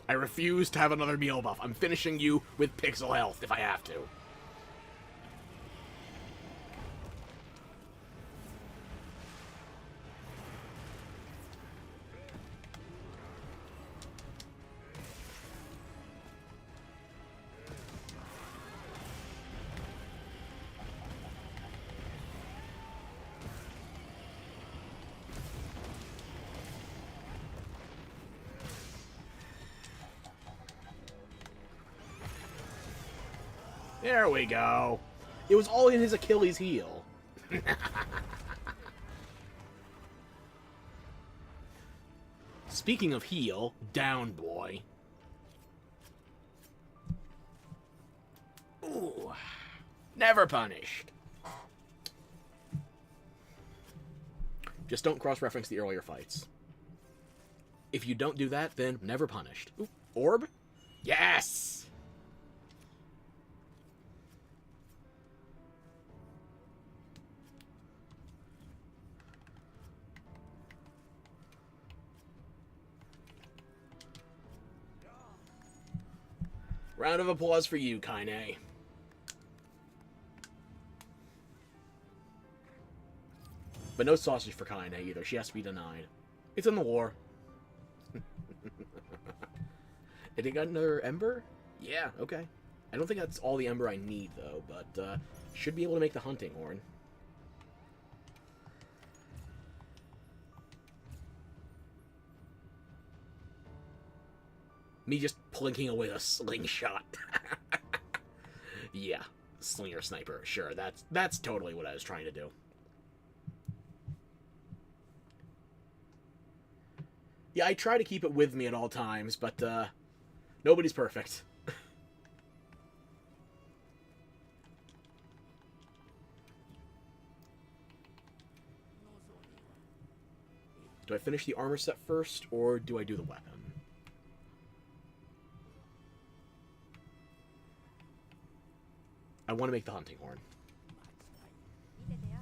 I refuse to have another meal buff. I'm finishing you with pixel health if I have to. There we go. It was all in his Achilles heel. Speaking of heel, down boy. Ooh. Never punished. Just don't cross-reference the earlier fights. If you don't do that, then never punished. Ooh, orb? Yes! Round of applause for you, Kaine. But no sausage for Kaine either. She has to be denied. It's in the war. Did it got another ember? Yeah, okay. I don't think that's all the ember I need, though, but should be able to make the hunting horn. Me just plinking away a slingshot. Yeah, slinger sniper. Sure, that's totally what I was trying to do. Yeah, I try to keep it with me at all times, but nobody's perfect. Do I finish the armor set first, or do I do the weapon? I want to make the hunting horn.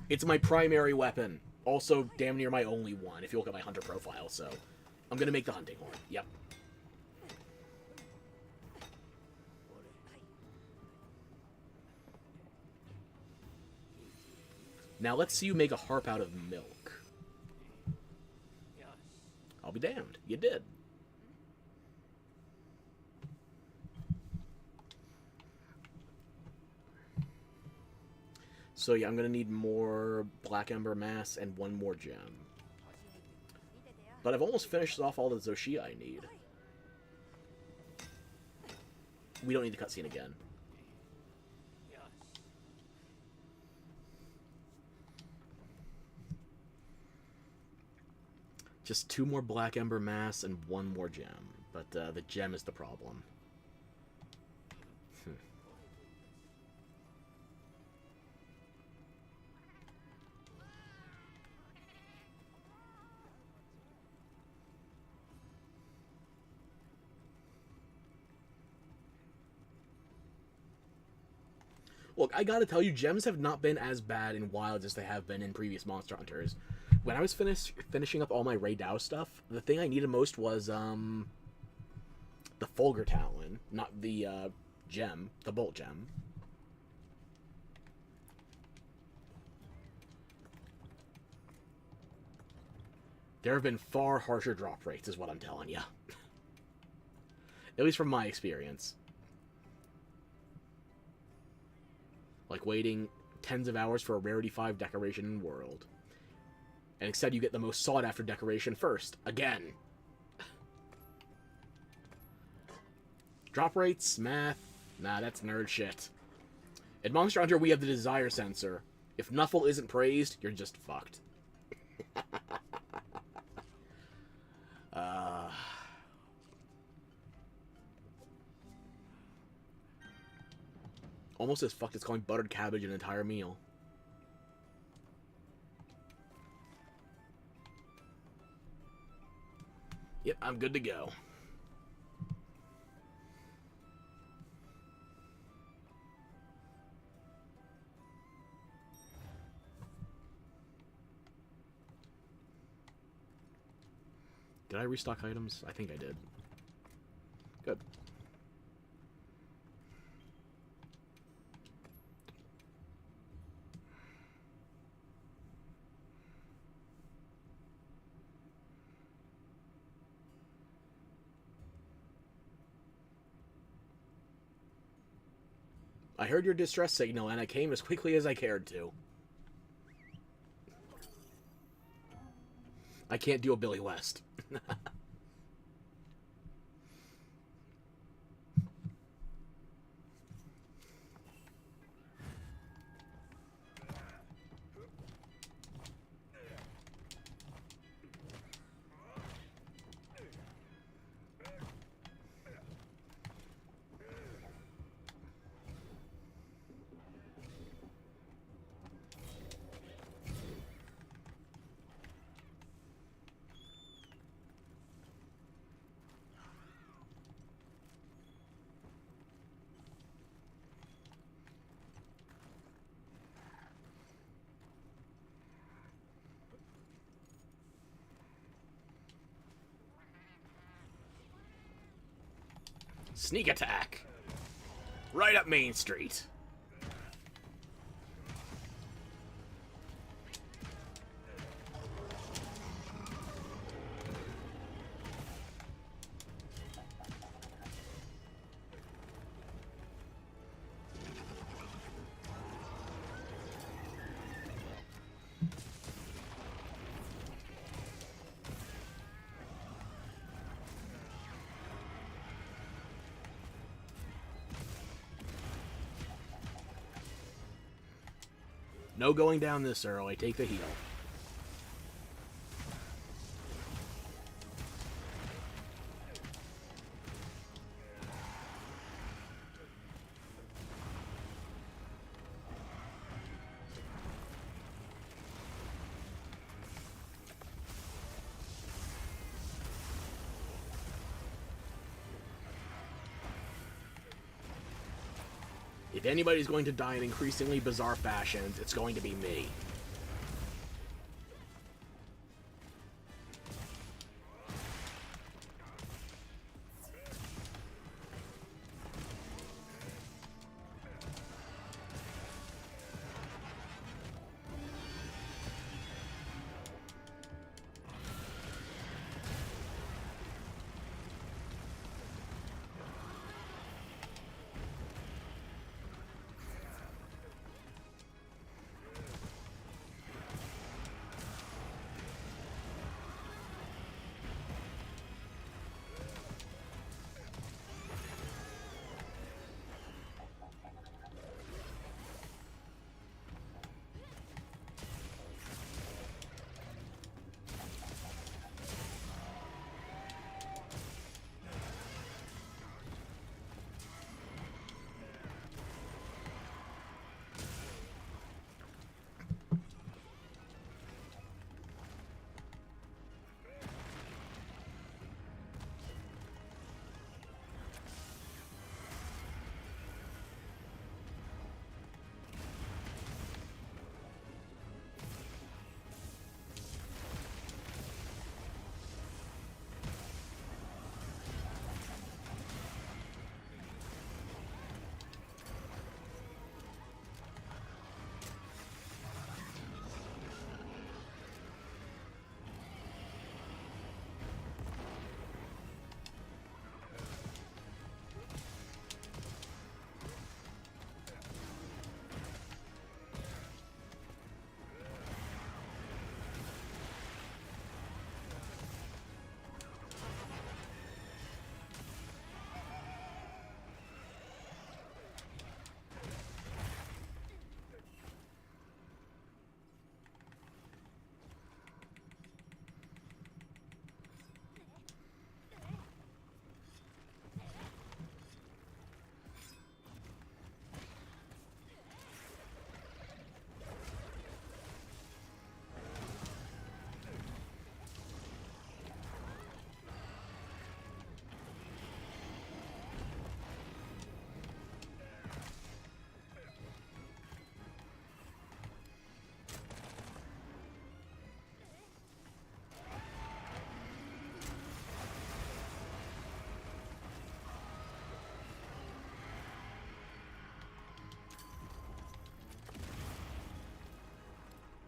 It's my primary weapon. Also, damn near my only one, if you look at my hunter profile, so... I'm gonna make the hunting horn. Yep. Now let's see you make a harp out of milk. I'll be damned. You did. So yeah, I'm gonna need more Black Ember Mass and one more gem. But I've almost finished off all the Zoshia I need. We don't need the cutscene again. Just 2 more Black Ember Mass and 1 more gem. But the gem is the problem. Look, I gotta tell you, gems have not been as bad in Wilds as they have been in previous Monster Hunters. When I was finishing up all my Rey Dao stuff, the thing I needed most was, the Fulgur Talon, not the, gem, the Bolt Gem. There have been far harsher drop rates, is what I'm telling you. At least from my experience. Like waiting tens of hours for a Rarity 5 decoration in World. And instead you get the most sought-after decoration first. Again. Drop rates? Math? Nah, that's nerd shit. In Monster Hunter, we have the desire sensor. If Nuffle isn't praised, you're just fucked. Almost as fucked as calling buttered cabbage an entire meal. Yep, I'm good to go. Did I restock items? I think I did. Good. I heard your distress signal, and I came as quickly as I cared to. I can't do a Billy West. Sneak attack. Right up Main Street. No going down this early. Take the heal. If anybody's going to die in increasingly bizarre fashions, it's going to be me.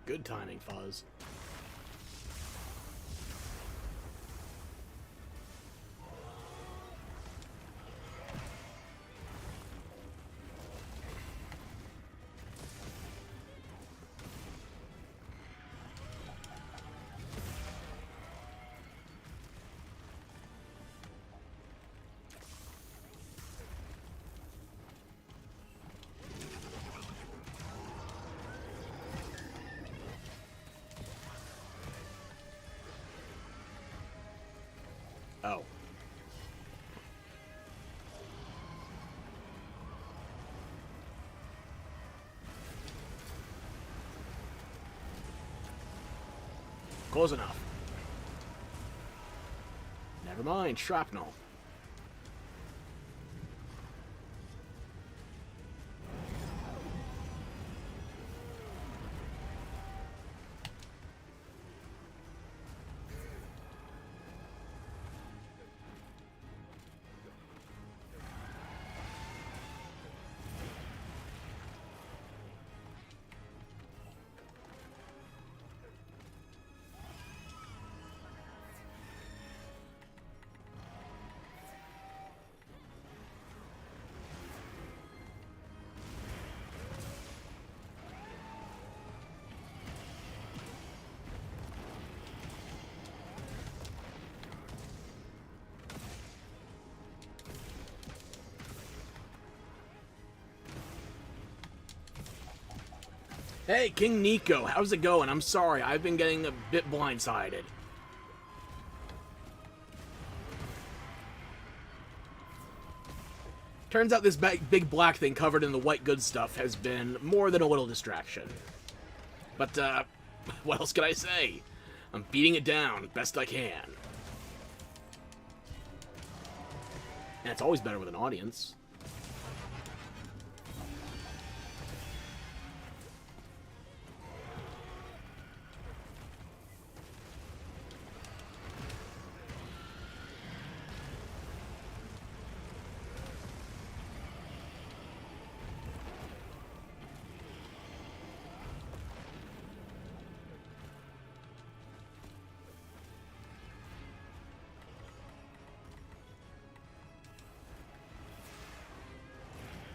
Good timing, Fuzz. Oh. Close enough. Never mind, shrapnel. Hey, King Nico, how's it going? I'm sorry, I've been getting a bit blindsided. Turns out this big black thing covered in the white good stuff has been more than a little distraction. But, what else can I say? I'm beating it down best I can. And it's always better with an audience.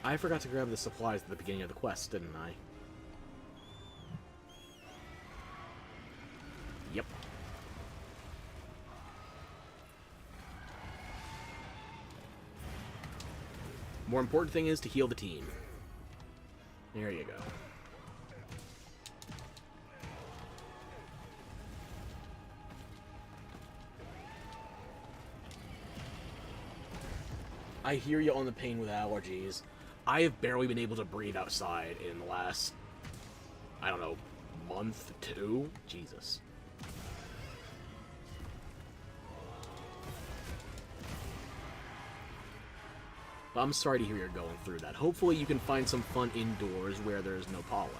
I forgot to grab the supplies at the beginning of the quest, didn't I? Yep. More important thing is to heal the team. There you go. I hear you on the pain with allergies. I have barely been able to breathe outside in the last, I don't know, month, two? Jesus. But I'm sorry to hear you're going through that. Hopefully you can find some fun indoors where there's no pollen.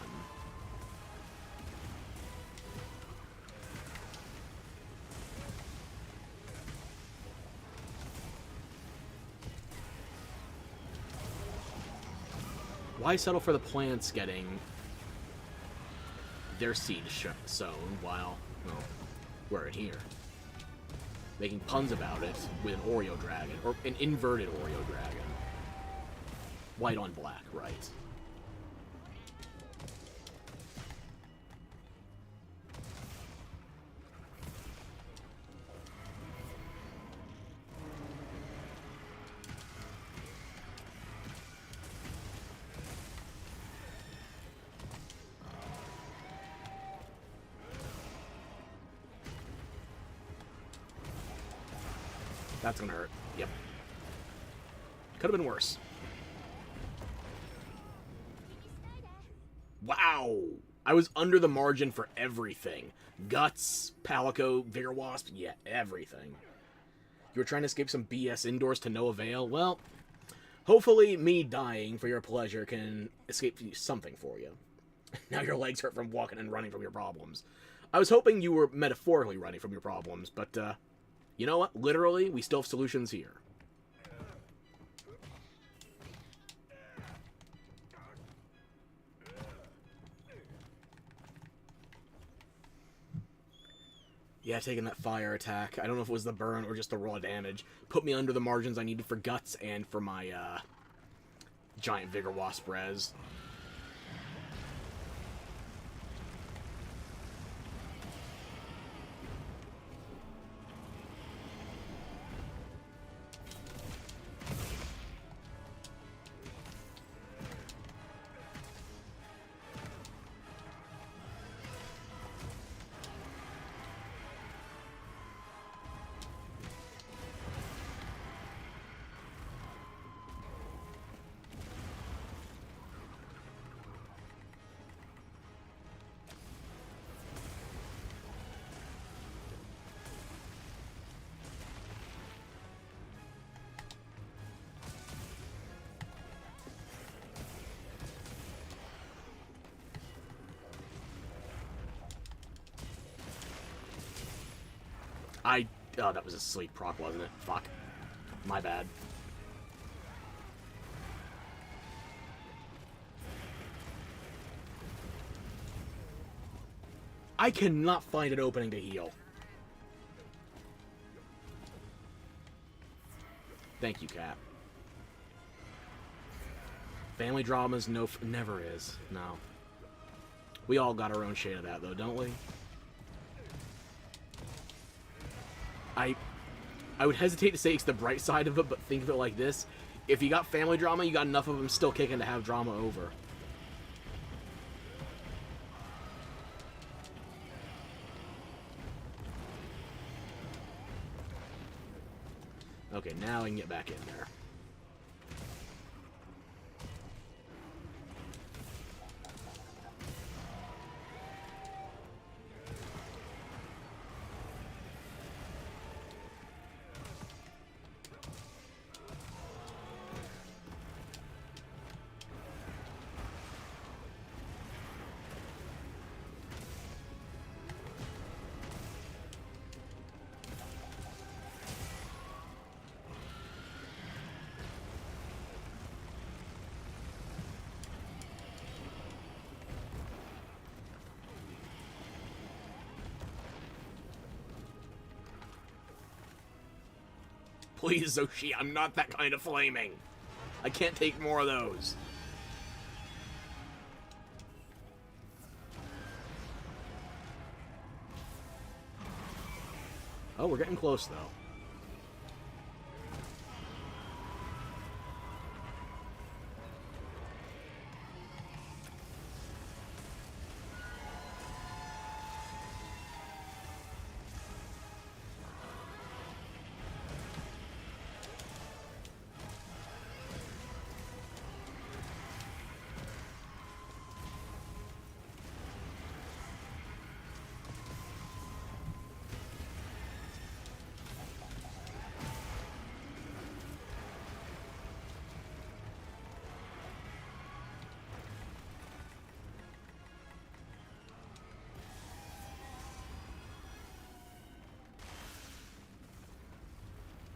Why settle for the plants getting their seed sown while, well, we're in here? Making puns about it with an Oreo dragon, or an inverted Oreo dragon. White on black, right. That's gonna hurt. Yep. Could have been worse. Wow! I was under the margin for everything. Guts, Palico, Vigor Wasp, yeah, everything. You were trying to escape some BS indoors to no avail? Well, hopefully me dying for your pleasure can escape something for you. Now your legs hurt from walking and running from your problems. I was hoping you were metaphorically running from your problems, but, you know what? Literally, we still have solutions here. Yeah, taking that fire attack. I don't know if it was the burn or just the raw damage. Put me under the margins I needed for guts and for my, giant Vigor Wasp res. Oh, that was a sleep proc, wasn't it? Fuck. My bad. I cannot find an opening to heal. Thank you, Cap. Family dramas, never is. No. We all got our own shade of that, though, don't we? I would hesitate to say it's the bright side of it, but think of it like this. If you got family drama, you got enough of them still kicking to have drama over. Okay, now I can get back in there. Please, Zoshi, I'm not that kind of flaming. I can't take more of those. Oh, we're getting close, though.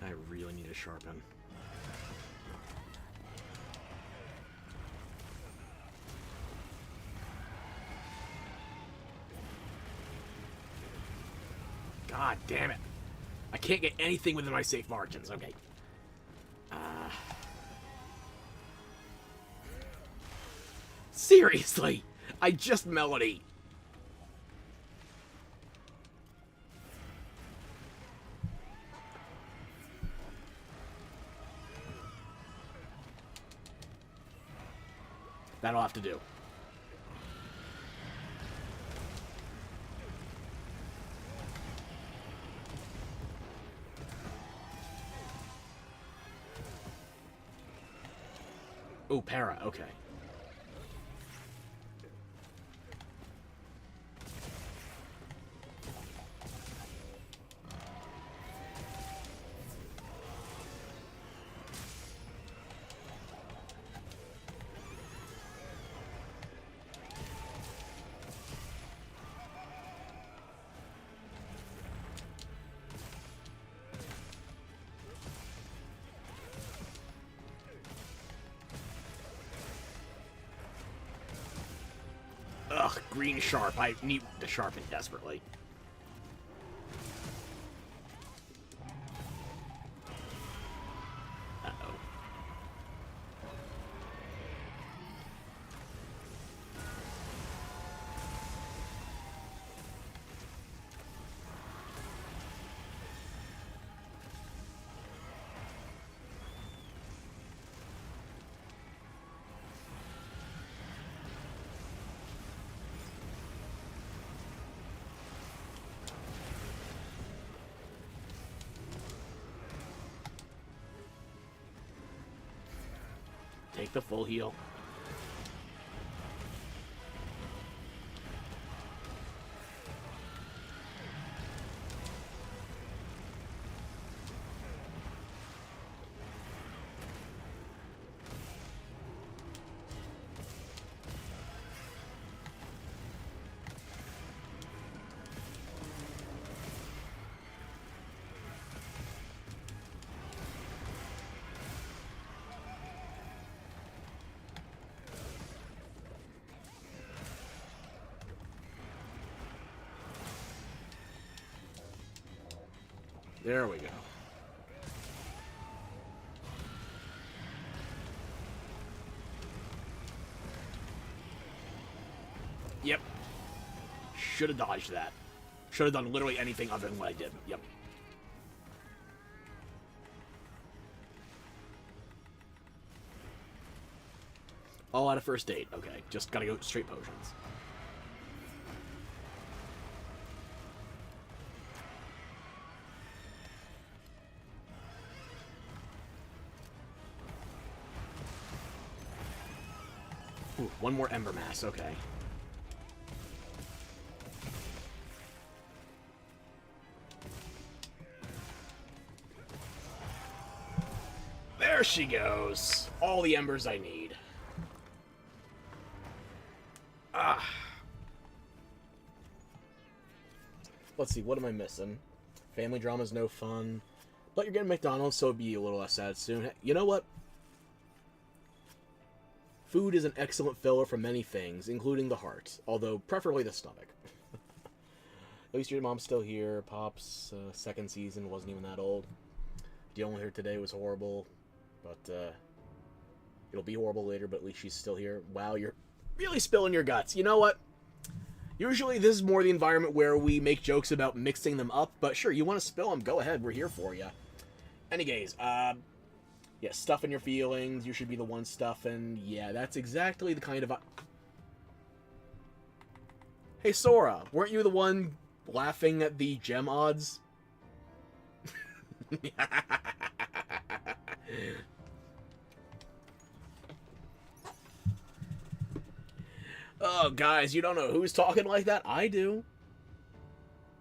I really need to sharpen. God damn it. I can't get anything within my safe margins. Okay. Seriously! I just Melody. That'll have to do. Oh, para, okay. Ugh, green sharp. I need to sharpen desperately. Uh-oh. Take the full heal. There we go. Yep. Should have dodged that. Should have done literally anything other than what I did. Yep. All out of first aid. Okay, just gotta go straight potions. Ooh, one more Ember Mass, okay. There she goes. All the embers I need. Ah. Let's see, what am I missing? Family drama's no fun. But you're getting McDonald's, so it'll be a little less sad soon. You know what? Food is an excellent filler for many things, including the heart. Although, preferably the stomach. At least your mom's still here. Pop's second season wasn't even that old. Dealing with her today was horrible. But, it'll be horrible later, but at least she's still here. Wow, you're really spilling your guts. You know what? Usually this is more the environment where we make jokes about mixing them up, but sure, you want to spill them, go ahead, we're here for you. Anyways, yeah, stuffing your feelings, you should be the one stuffing. Yeah, that's exactly the kind of... Hey, Sora, weren't you the one laughing at the gem odds? Oh, guys, you don't know who's talking like that? I do.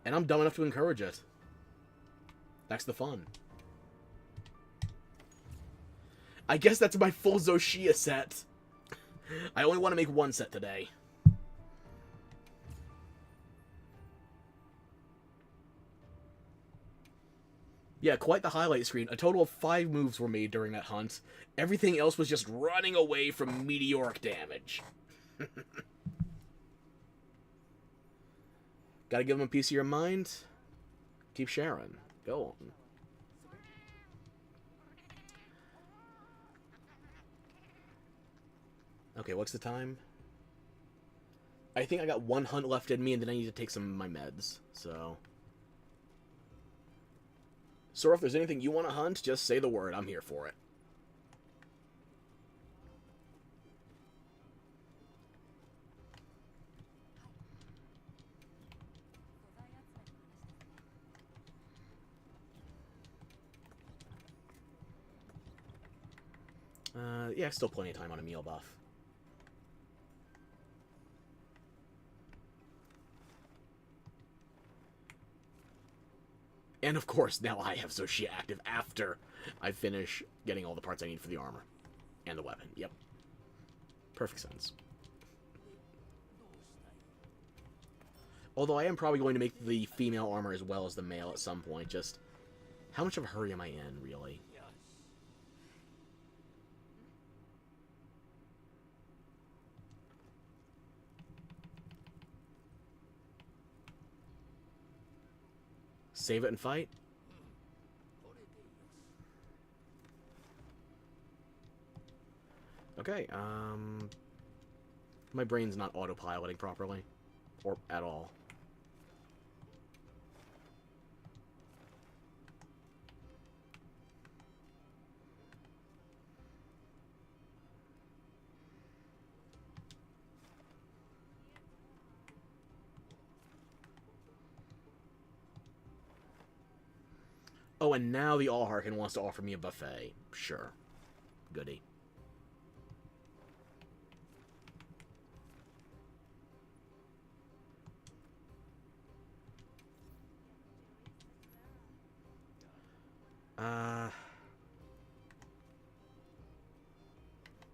And I'm dumb enough to encourage it. That's the fun. I guess that's my full Zoshia set. I only want to make one set today. Yeah, quite the highlight screen. A total of 5 moves were made during that hunt. Everything else was just running away from meteoric damage. Gotta give them a piece of your mind. Keep sharing. Go on. Okay, what's the time? I think I got 1 hunt left in me, and then I need to take some of my meds, so... Sora, if there's anything you want to hunt, just say the word. I'm here for it. Yeah, still plenty of time on a meal buff. And of course, now I have Zoshia active after I finish getting all the parts I need for the armor. And the weapon, yep. Perfect sense. Although I am probably going to make the female armor as well as the male at some point, just... How much of a hurry am I in, really? Save it and fight? Okay, my brain's not autopiloting properly. Or at all. Oh, and now the All-Harkin wants to offer me a buffet. Sure. Goody.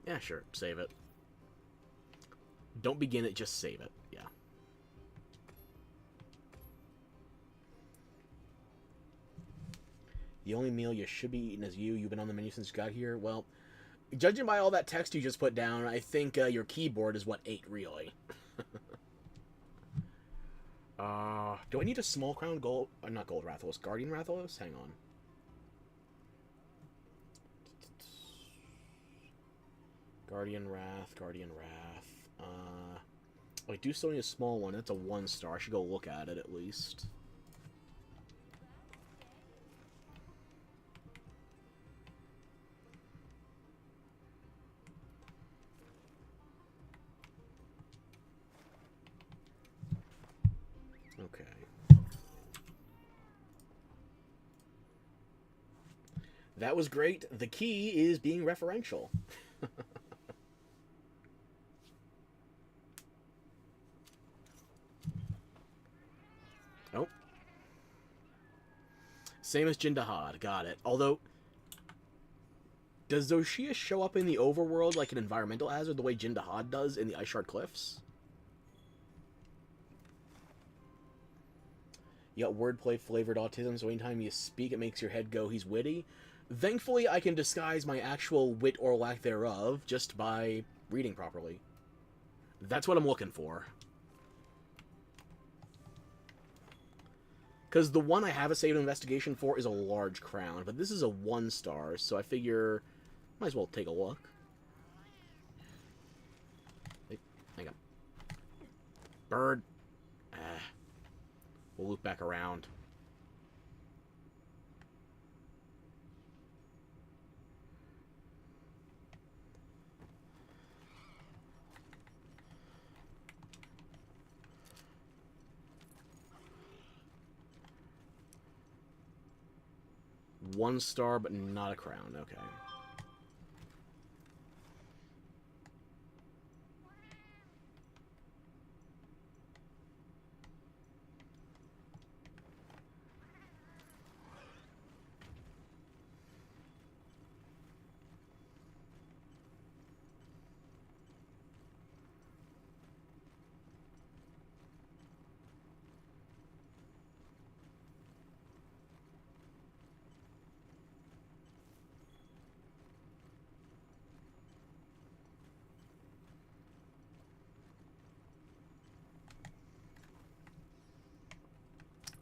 Yeah, sure. Save it. Don't begin it, just save it. Yeah. The only meal you should be eating is you. You've been on the menu since you got here. Well, judging by all that text you just put down, I think your keyboard is what ate, really. Do I need a small crown gold? Not gold Rathalos. Guardian Rathalos? Hang on. Guardian Wrath. I do still need a small one. That's a 1-star. I should go look at it at least. Okay. That was great. The key is being referential. Same as Jindahad. Got it. Although, does Zoshia show up in the overworld like an environmental hazard the way Jindahad does in the Ice Shard Cliffs? You got wordplay-flavored autism, so anytime you speak, it makes your head go, he's witty. Thankfully, I can disguise my actual wit or lack thereof just by reading properly. That's what I'm looking for. Because the one I have a saved investigation for is a large crown, but this is a 1-star, so I figure might as well take a look. Hey, hang on. Bird. We'll loop back around. One star, but not a crown. Okay.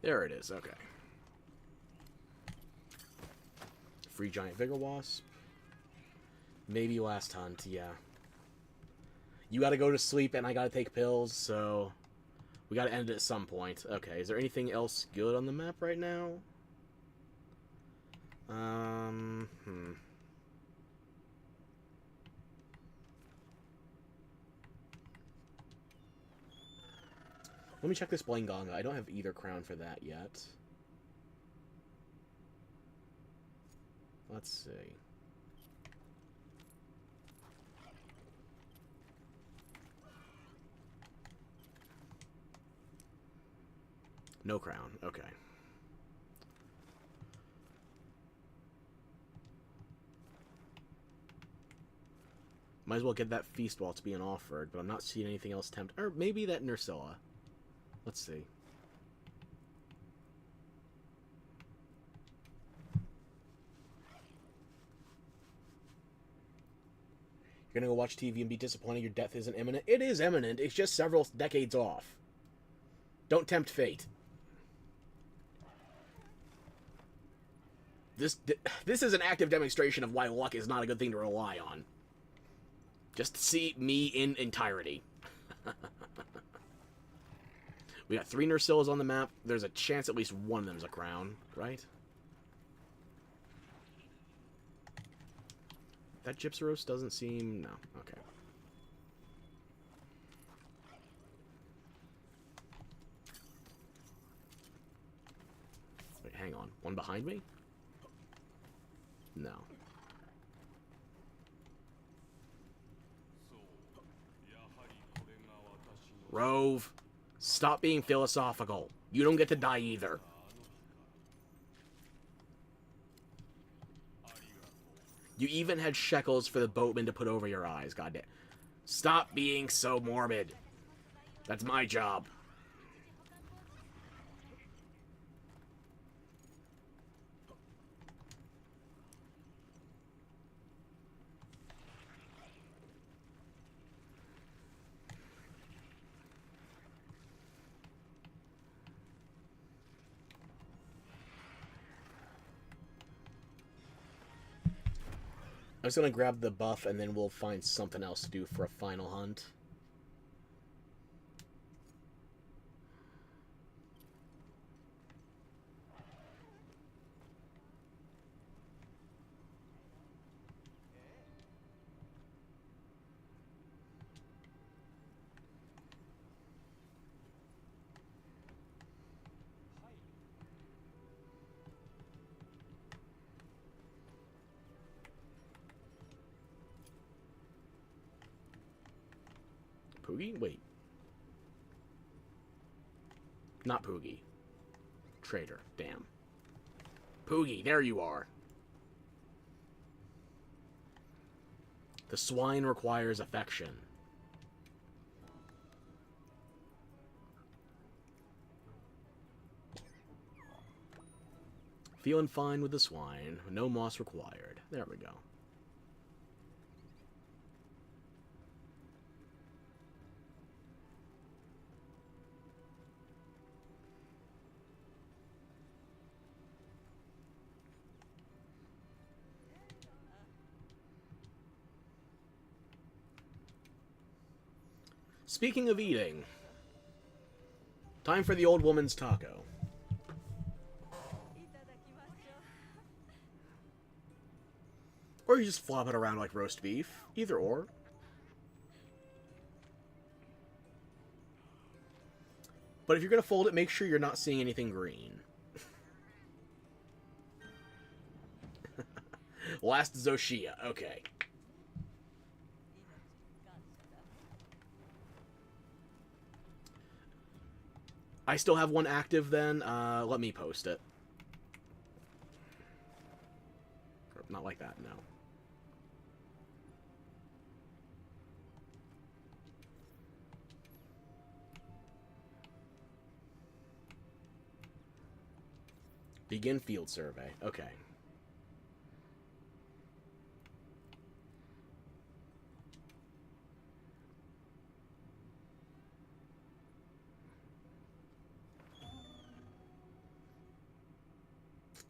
There it is, okay. Free giant vigor wasp. Maybe last hunt, yeah. You gotta go to sleep and I gotta take pills, so we gotta end it at some point. Okay, is there anything else good on the map right now? Let me check this Blanganga. I don't have either crown for that yet. Let's see. No crown. Okay. Might as well get that feast while it's being offered, but I'm not seeing anything else tempt. Or maybe that Nursilla. Let's see. You're gonna go watch TV and be disappointed your death isn't imminent? It is imminent. It's just several decades off. Don't tempt fate. This is an active demonstration of why luck is not a good thing to rely on. Just see me in entirety. We got 3 Nursillas on the map. There's a chance at least one of them is a crown, right? That Gypsyros doesn't seem... No, okay. Wait, hang on. One behind me? No. Rove, stop being philosophical. You don't get to die either. You even had shekels for the boatman to put over your eyes, goddamn. Stop being so morbid. That's my job. I'm just gonna grab the buff and then we'll find something else to do for a final hunt. Poogie? Wait. Not Poogie. Trader. Damn. Poogie, there you are. The swine requires affection. Feeling fine with the swine. No moss required. There we go. Speaking of eating, time for the old woman's taco. Or you just flop it around like roast beef. Either or. But if you're going to fold it, make sure you're not seeing anything green. Last Zoshia. Okay. I still have one active then. Let me post it. Not like that, no. Begin field survey. Okay.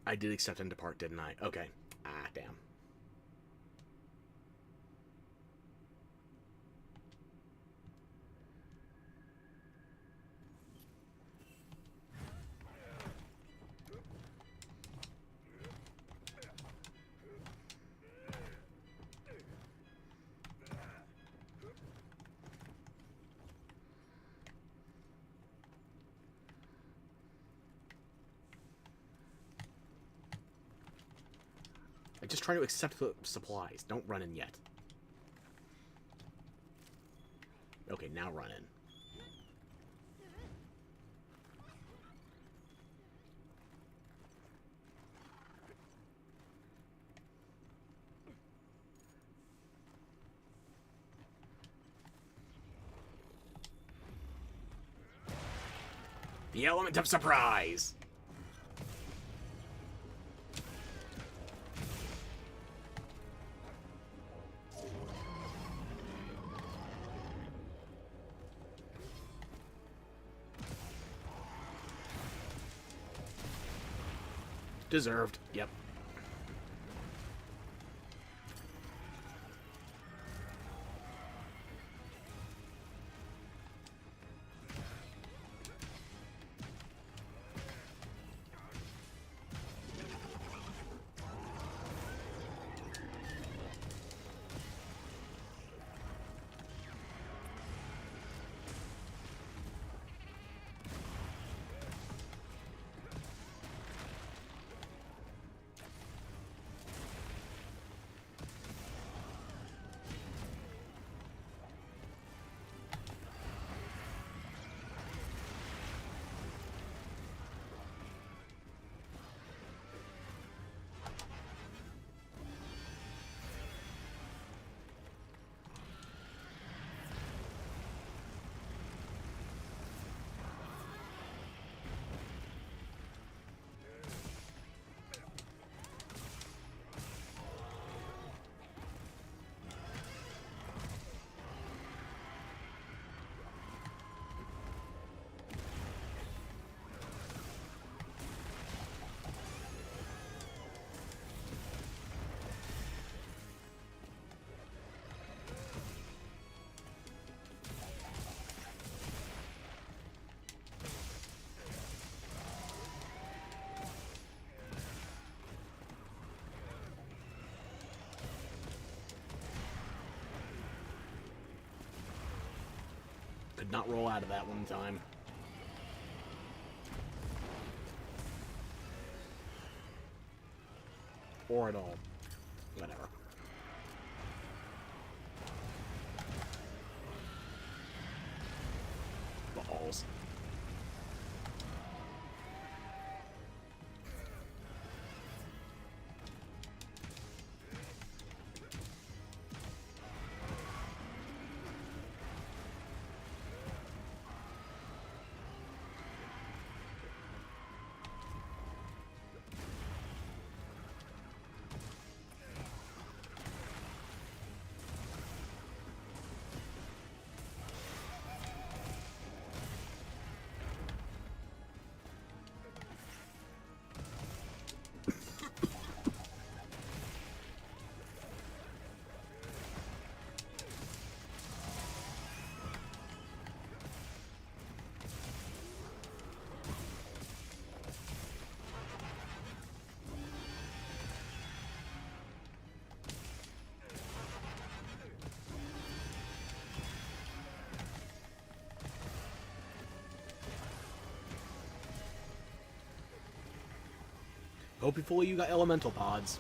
I did accept and depart, didn't I? Okay. Ah, damn. Just try to accept the supplies. Don't run in yet. Okay, now run in. The element of surprise! Deserved. Yep. Could not roll out of that one time. Or at all. Whatever. Balls. Hopefully you got elemental pods.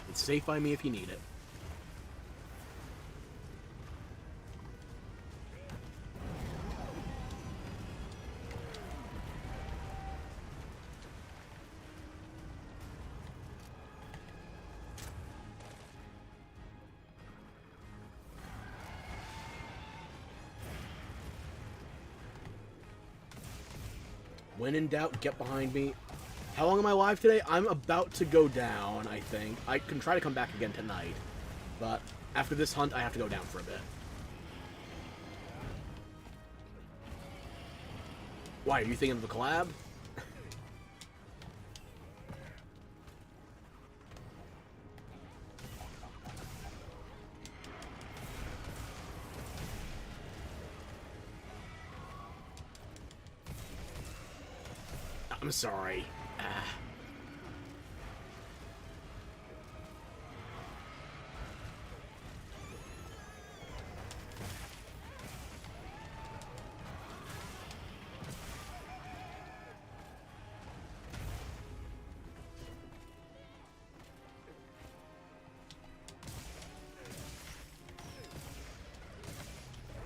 It's safe by me if you need it. When in doubt, get behind me. How long am I live today? I'm about to go down, I think. I can try to come back again tonight. But after this hunt, I have to go down for a bit. Why, are you thinking of the collab? I'm sorry.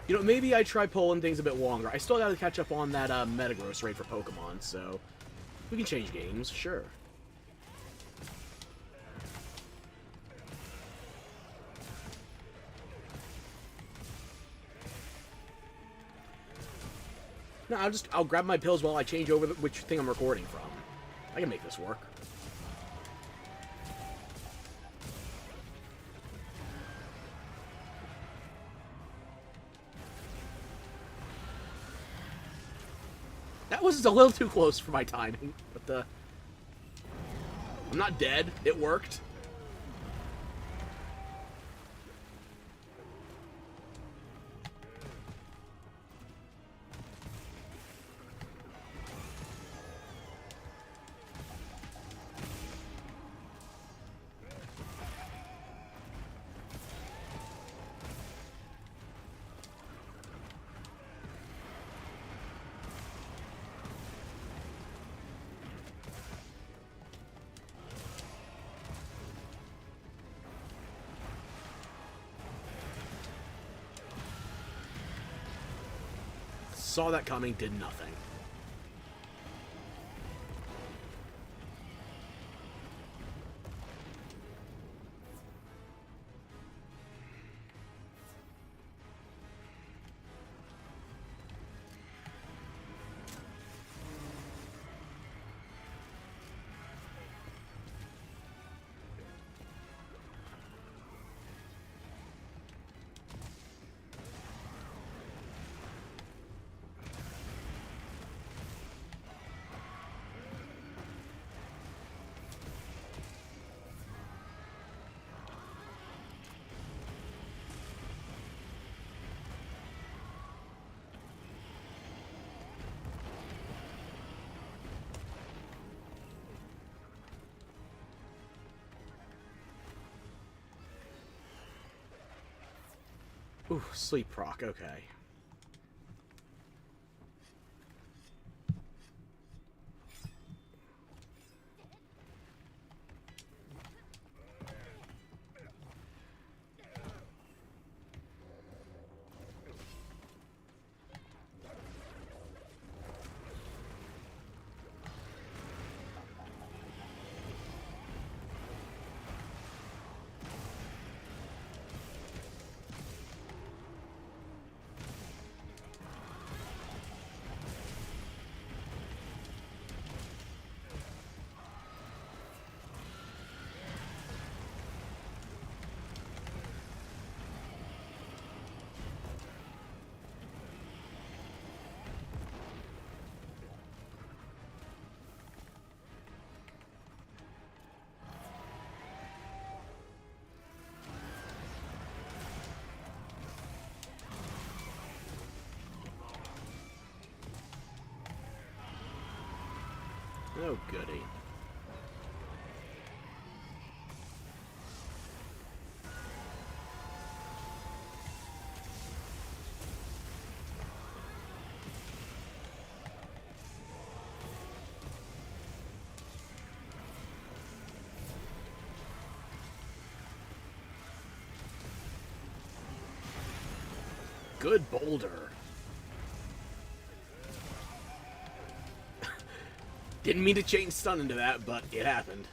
You know, maybe I try pulling things a bit longer. I still gotta catch up on that Metagross rate for Pokemon, so we can change games, sure. No, I'll grab my pills while I change over which thing I'm recording from. I can make this work. That was a little too close for my timing, but I'm not dead. It worked. Saw that coming, did nothing. Ooh, sleep proc, okay. Oh, goody. Good boulder. Didn't mean to chain stun into that, but it happened.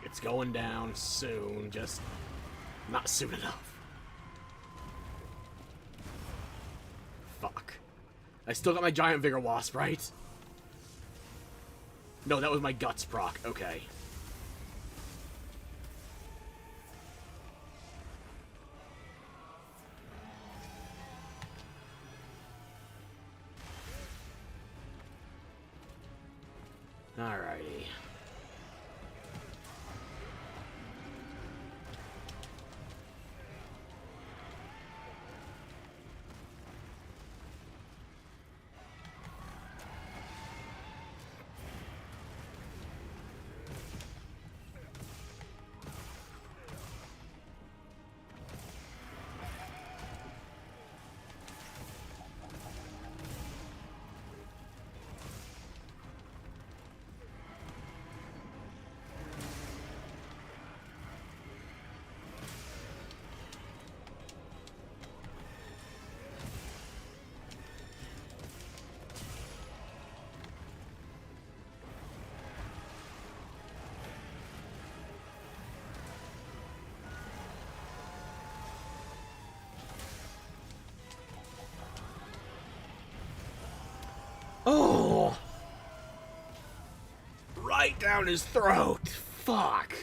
It's going down soon, just not soon enough. Fuck. I still got my Giant Vigor Wasp, right? No, that was my Guts proc. Okay. Alrighty. Oh! Right down his throat. Fuck.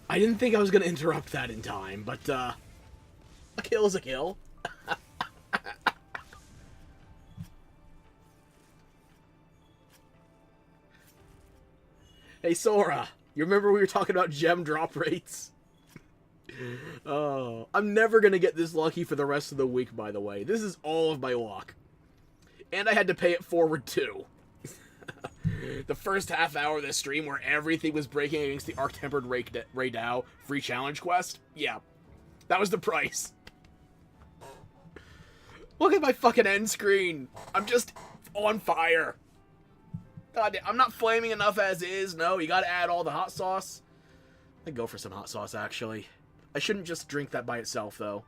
I didn't think I was going to interrupt that in time, but, a kill is a kill. Hey, Sora, you remember we were talking about gem drop rates? Oh, I'm never going to get this lucky for the rest of the week, by the way. This is all of my luck. And I had to pay it forward, too. The first half hour of this stream where everything was breaking against the Arc-Tempered Raidou free challenge quest? Yeah. That was the price. Look at my fucking end screen. I'm just on fire. God, I'm not flaming enough as is. No, you gotta add all the hot sauce. I'd go for some hot sauce, actually. I shouldn't just drink that by itself, though.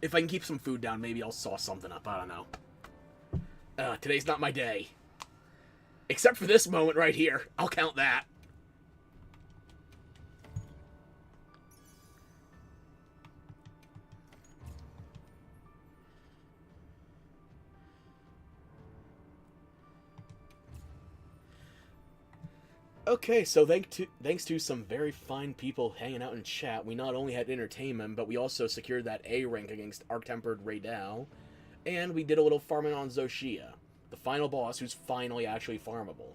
If I can keep some food down, maybe I'll sauce something up. I don't know. Today's not my day. Except for this moment right here. I'll count that. Okay, so thanks to some very fine people hanging out in chat, we not only had entertainment, but we also secured that A rank against Arc-Tempered Raidao, and we did a little farming on Zoshia, the final boss who's finally actually farmable.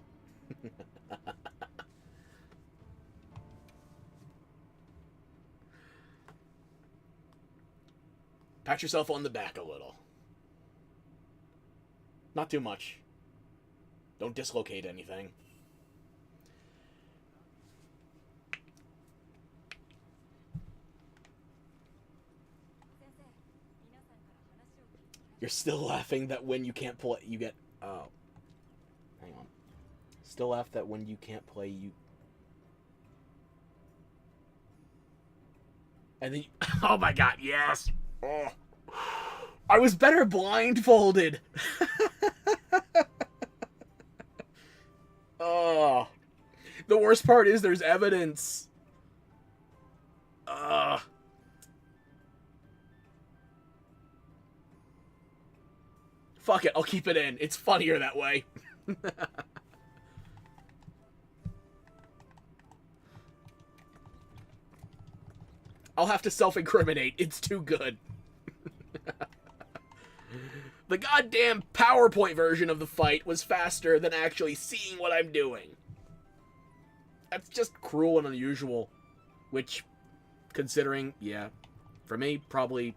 Pat yourself on the back a little. Not too much. Don't dislocate anything. You're still laughing that when you can't play, you get... Oh. Hang on. Still laugh that when you can't play, you... And then you... Oh my god, yes! Oh. I was better blindfolded! Oh. The worst part is there's evidence. Fuck it, I'll keep it in. It's funnier that way. I'll have to self-incriminate. It's too good. The goddamn PowerPoint version of the fight was faster than actually seeing what I'm doing. That's just cruel and unusual. Which, considering, yeah, for me, probably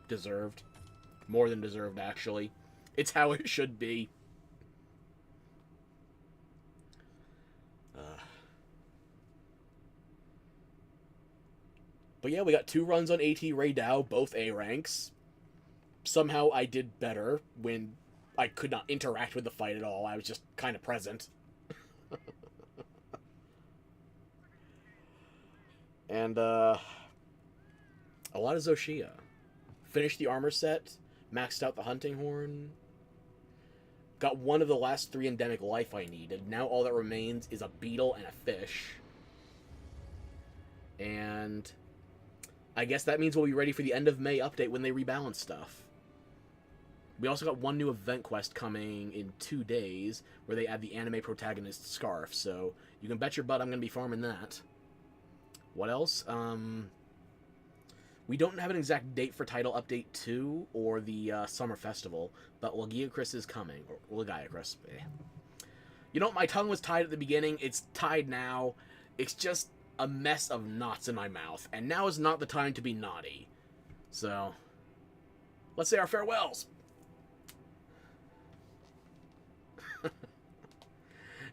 deserved. More than deserved, actually. It's how it should be. But yeah, we got 2 runs on AT Raidao, both A ranks. Somehow I did better when I could not interact with the fight at all. I was just kind of present. And, a lot of Zoshia. Finished the armor set, maxed out the hunting horn, got one of the last 3 endemic life I needed. Now all that remains is a beetle and a fish. And I guess that means we'll be ready for the end of May update when they rebalance stuff. We also got one new event quest coming in 2 days where they add the anime protagonist scarf, so you can bet your butt I'm going to be farming that. What else? We don't have an exact date for Title Update 2 or the Summer Festival, but Lagiacrus is coming. Or Lagiacrus. You know, my tongue was tied at the beginning. It's tied now. It's just a mess of knots in my mouth, and now is not the time to be naughty. So, let's say our farewells.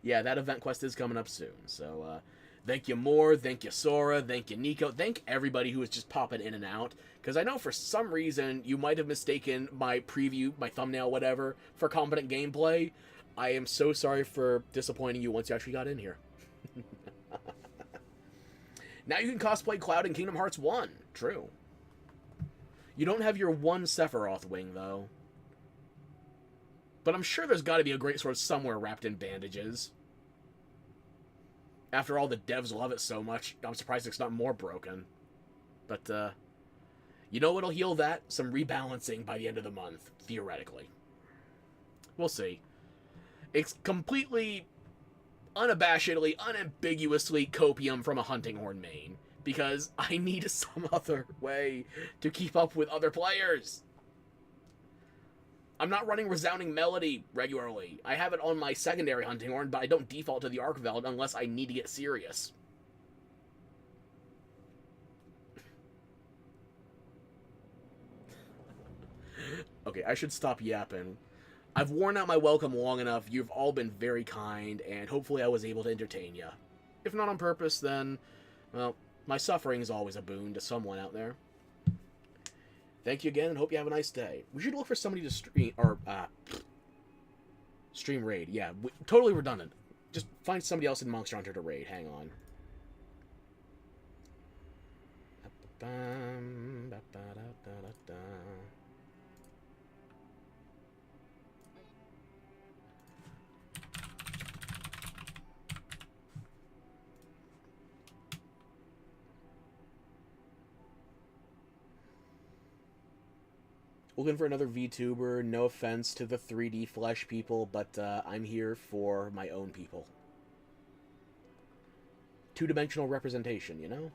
Yeah, that event quest is coming up soon, so thank you Moore, thank you Sora, thank you Nico, thank everybody who is just popping in and out, because I know for some reason you might have mistaken my preview, my thumbnail, whatever, for competent gameplay. I am so sorry for disappointing you once you actually got in here. Now you can cosplay Cloud in Kingdom Hearts 1. True. You don't have your one Sephiroth wing, though. But I'm sure there's got to be a great sword somewhere wrapped in bandages. After all, the devs love it so much, I'm surprised it's not more broken. But, you know what'll heal that? Some rebalancing by the end of the month, theoretically. We'll see. It's completely, unabashedly, unambiguously copium from a hunting horn main. Because I need some other way to keep up with other players. I'm not running Resounding Melody regularly. I have it on my secondary hunting horn, but I don't default to the Arcveld unless I need to get serious. Okay, I should stop yapping. I've worn out my welcome long enough. You've all been very kind, and hopefully I was able to entertain you. If not on purpose, then, well, my suffering is always a boon to someone out there. Thank you again, and hope you have a nice day. We should look for somebody to stream, or, stream raid. Yeah, totally redundant. Just find somebody else in Monster Hunter to raid. Hang on. Looking for another VTuber. No offense to the 3D Flesh people, but I'm here for my own people. two-dimensional representation, you know?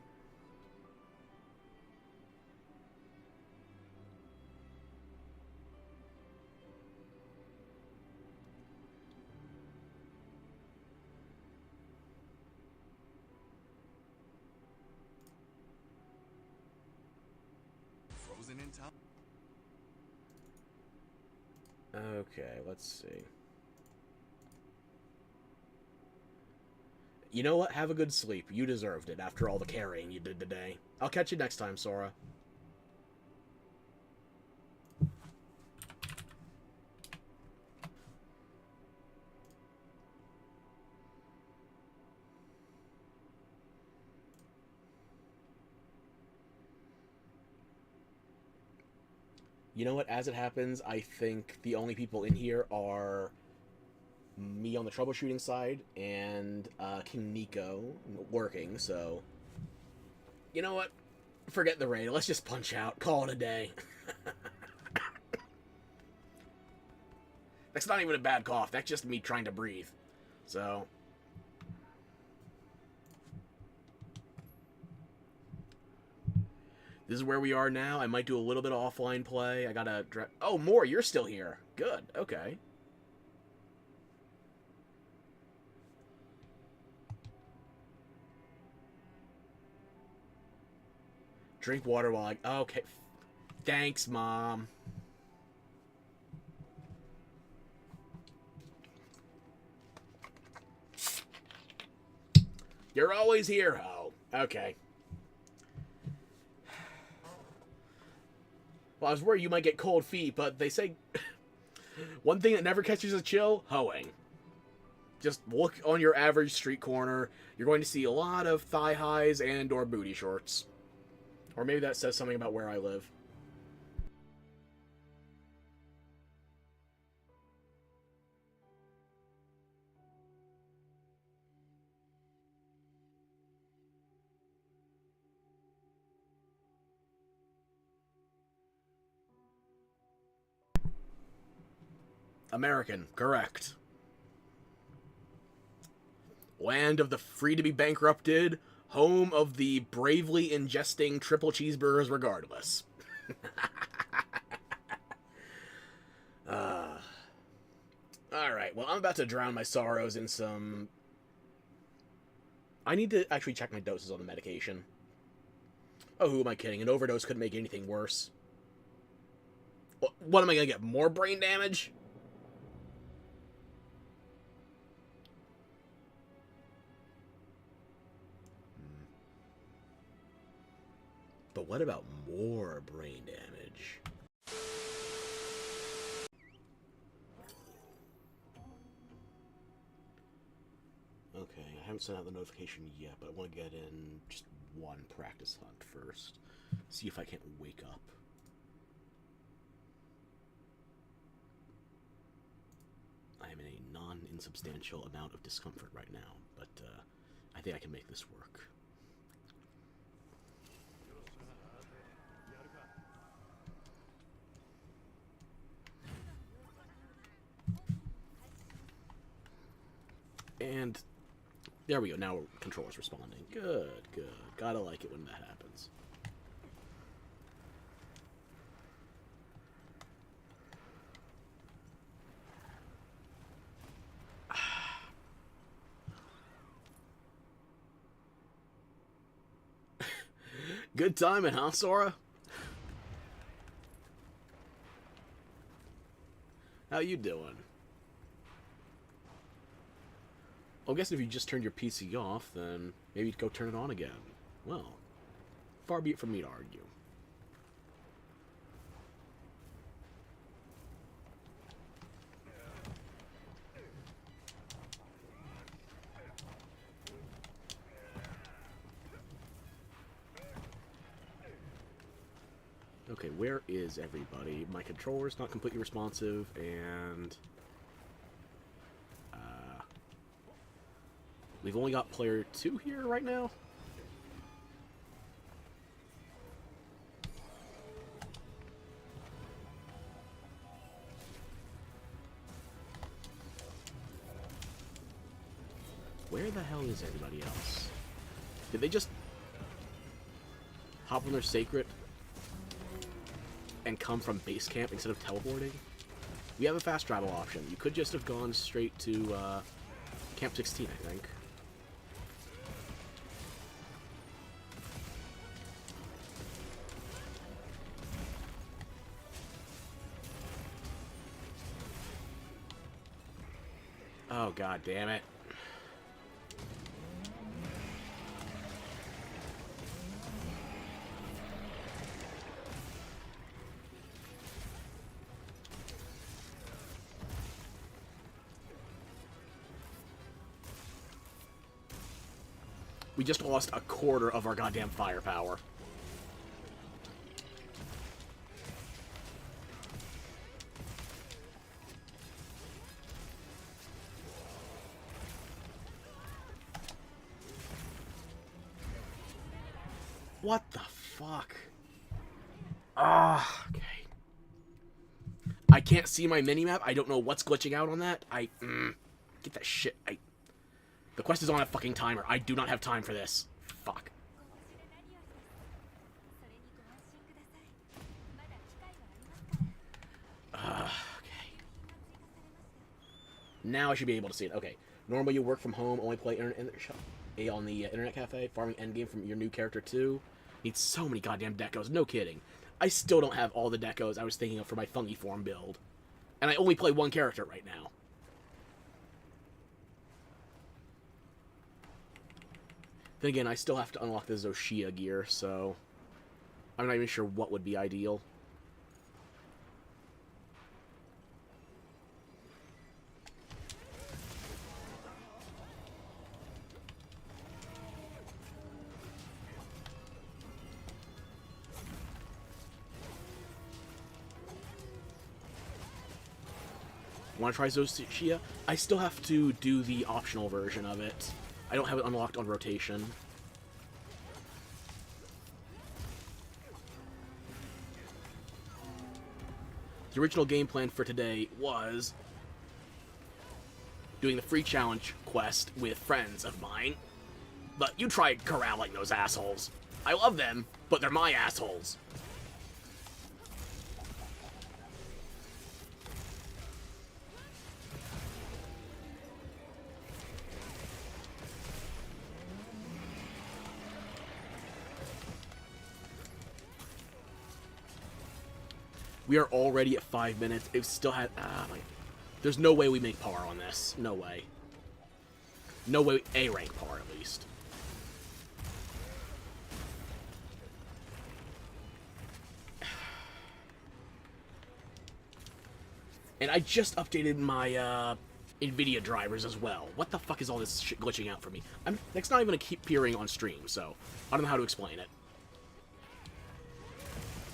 Frozen in time. Okay, let's see. You know what? Have a good sleep. You deserved it after all the carrying you did today. I'll catch you next time, Sora. You know what? As it happens, I think the only people in here are me on the troubleshooting side and King Nico working, so... You know what? Forget the raid. Let's just punch out. Call it a day. That's not even a bad cough. That's just me trying to breathe. So... This is where we are now. I might do a little bit of offline play. I gotta... Oh, Moore, you're still here. Good. Okay. Drink water while I... Okay. Thanks, Mom. You're always here. Oh, okay. Well, I was worried you might get cold feet, but they say one thing that never catches a chill, hoeing. Just look on your average street corner. You're going to see a lot of thigh highs and or booty shorts. Or maybe that says something about where I live. American, correct. Land of the free-to-be-bankrupted, home of the bravely ingesting triple cheeseburgers regardless. Alright, well, I'm about to drown my sorrows in some... I need to actually check my doses on the medication. Oh, who am I kidding? An overdose couldn't make anything worse. What am I gonna get? More brain damage? But what about more brain damage? Okay, I haven't sent out the notification yet, but I want to get in just one practice hunt first. See if I can't wake up. I am in a non-insubstantial amount of discomfort right now, but I think I can make this work. And there we go. Now controller's responding. Good, good. Gotta like it when that happens. Good timing, huh, Sora? How you doing? Well, I guess if you just turned your PC off, then maybe you'd go turn it on again. Well, far be it from me to argue. Okay, where is everybody? My controller's not completely responsive, and... we've only got player 2 here right now? Where the hell is everybody else? Did they just hop on their Sacred and come from base camp instead of teleporting? We have a fast travel option. You could just have gone straight to Camp 16, I think. Oh, god damn it. We just lost a quarter of our goddamn firepower. What the fuck? Ah, okay. I can't see my minimap. I don't know what's glitching out on that. Get that shit. The quest is on a fucking timer. I do not have time for this. Fuck. Okay. Now I should be able to see it. Okay. Normally you work from home, only play on the internet cafe, farming endgame from your new character too. Needs so many goddamn decos. No kidding. I still don't have all the decos I was thinking of for my fungi form build. And I only play one character right now. Then again, I still have to unlock the Zoshia gear, so I'm not even sure what would be ideal. Want to try Zoshia? I still have to do the optional version of it. I don't have it unlocked on rotation. The original game plan for today was doing the free challenge quest with friends of mine. But you tried corralling those assholes. I love them, but they're my assholes. We are already at 5 minutes. It still had... there's no way we make par on this. No way. No way. A rank par, at least. And I just updated my NVIDIA drivers as well. What the fuck is all this shit glitching out for me? It's not even going to keep appearing on stream, so I don't know how to explain it.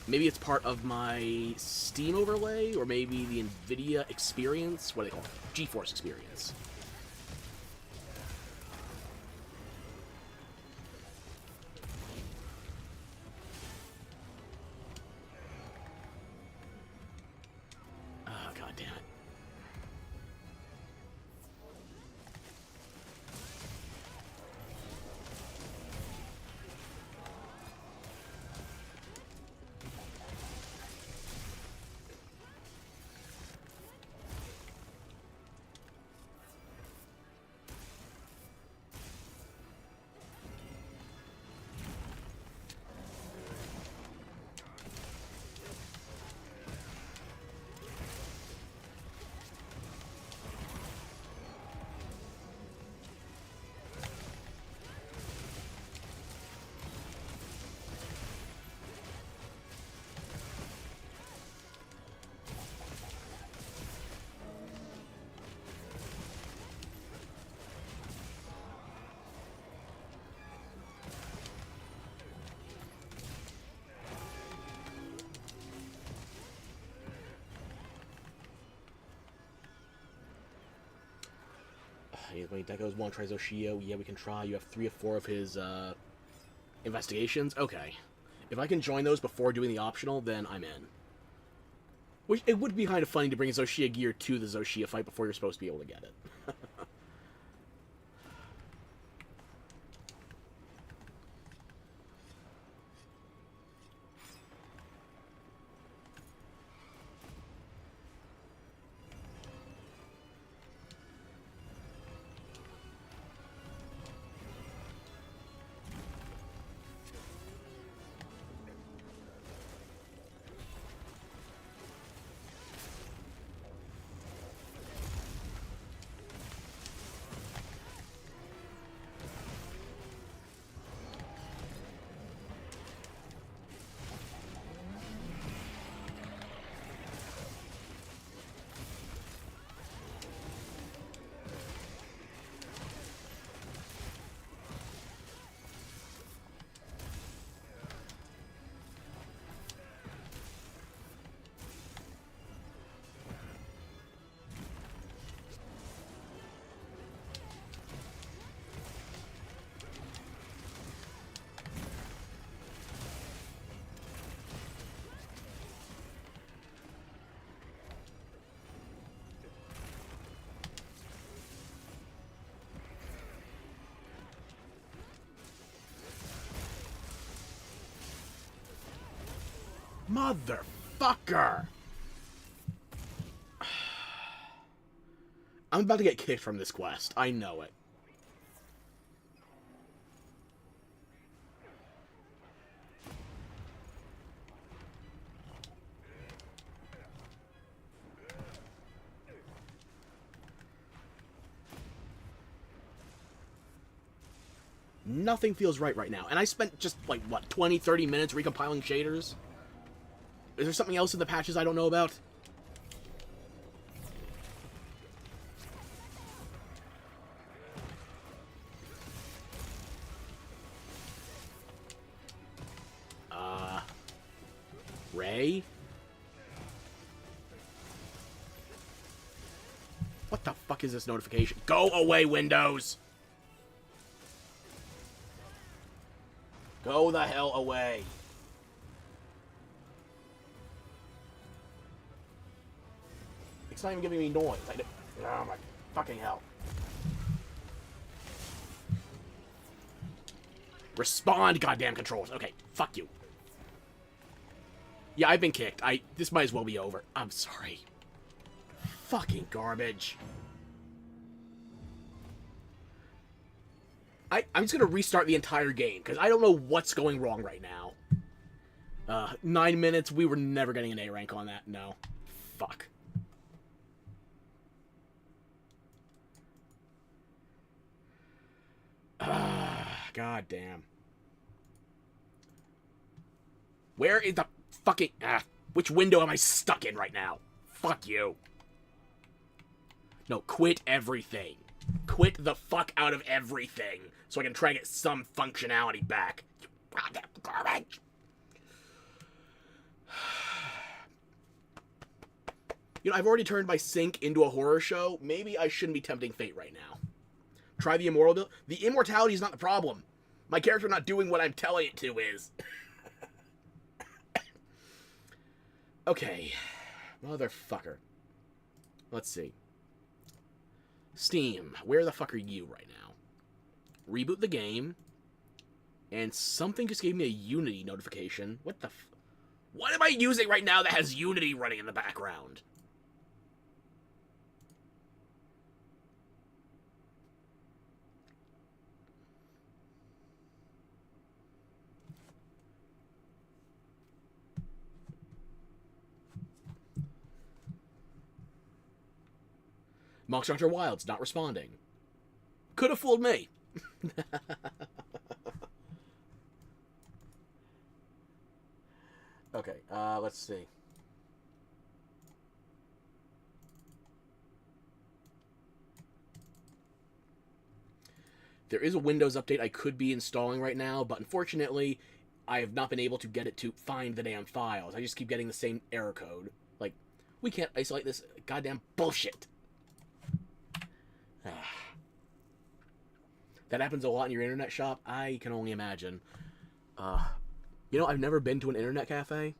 Maybe it's part of my Steam overlay, or maybe the NVIDIA experience. What do they call it? GeForce experience. Oh, god damn it. Anybody that goes, want to try Zoshio? Yeah, we can try. You have 3 or 4 of his investigations. Okay. If I can join those before doing the optional, then I'm in. Which, it would be kind of funny to bring Zoshia gear to the Zoshia fight before you're supposed to be able to get it. Motherfucker! I'm about to get kicked from this quest. I know it. Nothing feels right now. And I spent just, like, what, 20, 30 minutes recompiling shaders? Is there something else in the patches I don't know about? Ray? What the fuck is this notification? Go away, Windows! Go the hell away. It's not even giving me noise. Oh my fucking hell. Respond, goddamn controls. Okay, fuck you. Yeah, I've been kicked. This might as well be over. I'm sorry. Fucking garbage. I'm just gonna restart the entire game, because I don't know what's going wrong right now. 9 minutes, we were never getting an A rank on that. No. Fuck. God damn. Where is the fucking... which window am I stuck in right now? Fuck you. No, quit everything. Quit the fuck out of everything, so I can try and get some functionality back. You goddamn garbage. You know, I've already turned my sync into a horror show. Maybe I shouldn't be tempting fate right now. Try the immoral build. The immortality is not the problem. My character not doing what I'm telling it to is. Okay. Motherfucker. Let's see. Steam, where the fuck are you right now? Reboot the game. And something just gave me a Unity notification. What the what am I using right now that has Unity running in the background? Monster Hunter Wilds not responding. Could have fooled me. Okay, let's see. There is a Windows update I could be installing right now, but unfortunately, I have not been able to get it to find the damn files. I just keep getting the same error code. Like, we can't isolate this goddamn bullshit. That happens a lot in your internet shop. I can only imagine. You know, I've never been to an internet cafe.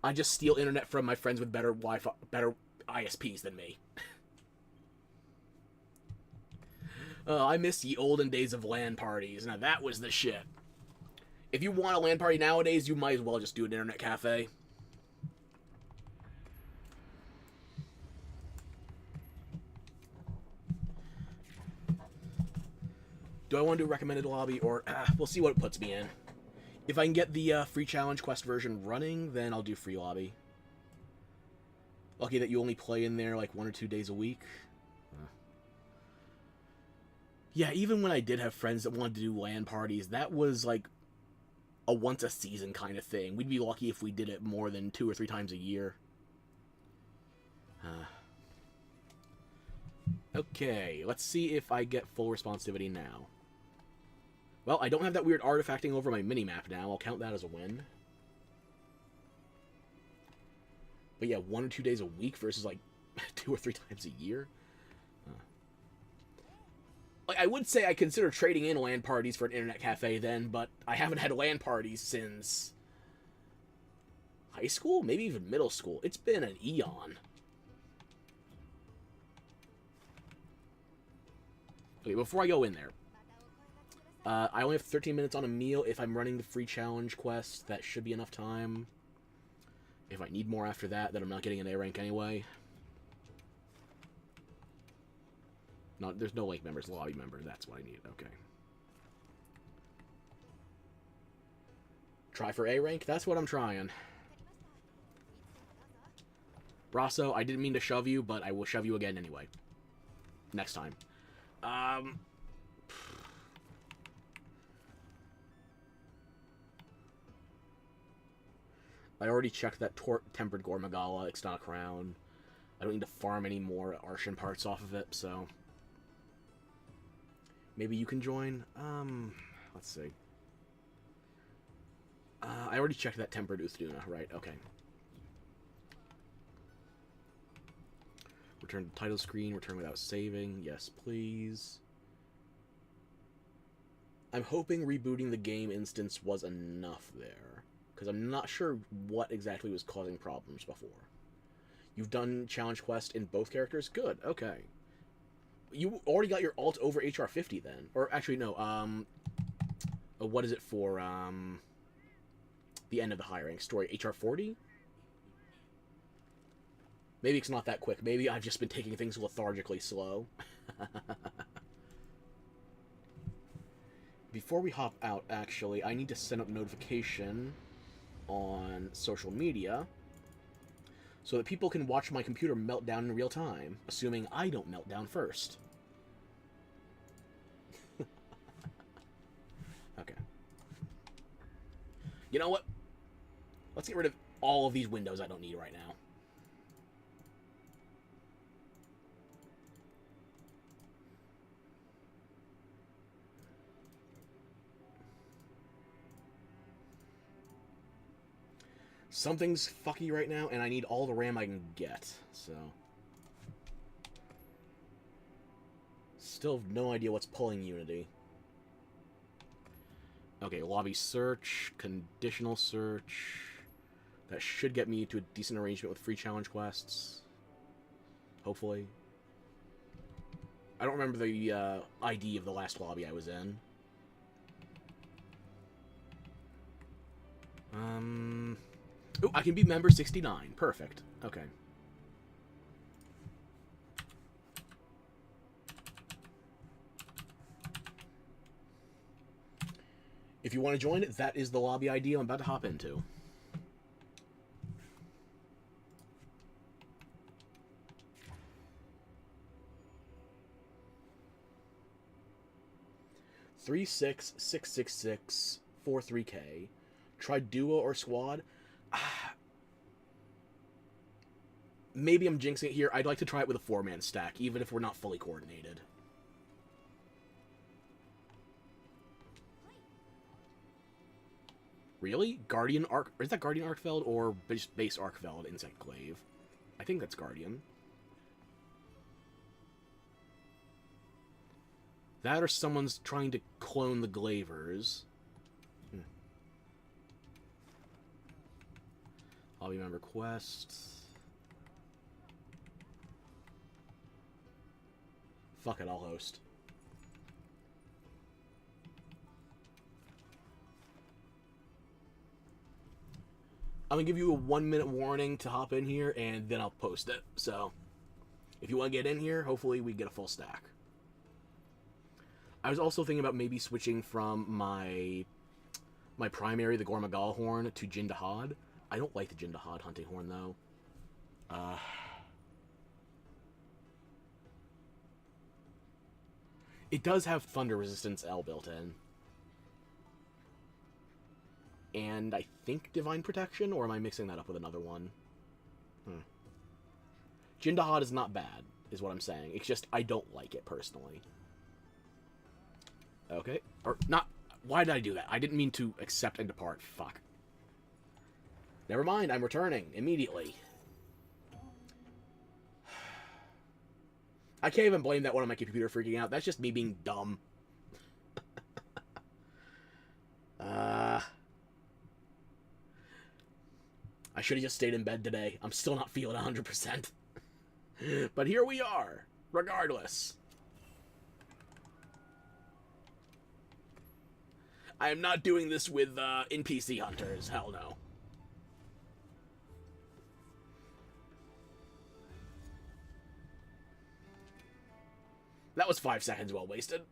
I just steal internet from my friends with better Wi-Fi, better ISPs than me. I miss the olden days of LAN parties. Now that was the shit. If you want a LAN party nowadays, you might as well just do an internet cafe. Do I want to do recommended lobby, or we'll see what it puts me in. If I can get the free challenge quest version running, then I'll do free lobby. Lucky that you only play in there like 1 or 2 days a week. Yeah, even when I did have friends that wanted to do LAN parties, that was like a once a season kind of thing. We'd be lucky if we did it more than 2 or 3 times a year. Okay, let's see if I get full responsivity now. Well, I don't have that weird artifacting over my minimap now. I'll count that as a win. But yeah, 1 or 2 days a week versus like 2 or 3 times a year. Like, I would say I consider trading in LAN parties for an internet cafe then, but I haven't had LAN parties since high school, maybe even middle school. It's been an eon. Okay, before I go in there, I only have 13 minutes on a meal. If I'm running the free challenge quest, that should be enough time. If I need more after that, then I'm not getting an A rank anyway. Not, there's no lake members, lobby members. That's what I need. Okay. Try for A rank? That's what I'm trying. Brasso, I didn't mean to shove you, but I will shove you again anyway. Next time. I already checked that Tempered Gormagala. It's not a crown. I don't need to farm any more Arshan parts off of it, so... Maybe you can join? Let's see. I already checked that Tempered Uthduna, right, okay. Return to title screen, return without saving. Yes, please. I'm hoping rebooting the game instance was enough there, because I'm not sure what exactly was causing problems before. You've done challenge quest in both characters? Good, okay. You already got your alt over HR 50 then. Or actually, no, what is it for, the end of the high rank story? HR 40? Maybe it's not that quick. Maybe I've just been taking things lethargically slow. Before we hop out, actually, I need to send up notification on social media so that people can watch my computer melt down in real time, assuming I don't melt down first. Okay. You know what? Let's get rid of all of these windows I don't need right now. Something's fucky right now, and I need all the RAM I can get, so... Still have no idea what's pulling Unity. Okay, lobby search, conditional search... That should get me to a decent arrangement with free challenge quests. Hopefully. I don't remember the ID of the last lobby I was in. Ooh, I can be member 69. Perfect. Okay. If you want to join, that is the lobby ID I'm about to hop into. Three 66663K. Try duo or squad. Maybe I'm jinxing it here. I'd like to try it with a 4-man stack, even if we're not fully coordinated. Really? Guardian Arc... Is that Guardian Arkfeld or base Arkfeld Insect Glaive? I think that's Guardian. That or someone's trying to clone the Glavers. Lobby member quest. Fuck it, I'll host. I'm gonna give you a 1-minute warning to hop in here, and then I'll post it. So, if you want to get in here, hopefully we get a full stack. I was also thinking about maybe switching from my primary, the Gormagal horn, to Jindahad. I don't like the Jindahad hunting horn, though. It does have Thunder Resistance L built in. And I think Divine Protection, or am I mixing that up with another one? Jindahad is not bad, is what I'm saying. It's just, I don't like it, personally. Okay. Or, not... Why did I do that? I didn't mean to accept and depart. Fuck. Never mind, I'm returning immediately. I can't even blame that one on my computer freaking out. That's just me being dumb. I should have just stayed in bed today. I'm still not feeling 100%. But here we are, regardless. I am not doing this with NPC hunters. Hell no. That was 5 seconds well wasted.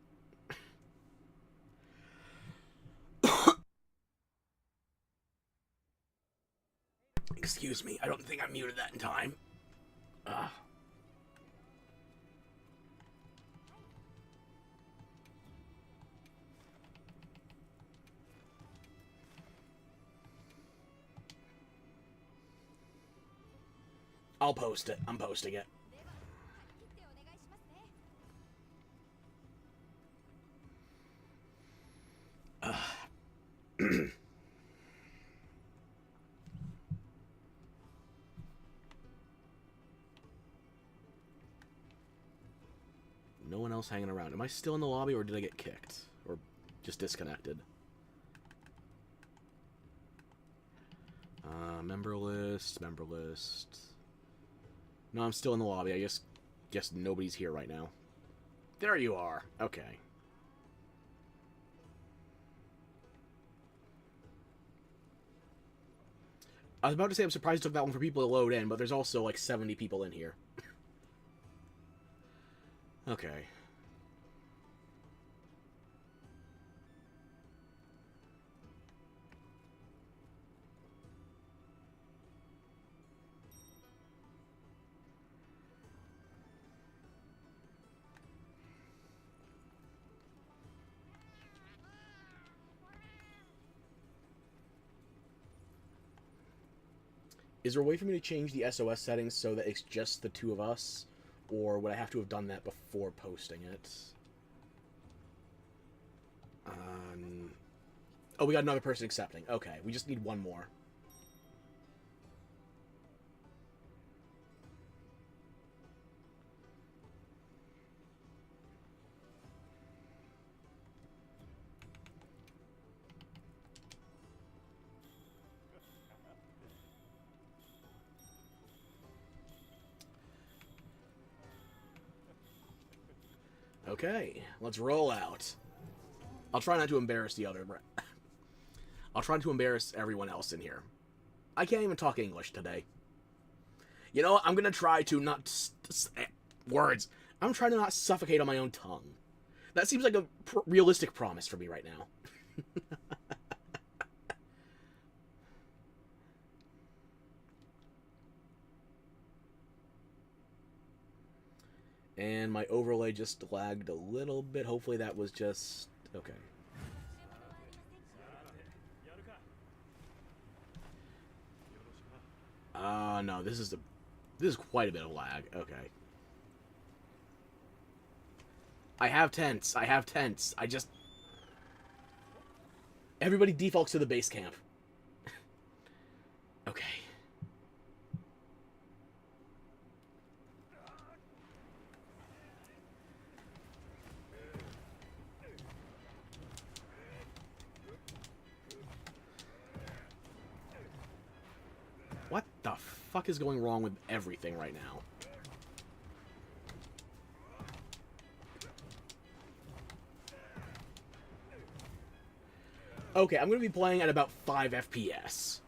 Excuse me, I don't think I muted that in time. I'll post it. I'm posting it. No one else hanging around. Am I still in the lobby, or did I get kicked? Or just disconnected? Member list, member list. No, I'm still in the lobby. I guess nobody's here right now. There you are. Okay. I was about to say I'm surprised it took that one for people to load in, but there's also like 70 people in here. Okay. Is there a way for me to change the SOS settings so that it's just the two of us? Or would I have to have done that before posting it? Oh, we got another person accepting. Okay, we just need one more. Okay, let's roll out. I'll try not to embarrass the other... I'll try to embarrass everyone else in here. I can't even talk English today. You know what? I'm gonna try to not... words. I'm trying to not suffocate on my own tongue. That seems like a realistic promise for me right now. And my overlay just lagged a little bit. Hopefully that was just... okay. No, this is quite a bit of lag. Okay. I have tents. I have tents. I just... everybody defaults to the base camp. Okay. What the fuck is going wrong with everything right now? Okay, I'm going to be playing at about 5 FPS.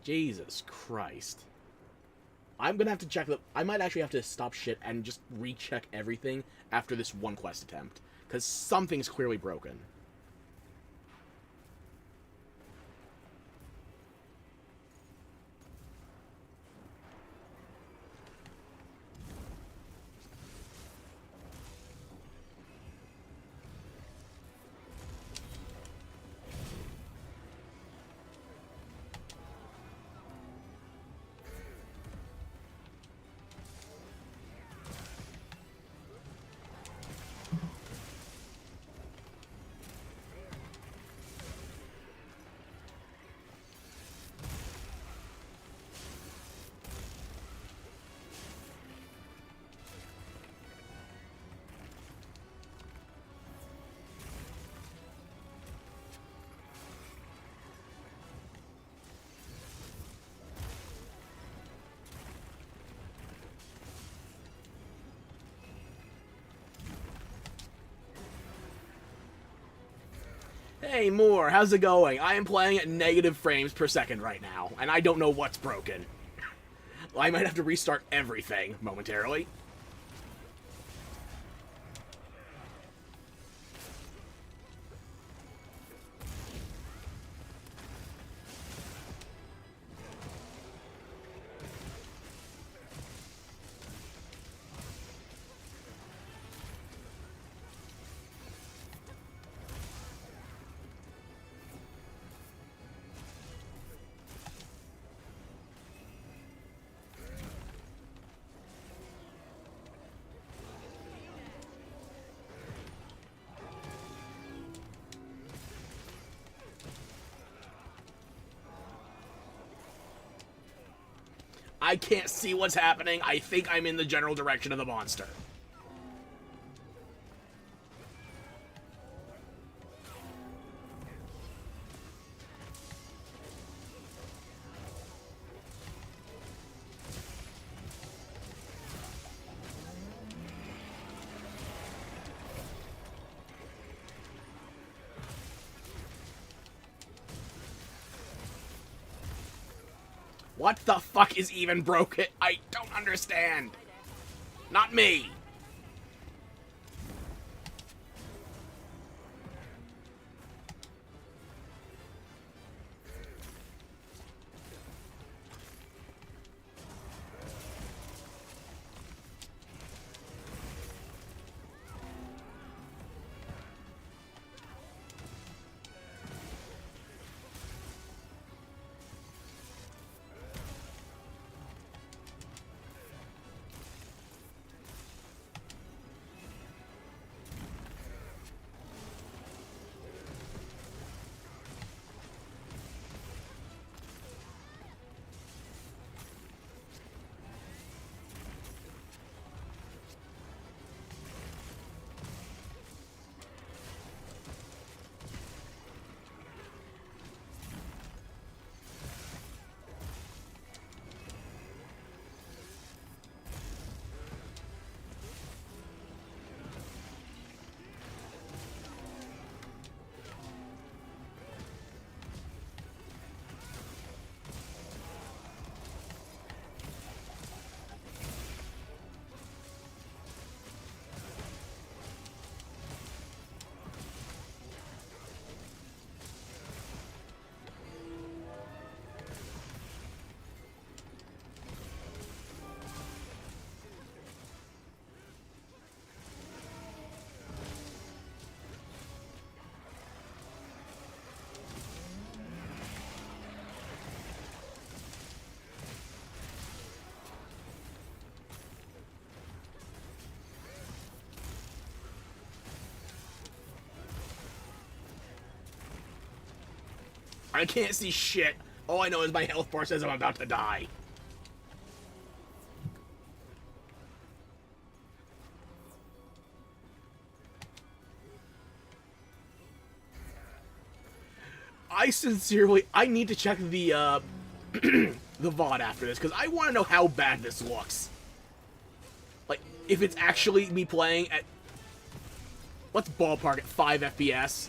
Jesus Christ. I'm gonna have to check the... I might actually have to stop shit and just recheck everything after this one quest attempt. Because something's clearly broken. Hey, Moore, how's it going? I am playing at negative frames per second right now, and I don't know what's broken. I might have to restart everything momentarily. I can't see what's happening. I think I'm in the general direction of the monster. What the fuck is even broken? I don't understand. Not me. I can't see shit. All I know is my health bar says I'm about to die. I need to check the the VOD after this, because I want to know how bad this looks. Like, if it's actually me playing at, let's ballpark at 5 FPS.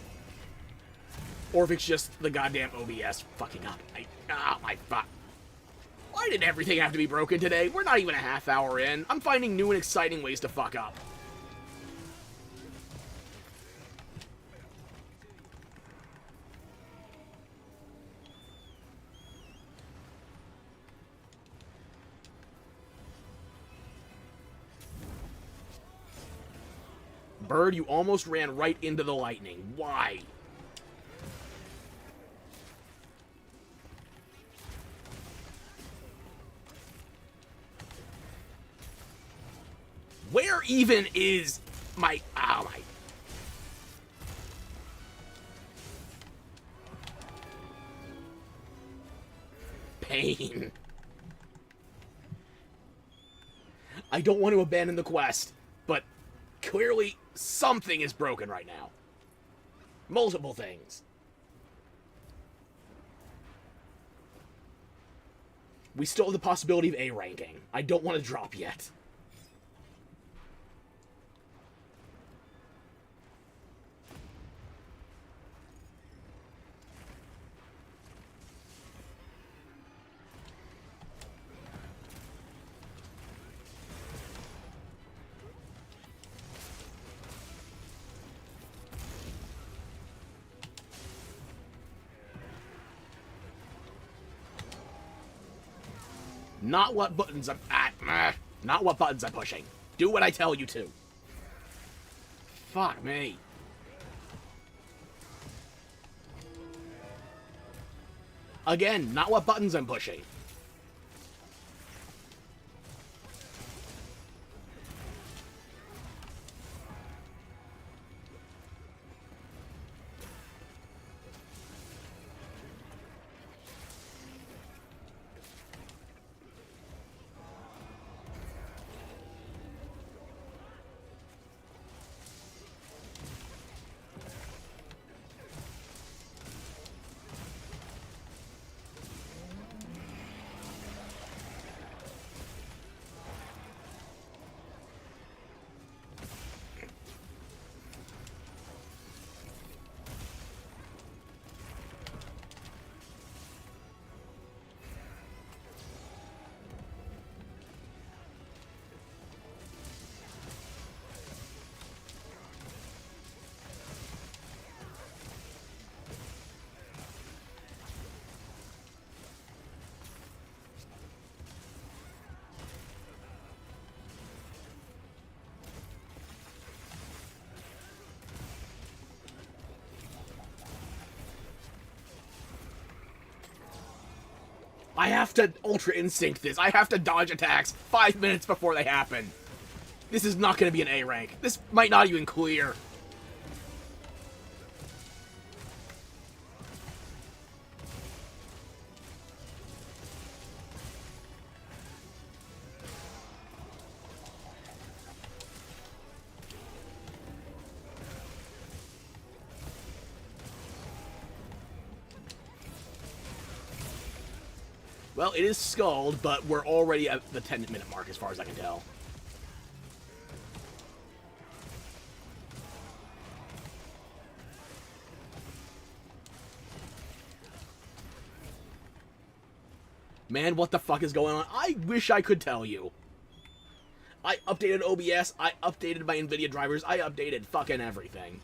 Or if it's just the goddamn OBS fucking up. Oh my fuck. Why did everything have to be broken today? We're not even a half hour in. I'm finding new and exciting ways to fuck up. Bird, you almost ran right into the lightning. Why? Where even is my... Oh, my... Pain. I don't want to abandon the quest, but clearly something is broken right now. Multiple things. We still have the possibility of A ranking. I don't want to drop yet. Not what buttons I'm... not what buttons I'm pushing. Do what I tell you to. Fuck me. Again, not what buttons I'm pushing. I have to Ultra Instinct this. I have to dodge attacks 5 minutes before they happen. This is not going to be an A rank. This might not even clear. Well, it is Scald, but we're already at the 10-minute mark as far as I can tell. Man, what the fuck is going on? I wish I could tell you. I updated OBS, I updated my NVIDIA drivers, I updated fucking everything.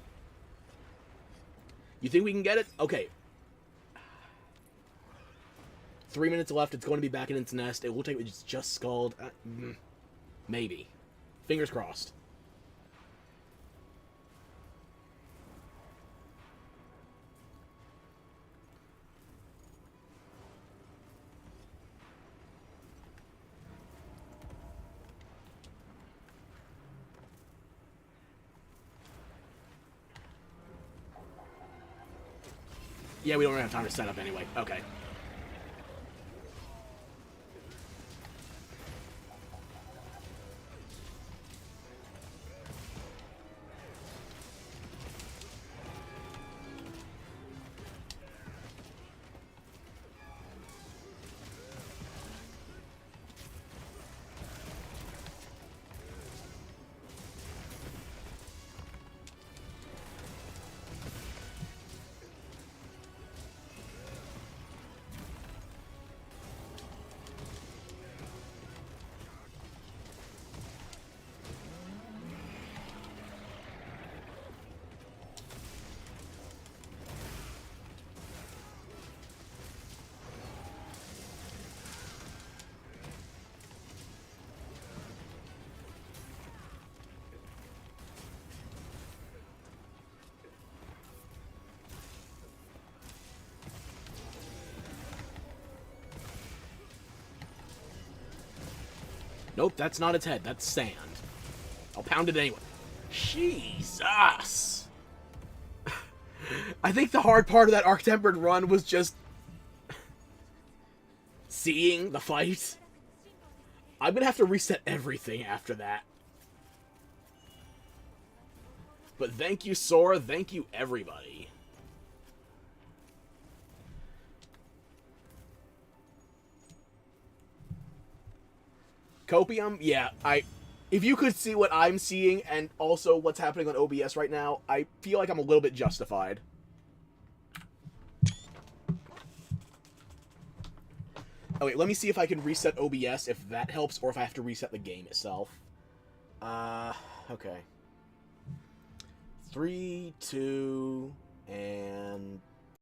You think we can get it? Okay. 3 minutes left, it's going to be back in its nest. It will take it's just Scald. Maybe. Fingers crossed. Yeah, we don't have time to set up anyway. Okay. Nope, that's not its head. That's sand. I'll pound it anyway. Jesus! I think the hard part of that Arc-Tempered run was just seeing the fight. I'm gonna have to reset everything after that. But thank you, Sora. Thank you, everybody. Copium? Yeah, if you could see what I'm seeing and also what's happening on OBS right now, I feel like I'm a little bit justified. Oh, wait, let me see if I can reset OBS, if that helps, or if I have to reset the game itself. Okay. 3, 2, and